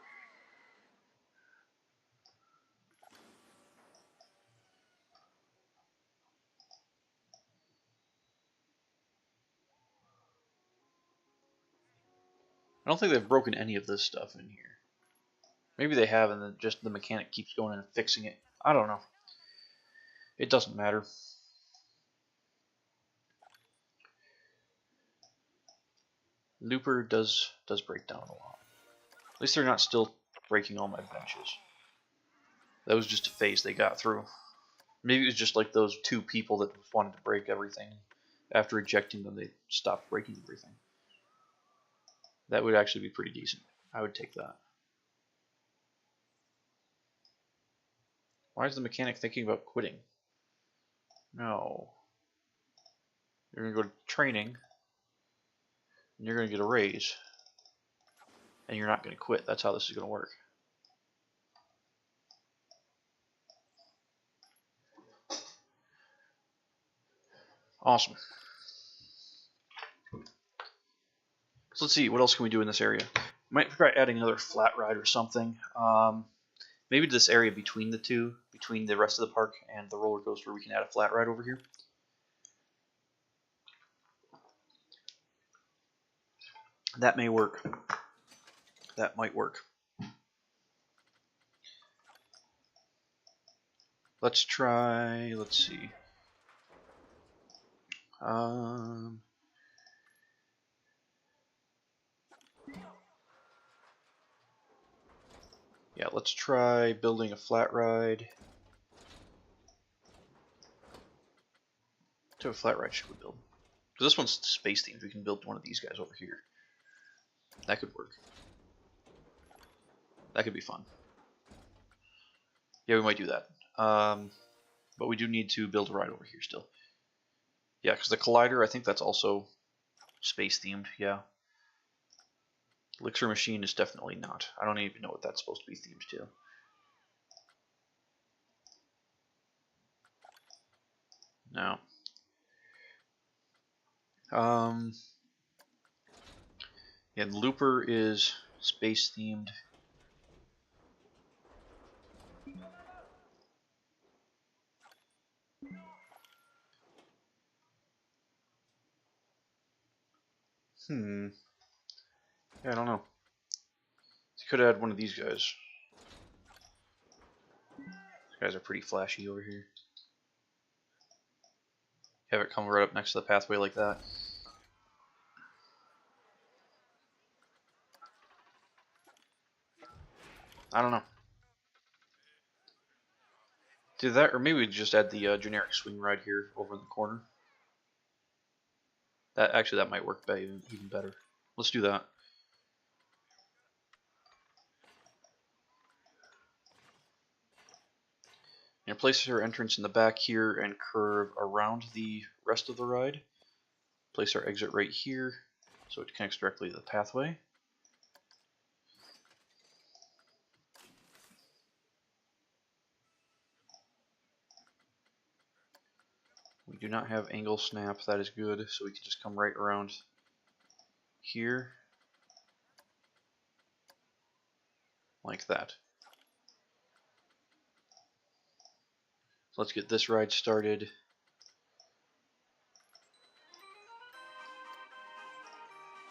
[SPEAKER 1] I don't think they've broken any of this stuff in here. Maybe they have, and then just the mechanic keeps going in and fixing it. I don't know. It doesn't matter. Looper does break down a lot. At least they're not still breaking all my benches. That was just a phase they got through. Maybe it was just like those two people that wanted to break everything. After ejecting them, they stopped breaking everything. That would actually be pretty decent. I would take that. Why is the mechanic thinking about quitting? No. You're going to go to training, and you're going to get a raise, and you're not going to quit. That's how this is going to work. Awesome. So let's see, what else can we do in this area? Might try adding another flat ride or something. Maybe this area between the two, between the rest of the park and the roller coaster, we can add a flat ride over here. That may work. That might work. Let's try, let's see. Yeah, let's try building a flat ride. What type of flat ride should we build? Because this one's space themed. We can build one of these guys over here. That could work. That could be fun. Yeah, we might do that. But we do need to build a ride over here still. Yeah, because the collider, I think that's also space themed. Yeah. Elixir machine is definitely not. I don't even know what that's supposed to be themed to. No. Yeah, the looper is space themed. Yeah, I don't know. You could add one of these guys. These guys are pretty flashy over here. Have it come right up next to the pathway like that. I don't know. Do that, or maybe we just add the generic swing ride here over in the corner. That might work even better. Let's do that. And place our entrance in the back here and curve around the rest of the ride. Place our exit right here so it connects directly to the pathway. We do not have angle snap, that is good, so we can just come right around here like that. So let's get this ride started.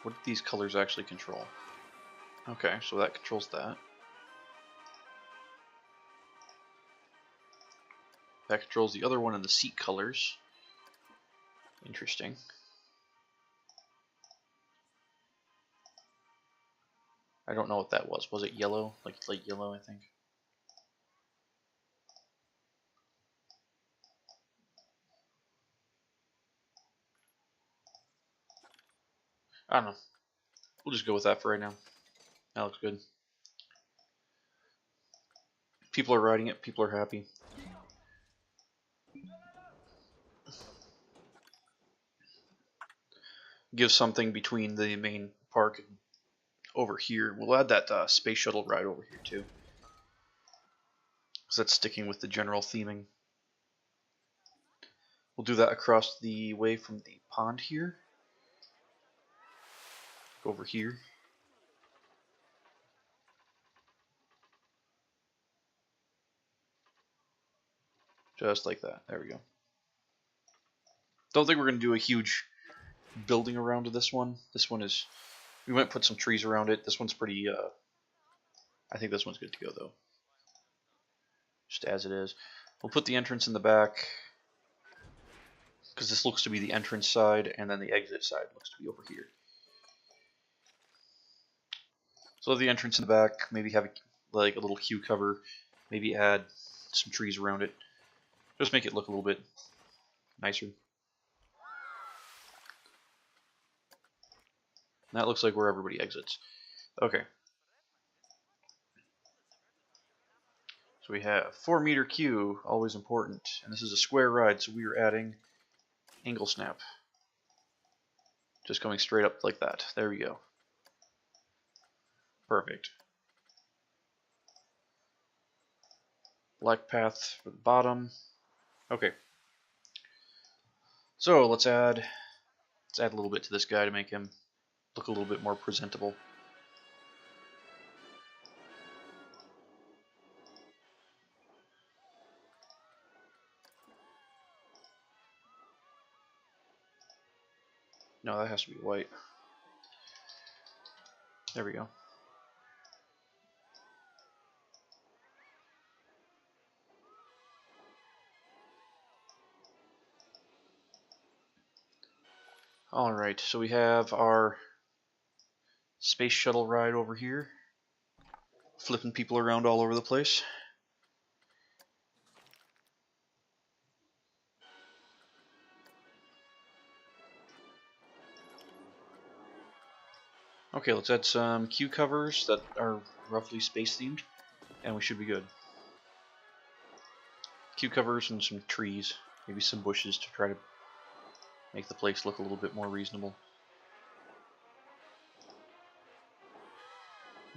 [SPEAKER 1] What do these colors actually control? Okay, so that controls that. That controls the other one in the seat colors. Interesting. I don't know what that was. Was it yellow? Like light yellow, I think. I don't know. We'll just go with that for right now. That looks good. People are riding it. People are happy. Give something between the main park and over here. We'll add that space shuttle ride over here too, because that's sticking with the general theming. We'll do that across the way from the pond here. Go over here. Just like that. There we go. Don't think we're going to do a huge building around this one. This one is... We might put some trees around it. This one's pretty... I think this one's good to go, though. Just as it is. We'll put the entrance in the back, because this looks to be the entrance side, and then the exit side looks to be over here. So the entrance in the back, maybe have like a little queue cover, maybe add some trees around it. Just make it look a little bit nicer. And that looks like where everybody exits. Okay. So we have 4-meter queue, always important. And this is a square ride, so we are adding angle snap. Just going straight up like that. There we go. Perfect. Black path for the bottom. Okay. So let's add a little bit to this guy to make him look a little bit more presentable. No, that has to be white. There we go. Alright, so we have our space shuttle ride over here, flipping people around all over the place. Okay, let's add some queue covers that are roughly space themed, and we should be good. Queue covers and some trees, maybe some bushes to try to make the place look a little bit more reasonable.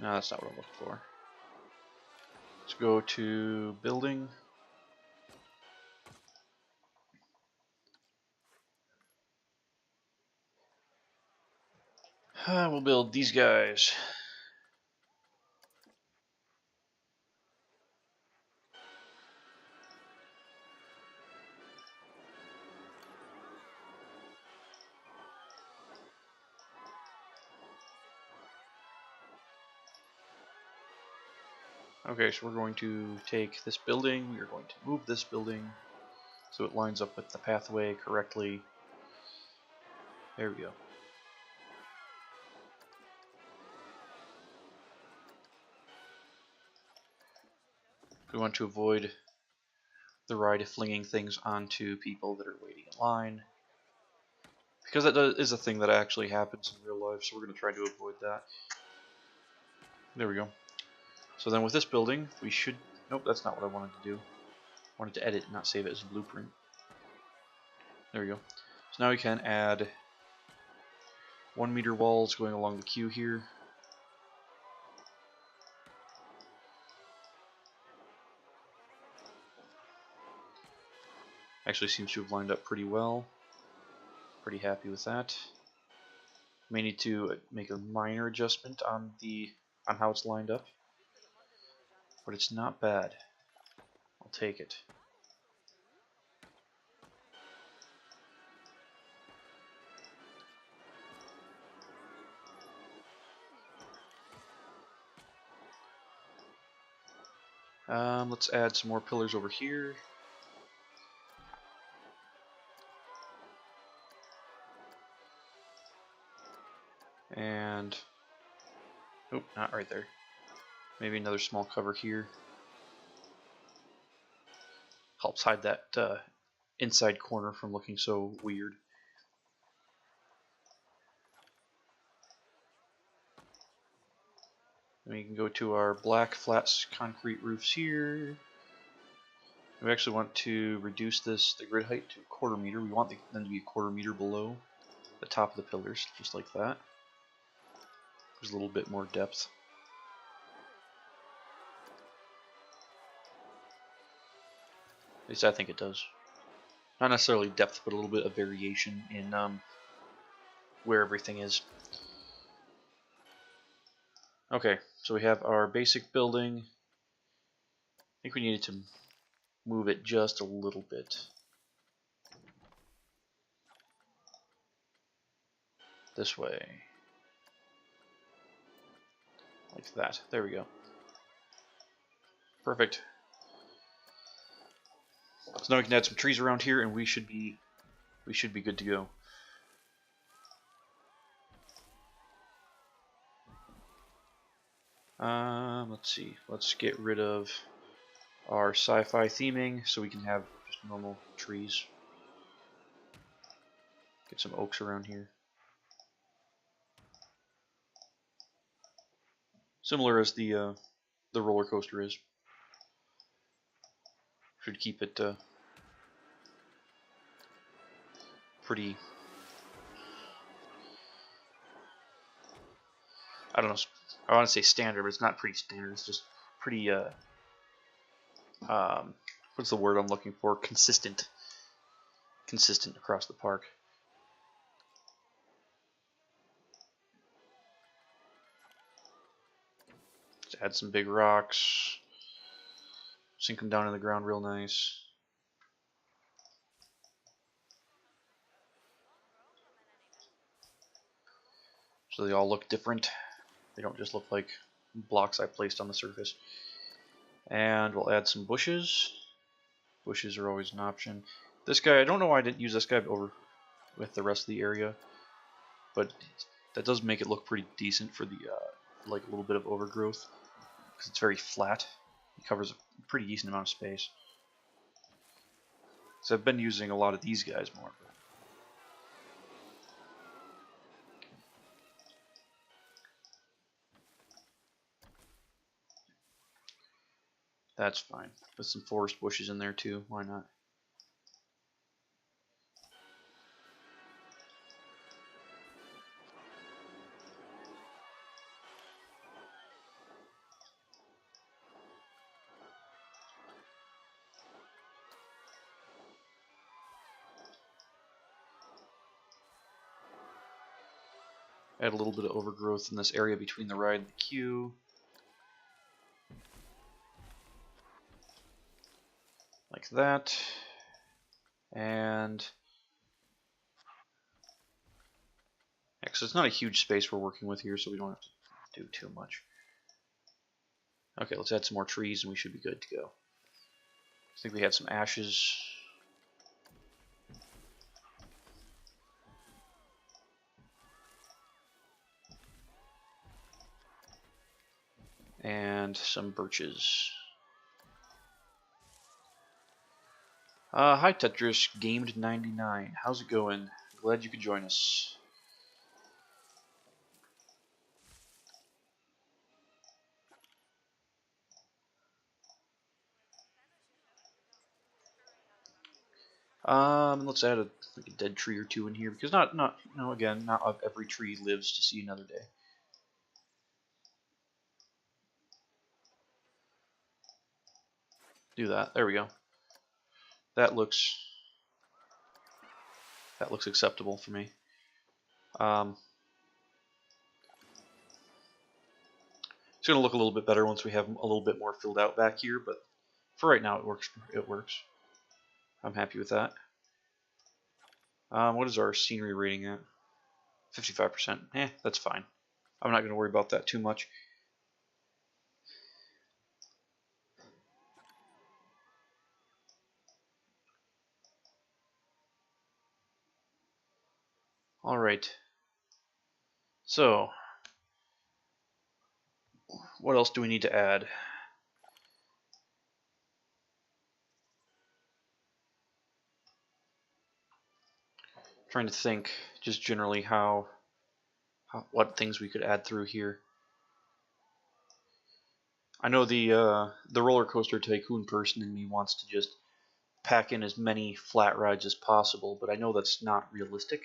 [SPEAKER 1] No, that's not what I'm looking for. Let's go to building. We'll build these guys. Okay, so we're going to take this building, we are going to move this building so it lines up with the pathway correctly. There we go. We want to avoid the ride flinging things onto people that are waiting in line, because that is a thing that actually happens in real life, so we're going to try to avoid that. There we go. So then with this building, we should... Nope, that's not what I wanted to do. I wanted to edit, not save it as a blueprint. There we go. So now we can add 1-meter walls going along the queue here. Actually seems to have lined up pretty well. Pretty happy with that. May need to make a minor adjustment on how it's lined up, but it's not bad. I'll take it. Let's add some more pillars over here. And oh, not right there. Maybe another small cover here. Helps hide that inside corner from looking so weird. Then we can go to our black flat concrete roofs here. We actually want to reduce the grid height to 1/4 meter. We want them to be 1/4 meter below the top of the pillars, just like that. There's a little bit more depth. At least I think it does. Not necessarily depth, but a little bit of variation in where everything is. Okay, so we have our basic building. I think we needed to move it just a little bit. This way. Like that. There we go. Perfect. So now we can add some trees around here, and we should be good to go. Let's see. Let's get rid of our sci-fi theming so we can have just normal trees. Get some oaks around here. Similar as the roller coaster is. Should keep it pretty. I don't know. I want to say standard, but it's not pretty standard. It's just pretty. What's the word I'm looking for? Consistent. Consistent across the park. Let's add some big rocks. Sink them down in the ground real nice. So they all look different. They don't just look like blocks I placed on the surface. And we'll add some bushes. Bushes are always an option. This guy, I don't know why I didn't use this guy over with the rest of the area, but that does make it look pretty decent for the like a little bit of overgrowth, because it's very flat. It covers a pretty decent amount of space. So I've been using a lot of these guys more. That's fine. Put some forest bushes in there too. Why not? Add a little bit of overgrowth in this area between the ride and the queue. Like that. And because it's not a huge space we're working with here, so we don't have to do too much. Okay, let's add some more trees and we should be good to go. I think we had some ashes. And some birches. Hi Tetris Gamed 99. How's it going? Glad you could join us. Let's add like a dead tree or two in here, because again, not of every tree lives to see another day. Do that. There we go. That looks acceptable for me. It's going to look a little bit better once we have a little bit more filled out back here, but for right now it works. I'm happy with that. What is our scenery rating at? 55%. That's fine. I'm not going to worry about that too much. Alright. So, what else do we need to add? Trying to think just generally what things we could add through here. I know the roller coaster tycoon person in me wants to just pack in as many flat rides as possible, but I know that's not realistic.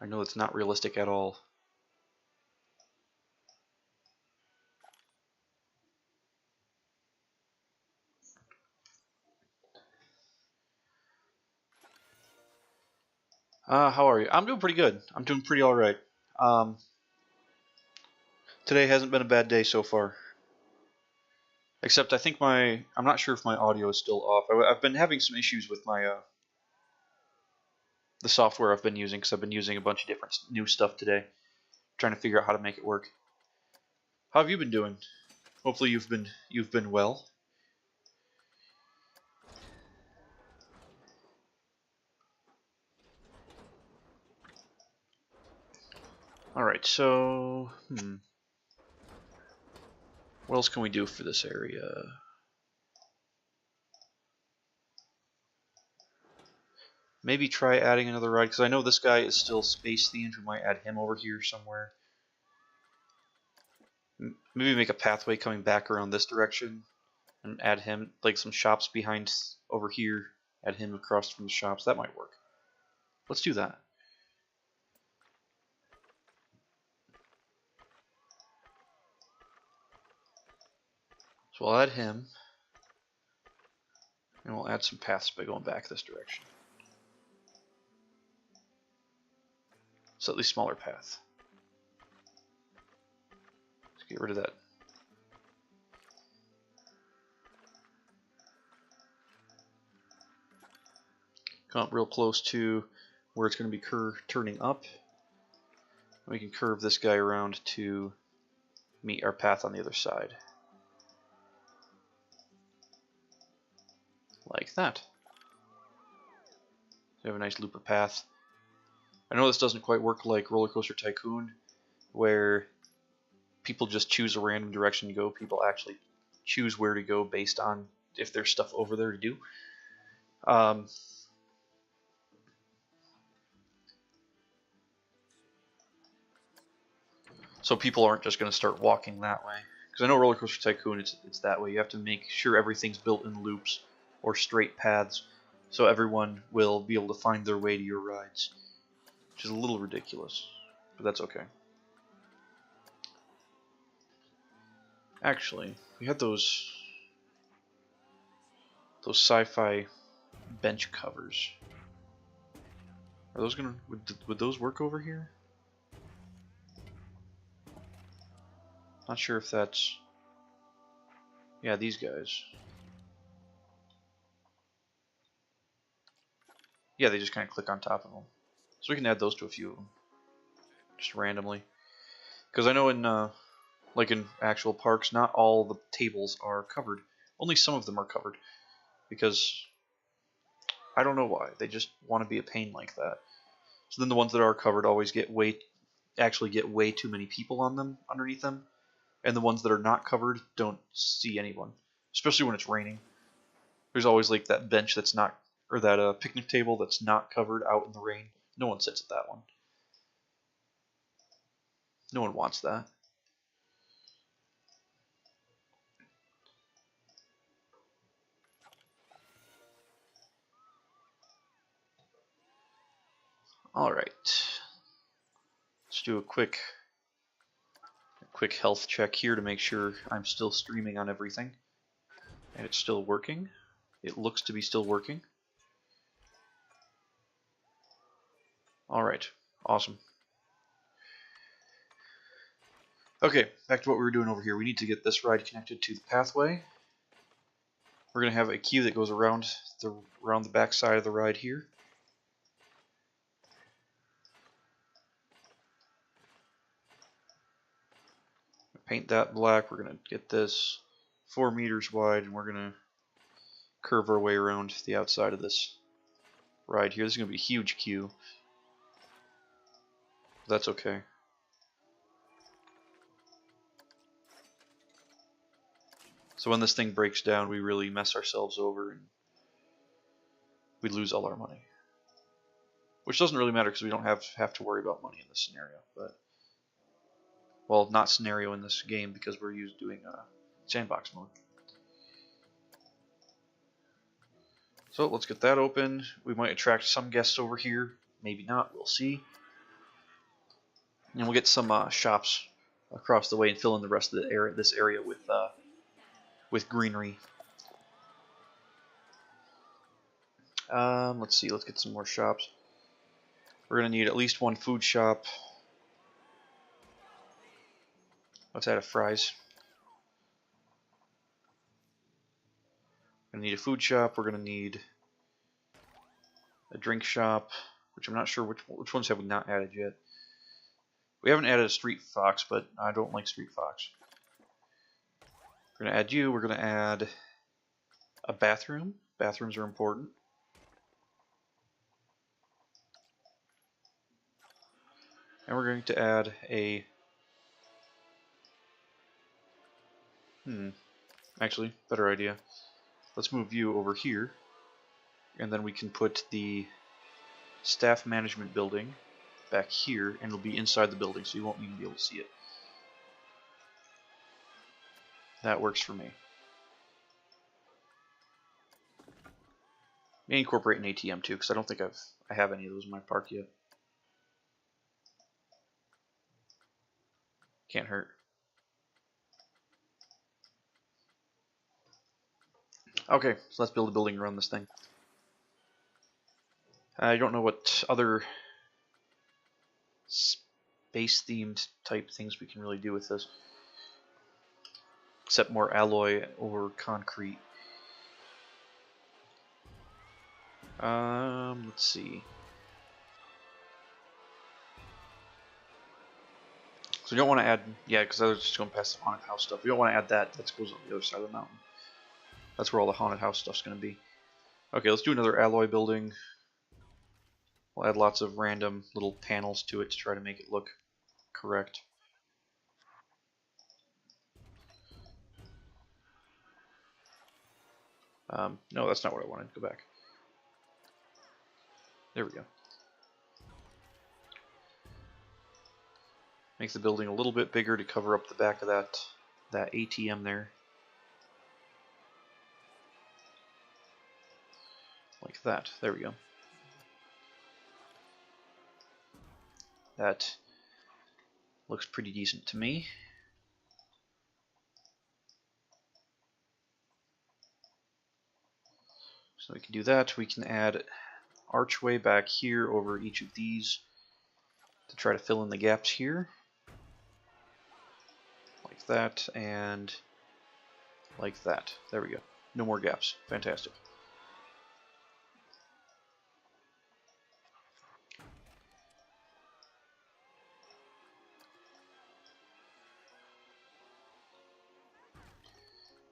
[SPEAKER 1] I know it's not realistic at all. How are you? I'm doing pretty good. I'm doing pretty alright. Today hasn't been a bad day so far. Except I think I'm not sure if my audio is still off. I've been having some issues with my, the software I've been using, because I've been using a bunch of different new stuff today. Trying to figure out how to make it work. How have you been doing? Hopefully you've been well. Alright, so... What else can we do for this area? Maybe try adding another ride, because I know this guy is still space themed. We might add him over here somewhere. Maybe make a pathway coming back around this direction and add him, like some shops behind over here. Add him across from the shops. That might work. Let's do that. So I'll add him. And we'll add some paths by going back this direction. Slightly smaller path. Let's get rid of that. Come up real close to where it's going to be turning up. We can curve this guy around to meet our path on the other side. Like that. So we have a nice looper path. I know this doesn't quite work like Roller Coaster Tycoon, where people just choose a random direction to go. People actually choose where to go based on if there's stuff over there to do. So people aren't just going to start walking that way. Because I know Roller Coaster Tycoon, it's that way. You have to make sure everything's built in loops or straight paths, so everyone will be able to find their way to your rides. Which is a little ridiculous, but that's okay. Actually, we had those sci-fi bench covers. Are those gonna would those work over here? Not sure if that's... Yeah, these guys. Yeah, they just kind of click on top of them. So we can add those to a few of them. Just randomly. Because I know in, like in actual parks, not all the tables are covered. Only some of them are covered. Because I don't know why. They just want to be a pain like that. So then the ones that are covered always actually get way too many people on them, underneath them. And the ones that are not covered don't see anyone. Especially when it's raining. There's always like that bench that's not, or that picnic table that's not covered out in the rain. No one sits at that one. No one wants that. Alright. Let's do a quick health check here to make sure I'm still streaming on everything. And it's still working. It looks to be still working. Alright. Awesome. Okay, back to what we were doing over here. We need to get this ride connected to the pathway. We're going to have a queue that goes around the back side of the ride here. Paint that black. We're going to get this 4 meters wide, and we're going to curve our way around the outside of this ride here. This is going to be a huge queue. That's okay. So when this thing breaks down, we really mess ourselves over and we lose all our money. Which doesn't really matter because we don't have to worry about money in this scenario. But, well, not scenario in this game because we're doing sandbox mode. So let's get that open. We might attract some guests over here. Maybe not. We'll see. And we'll get some shops across the way and fill in the rest of this area with greenery. Let's see. Let's get some more shops. We're going to need at least one food shop. Let's add a fries. We're going to need a food shop. We're going to need a drink shop, which I'm not sure which ones have we not added yet. We haven't added a street fox, but I don't like street fox. We're going to add you. We're going to add a bathroom. Bathrooms are important. And we're going to add a... Actually, better idea. Let's move you over here. And then we can put the staff management building back here, and it'll be inside the building, so you won't even be able to see it. That works for me. May incorporate an ATM too, because I don't think I have any of those in my park yet. Can't hurt. Okay, so let's build a building around this thing. I don't know what other space-themed type things we can really do with this, except more alloy or concrete. Let's see. So we don't want to add, yeah, because I was just going past the haunted house stuff. We don't want to add that. That goes on the other side of the mountain. That's where all the haunted house stuff's going to be. Okay, let's do another alloy building. We'll add lots of random little panels to it to try to make it look correct. No, that's not what I wanted. Go back. There we go. Make the building a little bit bigger to cover up the back of that ATM there. Like that. There we go. That looks pretty decent to me. So we can do that. We can add archway back here over each of these to try to fill in the gaps here. Like that and like that. There we go. No more gaps. Fantastic.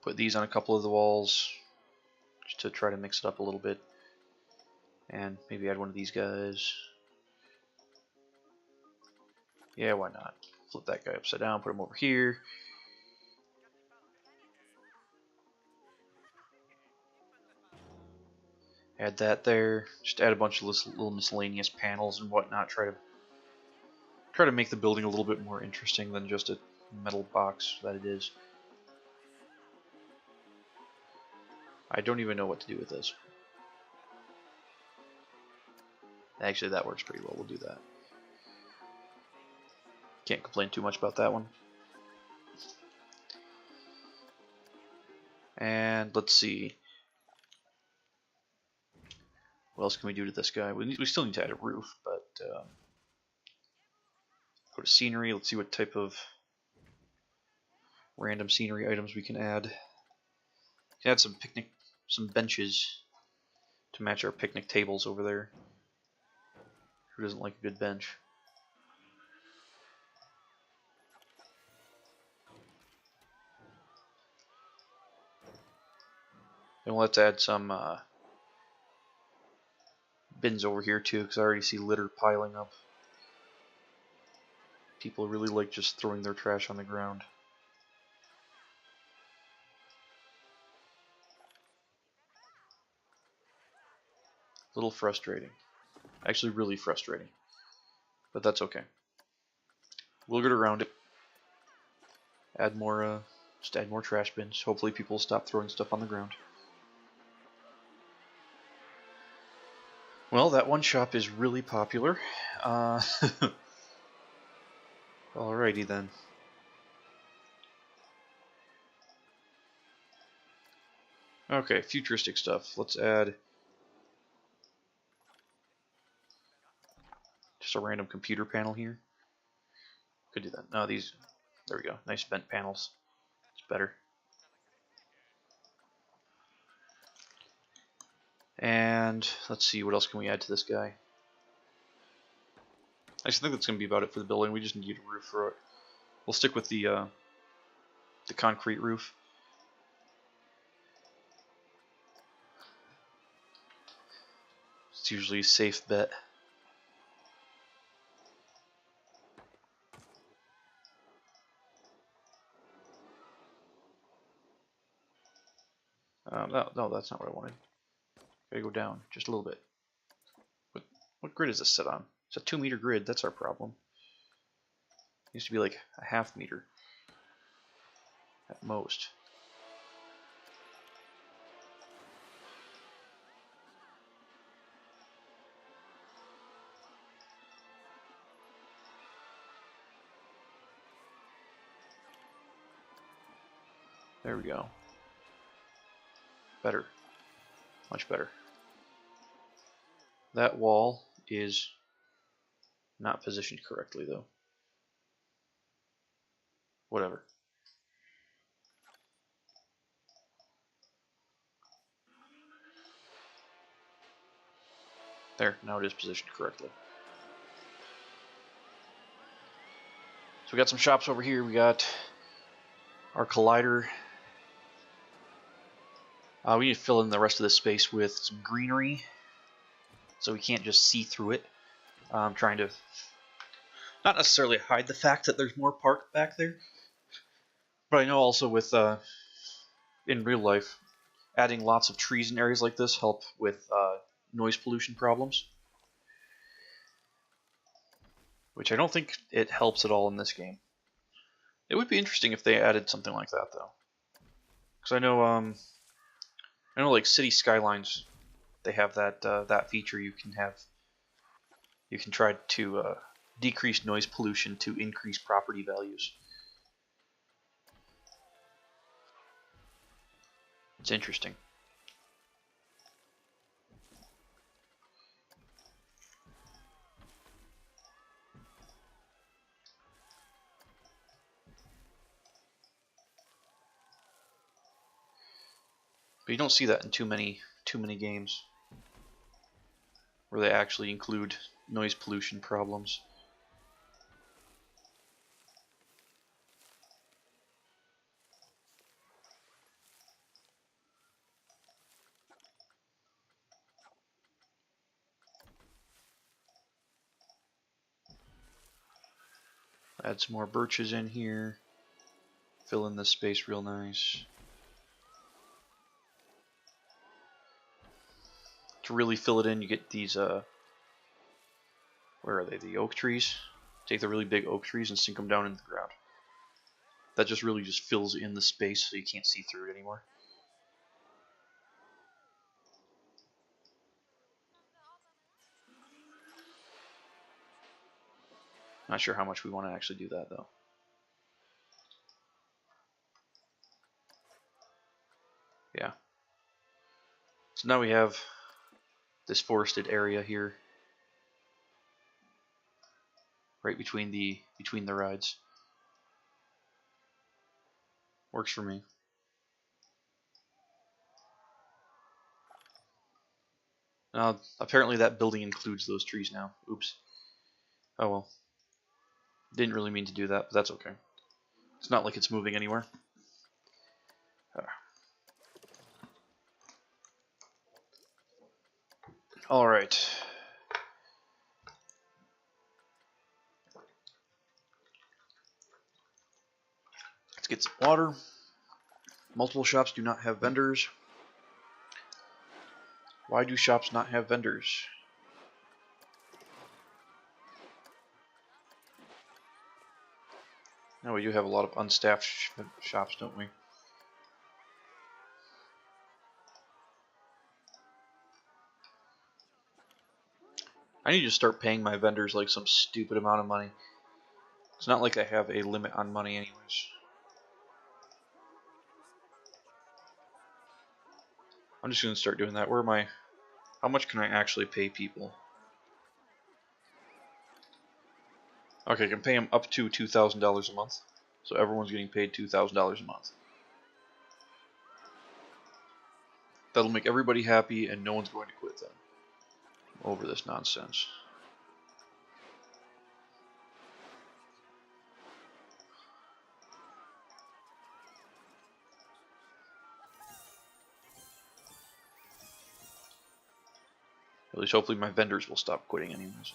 [SPEAKER 1] Put these on a couple of the walls just to try to mix it up a little bit. And maybe add one of these guys. Yeah, why not? Flip that guy upside down, put him over here. Add that there. Just add a bunch of little miscellaneous panels and whatnot. Try to make the building a little bit more interesting than just a metal box that it is. I don't even know what to do with this. Actually, that works pretty well. We'll do that. Can't complain too much about that one. And let's see. What else can we do to this guy? We still need to add a roof, but go to scenery. Let's see what type of random scenery items we can add. We can add some benches to match our picnic tables over there. Who doesn't like a good bench? And let's add some bins over here too, because I already see litter piling up. People really like just throwing their trash on the ground. A little frustrating. Actually really frustrating. But that's okay. We'll get around it. Add more, just add more trash bins. Hopefully people will stop throwing stuff on the ground. Well, that one shop is really popular. Alrighty then. Okay, futuristic stuff. Let's add Just a random computer panel here. Could do that. No, these. There we go. Nice vent panels. It's better. And let's see, what else can we add to this guy? I just think that's going to be about it for the building. We just need a roof for it. We'll stick with the concrete roof. It's usually a safe bet. No, that's not what I wanted. Gotta go down just a little bit. What grid is this set on? It's a 2-meter grid. That's our problem. It used to be like a ½ meter at most. There we go. Better. Much better. That wall is not positioned correctly, though. Whatever. There, now it is positioned correctly. So we got some shops over here. We got our collider. We need to fill in the rest of this space with some greenery, so we can't just see through it. I'm trying to not necessarily hide the fact that there's more park back there, but I know also with in real life, adding lots of trees in areas like this help with noise pollution problems, which I don't think it helps at all in this game. It would be interesting if they added something like that, though, because I know like City Skylines, they have that that feature. You can try to decrease noise pollution to increase property values. It's interesting. But you don't see that in too many games where they actually include noise pollution problems. Add some more birches in here. Fill in this space real nice. To really fill it in, you get these, where are they? The oak trees. Take the really big oak trees and sink them down into the ground. That just really just fills in the space so you can't see through it anymore. Not sure how much we want to actually do that, though. Yeah. So now we have this forested area here, right between the rides. Works for me. Apparently that building includes those trees now. Oops. Oh well. Didn't really mean to do that, but that's okay. It's not like it's moving anywhere. Alright. Let's get some water. Multiple shops do not have vendors. Why do shops not have vendors? No, we do have a lot of unstaffed shops, don't we? I need to start paying my vendors like some stupid amount of money. It's not like I have a limit on money anyways. I'm just going to start doing that. Where am I? How much can I actually pay people? Okay, I can pay them up to $2,000 a month. So everyone's getting paid $2,000 a month. That'll make everybody happy and no one's going to quit then over this nonsense. At least hopefully my vendors will stop quitting anyways.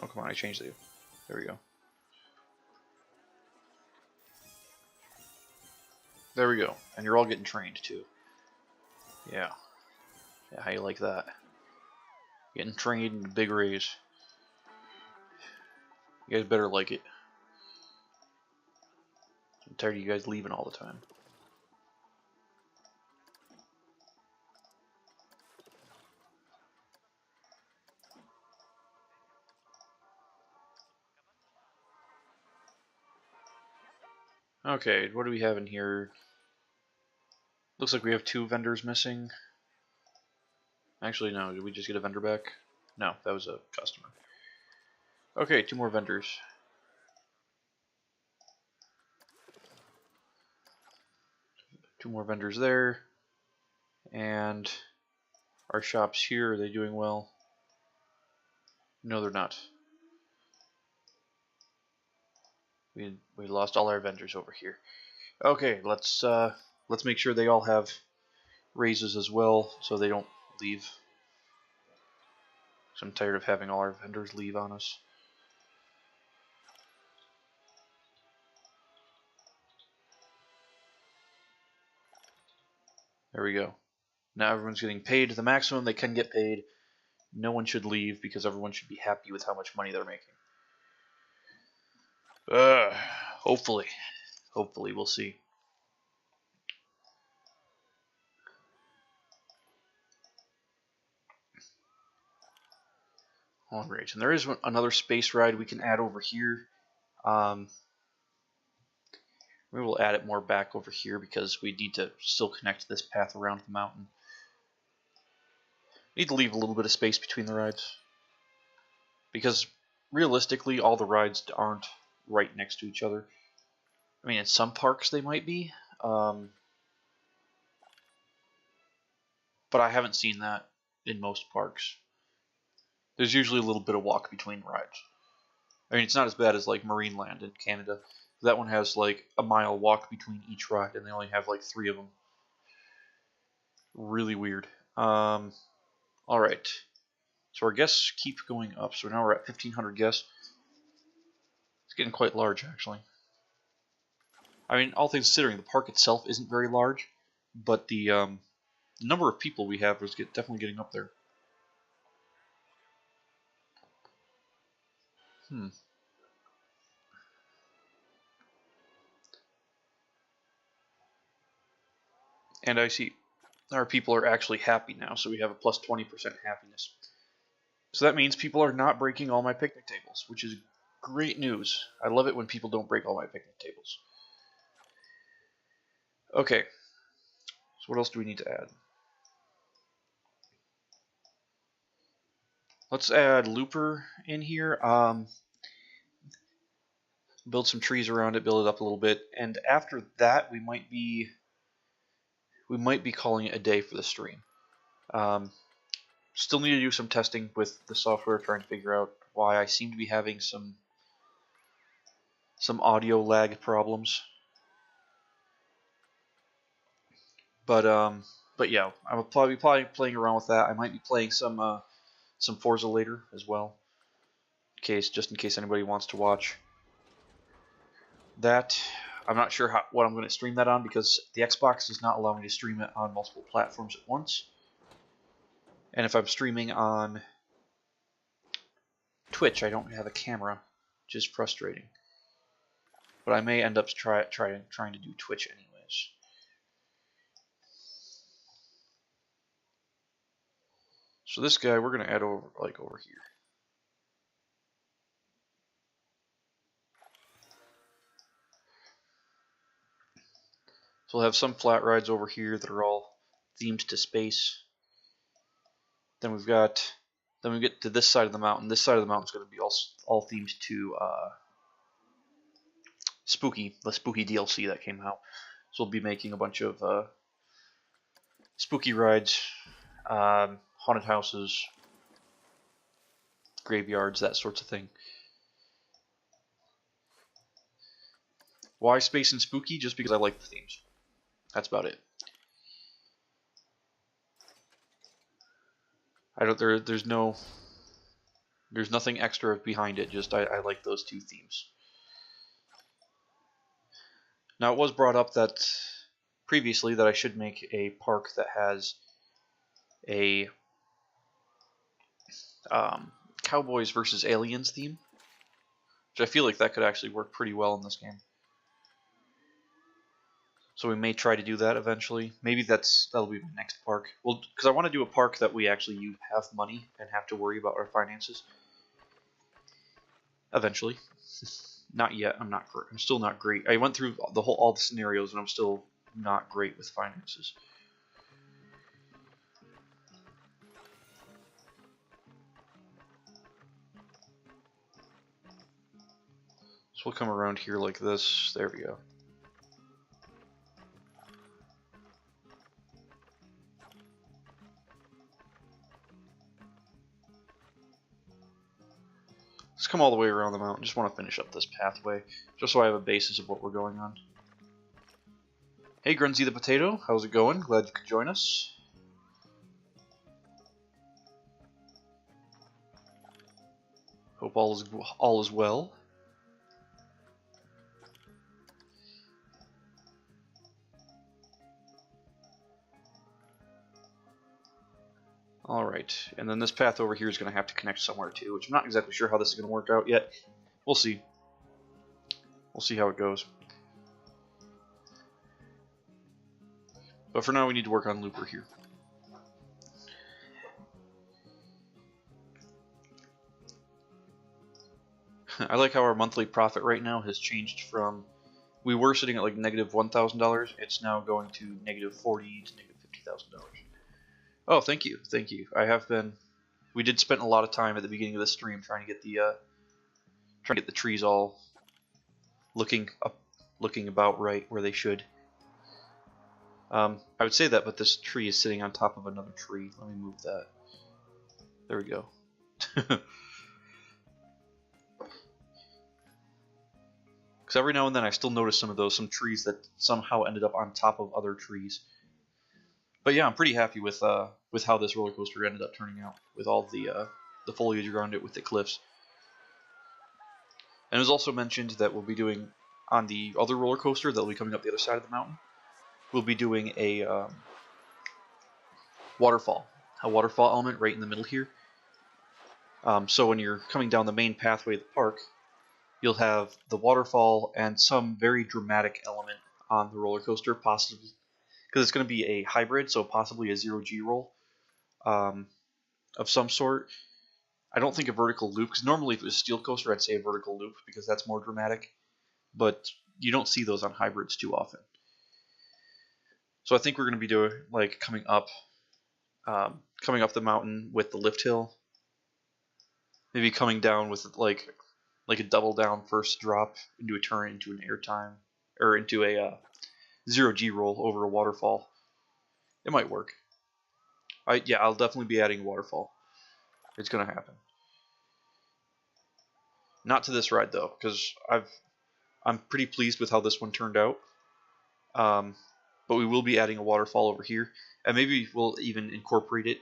[SPEAKER 1] Oh, come on, I changed it. There we go. There we go. And you're all getting trained too. Yeah. Yeah, how you like that? Getting trained in a big raise. You guys better like it. I'm tired of you guys leaving all the time. Okay, what do we have in here? Looks like we have 2 vendors missing. Actually, no, did we just get a vendor back? No, that was a customer. Okay, 2 more vendors. Two more vendors there. And our shops here, are they doing well? No, they're not. We lost all our vendors over here. Okay, let's make sure they all have raises as well, so they don't leave. So I'm tired of having all our vendors leave on us. There we go. Now everyone's getting paid the maximum they can get paid. No one should leave because everyone should be happy with how much money they're making. Hopefully. Hopefully, we'll see. Alright, and there is another space ride we can add over here. We will add it more back over here because we need to still connect this path around the mountain. Need to leave a little bit of space between the rides. Because realistically, all the rides aren't right next to each other. I mean, in some parks they might be. But I haven't seen that in most parks. There's usually a little bit of walk between rides. I mean, it's not as bad as like Marineland in Canada. That one has like a mile walk between each ride, and they only have like 3 of them. Really weird. All right. So our guests keep going up. So now we're at 1,500 guests. It's getting quite large, actually. I mean, all things considering, the park itself isn't very large, but the number of people we have is definitely getting up there. And I see our people are actually happy now, so we have a plus 20% happiness. So that means people are not breaking all my picnic tables, which is great news. I love it when people don't break all my picnic tables. Okay, so what else do we need to add? Let's add Looper in here. Build some trees around it, build it up a little bit, and after that we might be calling it a day for the stream. Still need to do some testing with the software, trying to figure out why I seem to be having some audio lag problems. But yeah, I will probably be playing around with that. I might be playing some Forza later as well, just in case anybody wants to watch that. I'm not sure what I'm going to stream that on because the Xbox does not allow me to stream it on multiple platforms at once. And if I'm streaming on Twitch, I don't have a camera, which is frustrating. But I may end up trying to do Twitch anyways. So this guy we're going to add over here. So we'll have some flat rides over here that are all themed to space. Then we've got Then we get to this side of the mountain. This side of the mountain is going to be all themed to the Spooky DLC that came out. So we'll be making a bunch of spooky rides, haunted houses, graveyards, that sorts of thing. Why space and spooky? Just because I like the themes. That's about it. There's nothing extra behind it. Just I like those two themes. Now it was brought up that previously that I should make a park that has a Cowboys versus Aliens theme, which I feel like that could actually work pretty well in this game. So we may try to do that eventually. Maybe that'll be my next park. Well, because I want to do a park that we actually have money and have to worry about our finances. Eventually. Not yet. I'm still not great. I went through all the scenarios and I'm still not great with finances. So we'll come around here like this. There we go. Let's come all the way around the mountain. Just want to finish up this pathway, just so I have a basis of what we're going on. Hey, Grunzy the Potato, how's it going? Glad you could join us. Hope all is well. Alright, and then this path over here is going to have to connect somewhere too, which I'm not exactly sure how this is going to work out yet. We'll see. We'll see how it goes. But for now we need to work on Looper here. I like how our monthly profit right now has changed from... We were sitting at like negative $1,000, it's now going to negative $40,000 to negative $50,000. Oh, thank you, thank you. I have been. We did spend a lot of time at the beginning of this stream trying to get the trees all looking about right where they should. I would say that, but this tree is sitting on top of another tree. Let me move that. There we go. Because every now and then I still notice some trees that somehow ended up on top of other trees. But yeah, I'm pretty happy with how this roller coaster ended up turning out, with all the foliage around it, with the cliffs. And it was also mentioned that we'll be doing on the other roller coaster that'll be coming up the other side of the mountain. We'll be doing a waterfall element right in the middle here. So when you're coming down the main pathway of the park, you'll have the waterfall and some very dramatic element on the roller coaster, possibly. Because it's going to be a hybrid, so possibly a 0G roll of some sort. I don't think a vertical loop, because normally if it was a steel coaster, I'd say a vertical loop, because that's more dramatic. But you don't see those on hybrids too often. So I think we're going to be doing like coming up the mountain with the lift hill. Maybe coming down with like a double down first drop into a turn into an airtime, or into a 0G roll over a waterfall. It might work. Yeah, I'll definitely be adding a waterfall. It's gonna happen. Not to this ride though, because I'm pretty pleased with how this one turned out. But we will be adding a waterfall over here, and maybe we'll even incorporate it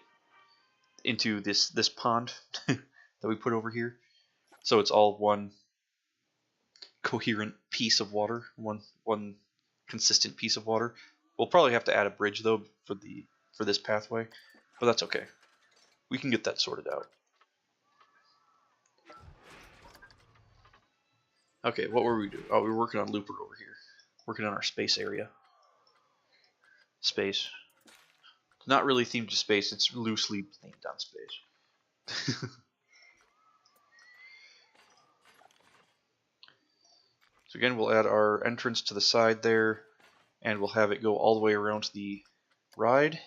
[SPEAKER 1] into this pond that we put over here, so it's all one coherent piece of water, one consistent piece of water. We'll probably have to add a bridge though for this pathway, but that's okay. We can get that sorted out. Okay, what were we doing? Oh, we were working on Looper over here. Working on our space area. Space. It's not really themed to space, it's loosely themed on space. So again, we'll add our entrance to the side there, and we'll have it go all the way around the ride.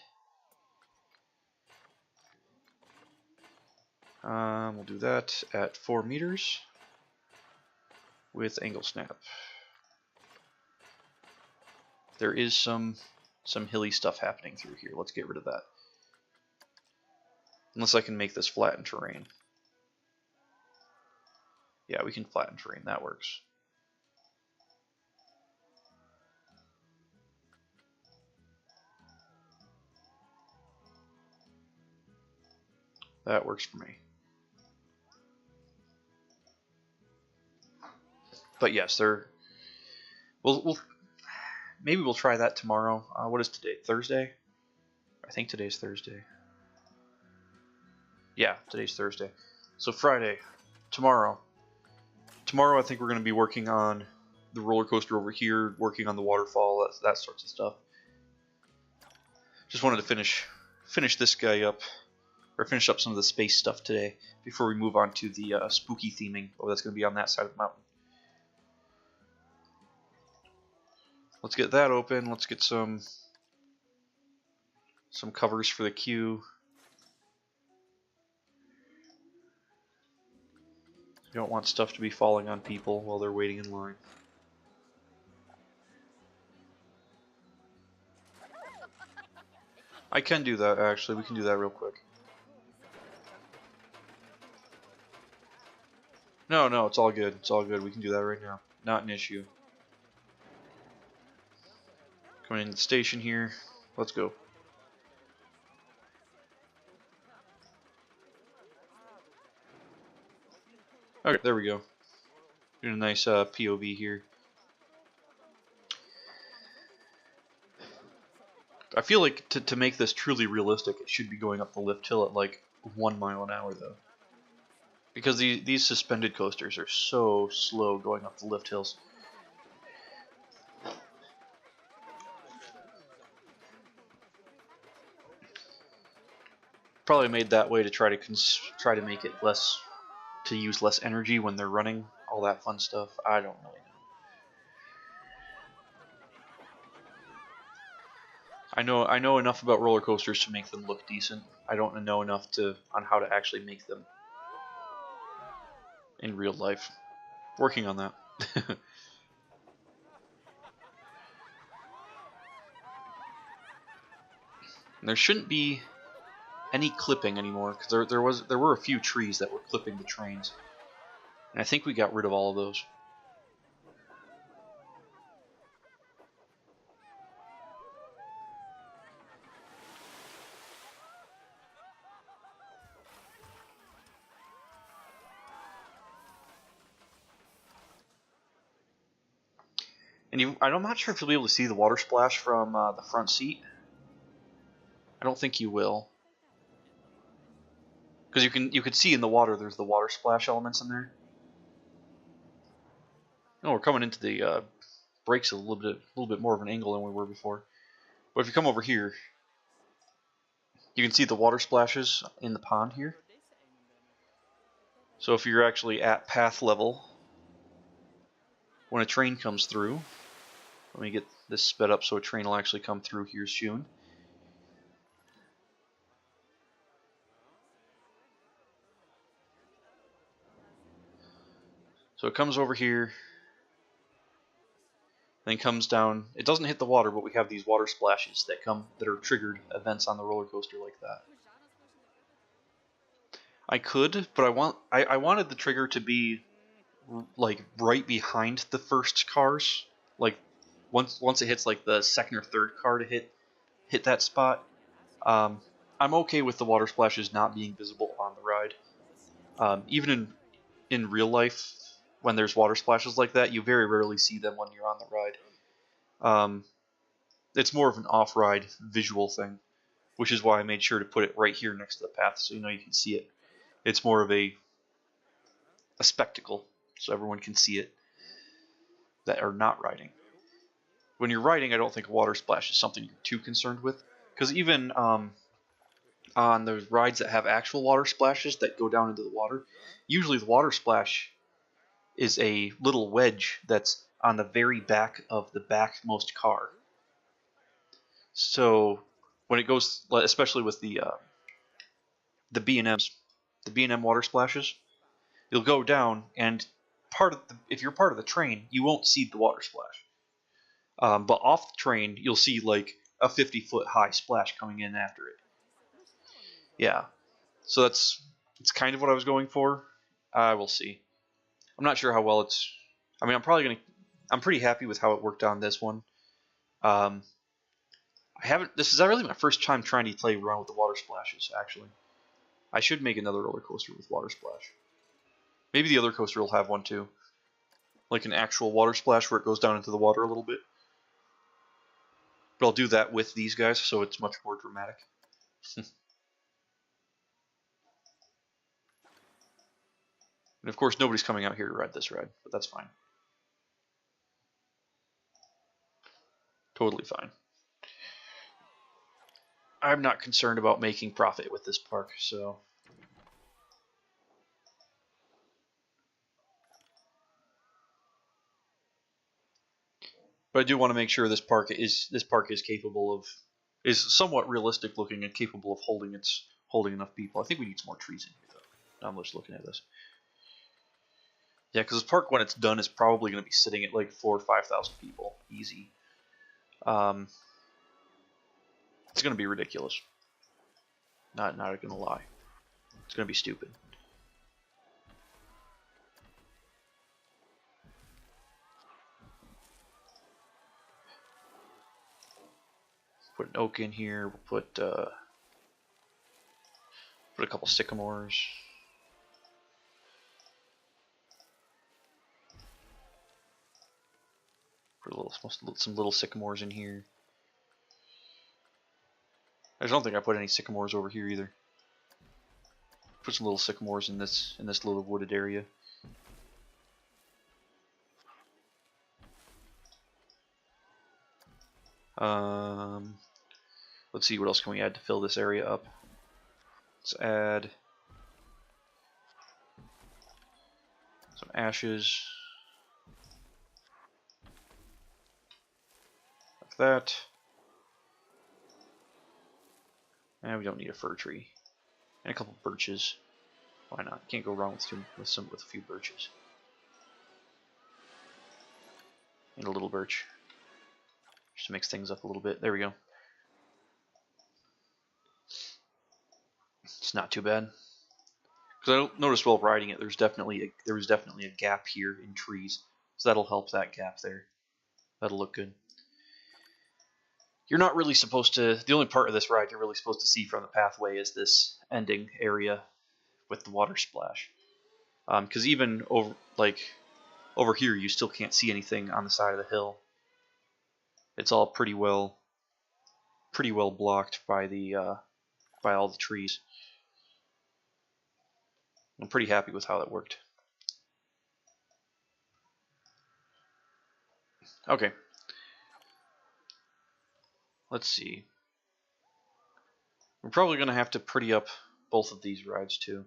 [SPEAKER 1] We'll do that at 4 meters with angle snap. There is some hilly stuff happening through here. Let's get rid of that. Unless I can make this flatten terrain. Yeah, we can flatten terrain. That works. That works for me. But yes, maybe we'll try that tomorrow. What is today? Thursday? I think today's Thursday. Yeah, today's Thursday. So Friday, tomorrow. Tomorrow I think we're going to be working on the roller coaster over here, working on the waterfall, that sorts of stuff. Just wanted to finish this guy up, or finish up some of the space stuff today before we move on to the spooky theming. Oh, that's going to be on that side of the mountain. Let's get that open. Let's get some covers for the queue. You don't want stuff to be falling on people while they're waiting in line. I can do that, actually. We can do that real quick. No, it's all good. It's all good. We can do that right now. Not an issue. Coming into the station here. Let's go. Okay, there we go. Doing a nice POV here. I feel like to make this truly realistic, it should be going up the lift hill at like 1 mile an hour, though. Because these suspended coasters are so slow going up the lift hills. Probably made that way to try to make it less, to use less energy when they're running, all that fun stuff. I don't really know. I know enough about roller coasters to make them look decent. I don't know enough on how to actually make them in real life. Working on that. There shouldn't be any clipping anymore, because there were a few trees that were clipping the trains, and I think we got rid of all of those. And I'm not sure if you'll be able to see the water splash from the front seat. I don't think you will, because you can see in the water there's the water splash elements in there. Oh, we're coming into the brakes a little bit more of an angle than we were before. But if you come over here, you can see the water splashes in the pond here. So if you're actually at path level, when a train comes through, let me get this sped up so a train will actually come through here soon. So it comes over here, then comes down. It doesn't hit the water, but we have these water splashes that are triggered events on the roller coaster like that. I could, but I wanted the trigger to be like right behind the first cars, like once it hits like the second or third car to hit that spot. I'm okay with the water splashes not being visible on the ride. Even in real life, when there's water splashes like that, you very rarely see them when you're on the ride. It's more of an off-ride visual thing, which is why I made sure to put it right here next to the path so you can see it. It's more of a spectacle, so everyone can see it that are not riding. When you're riding, I don't think a water splash is something you're too concerned with, because even on those rides that have actual water splashes that go down into the water, usually the water splash is a little wedge that's on the very back of the backmost car. So when it goes, especially with the B&Ms, the B&M water splashes, you'll go down, and if you're part of the train, you won't see the water splash. But off the train, you'll see like a 50-foot high splash coming in after it. Yeah, so it's kind of what I was going for. We'll see. I'm not sure how well it's. I mean, I'm pretty happy with how it worked on this one. This is really my first time trying to play around with the water splashes. Actually, I should make another roller coaster with water splash. Maybe the other coaster will have one too, like an actual water splash where it goes down into the water a little bit. But I'll do that with these guys, so it's much more dramatic. And of course, nobody's coming out here to ride this ride, but that's fine. Totally fine. I'm not concerned about making profit with this park, so. But I do want to make sure this park is capable of, is somewhat realistic looking and capable of holding enough people. I think we need some more trees in here though. I'm just looking at this. Yeah, because this park when it's done is probably going to be sitting at like 4,000 or 5,000 people, easy. It's going to be ridiculous. Not going to lie. It's going to be stupid. Put an oak in here. We'll put a couple sycamores. Put some little sycamores in here. I don't think I put any sycamores over here either. Put some little sycamores in this little wooded area. Let's see, what else can we add to fill this area up? Let's add some ashes. Like that. And we don't need a fir tree. And a couple birches. Why not? Can't go wrong with a few birches. And a little birch. Just to mix things up a little bit. There we go. It's not too bad. Because I noticed while riding it, there was definitely a gap here in trees, so that'll help that gap there. That'll look good. You're not really supposed to. The only part of this ride you're really supposed to see from the pathway is this ending area with the water splash. Because even over here, you still can't see anything on the side of the hill. It's all pretty well blocked by all the trees. I'm pretty happy with how that worked. Okay. Let's see. We're probably going to have to pretty up both of these rides too.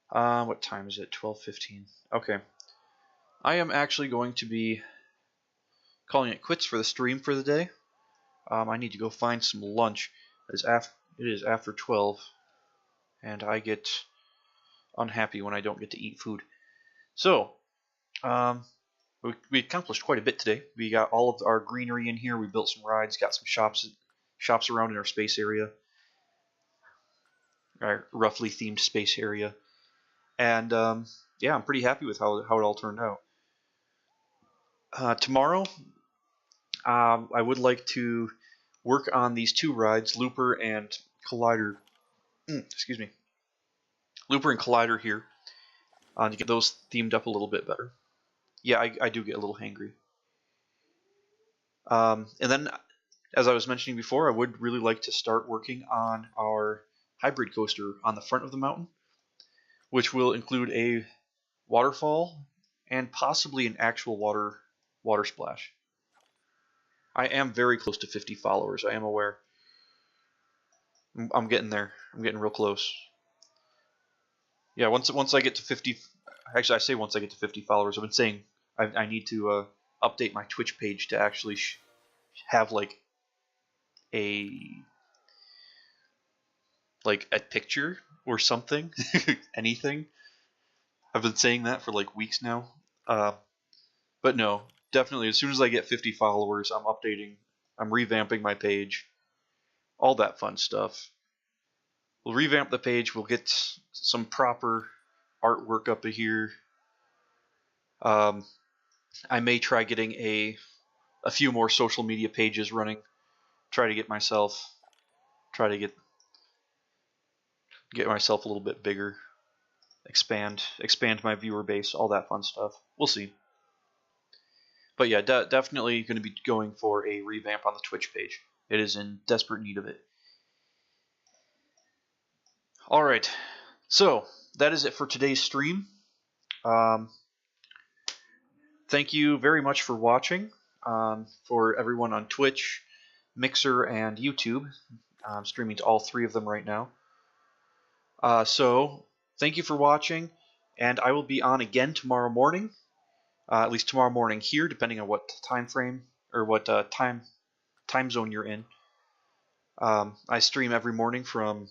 [SPEAKER 1] What time is it? 12:15. Okay. I am actually going to be calling it quits for the stream for the day. I need to go find some lunch. It is after 12, and I get unhappy when I don't get to eat food. So, we accomplished quite a bit today. We got all of our greenery in here. We built some rides, got some shops around in our space area, our roughly themed space area, and yeah, I'm pretty happy with how it all turned out. Tomorrow, I would like to work on these two rides, Looper and Collider. Excuse me. Looper and Collider here, to get those themed up a little bit better. Yeah, I do get a little hangry. And then, as I was mentioning before, I would really like to start working on our hybrid coaster on the front of the mountain, which will include a waterfall and possibly an actual water splash. I am very close to 50 followers, I am aware. I'm getting there. I'm getting real close. Yeah, once I get to 50, actually I say once I get to 50 followers, I've been saying I need to update my Twitch page to actually have like a picture or something. Anything. I've been saying that for like weeks now. But no, definitely as soon as I get 50 followers, I'm updating, I'm revamping my page, all that fun stuff. We'll revamp the page, we'll get some proper artwork up here. I may try getting a few more social media pages running. Try to get myself a little bit bigger. Expand my viewer base, all that fun stuff. We'll see. But yeah, definitely going to be going for a revamp on the Twitch page. It is in desperate need of it. All right, so that is it for today's stream. Thank you very much for watching. For everyone on Twitch, Mixer, and YouTube, I'm streaming to all three of them right now. So thank you for watching, and I will be on again tomorrow morning. At least tomorrow morning here, depending on what time frame or what time zone you're in. I stream every morning from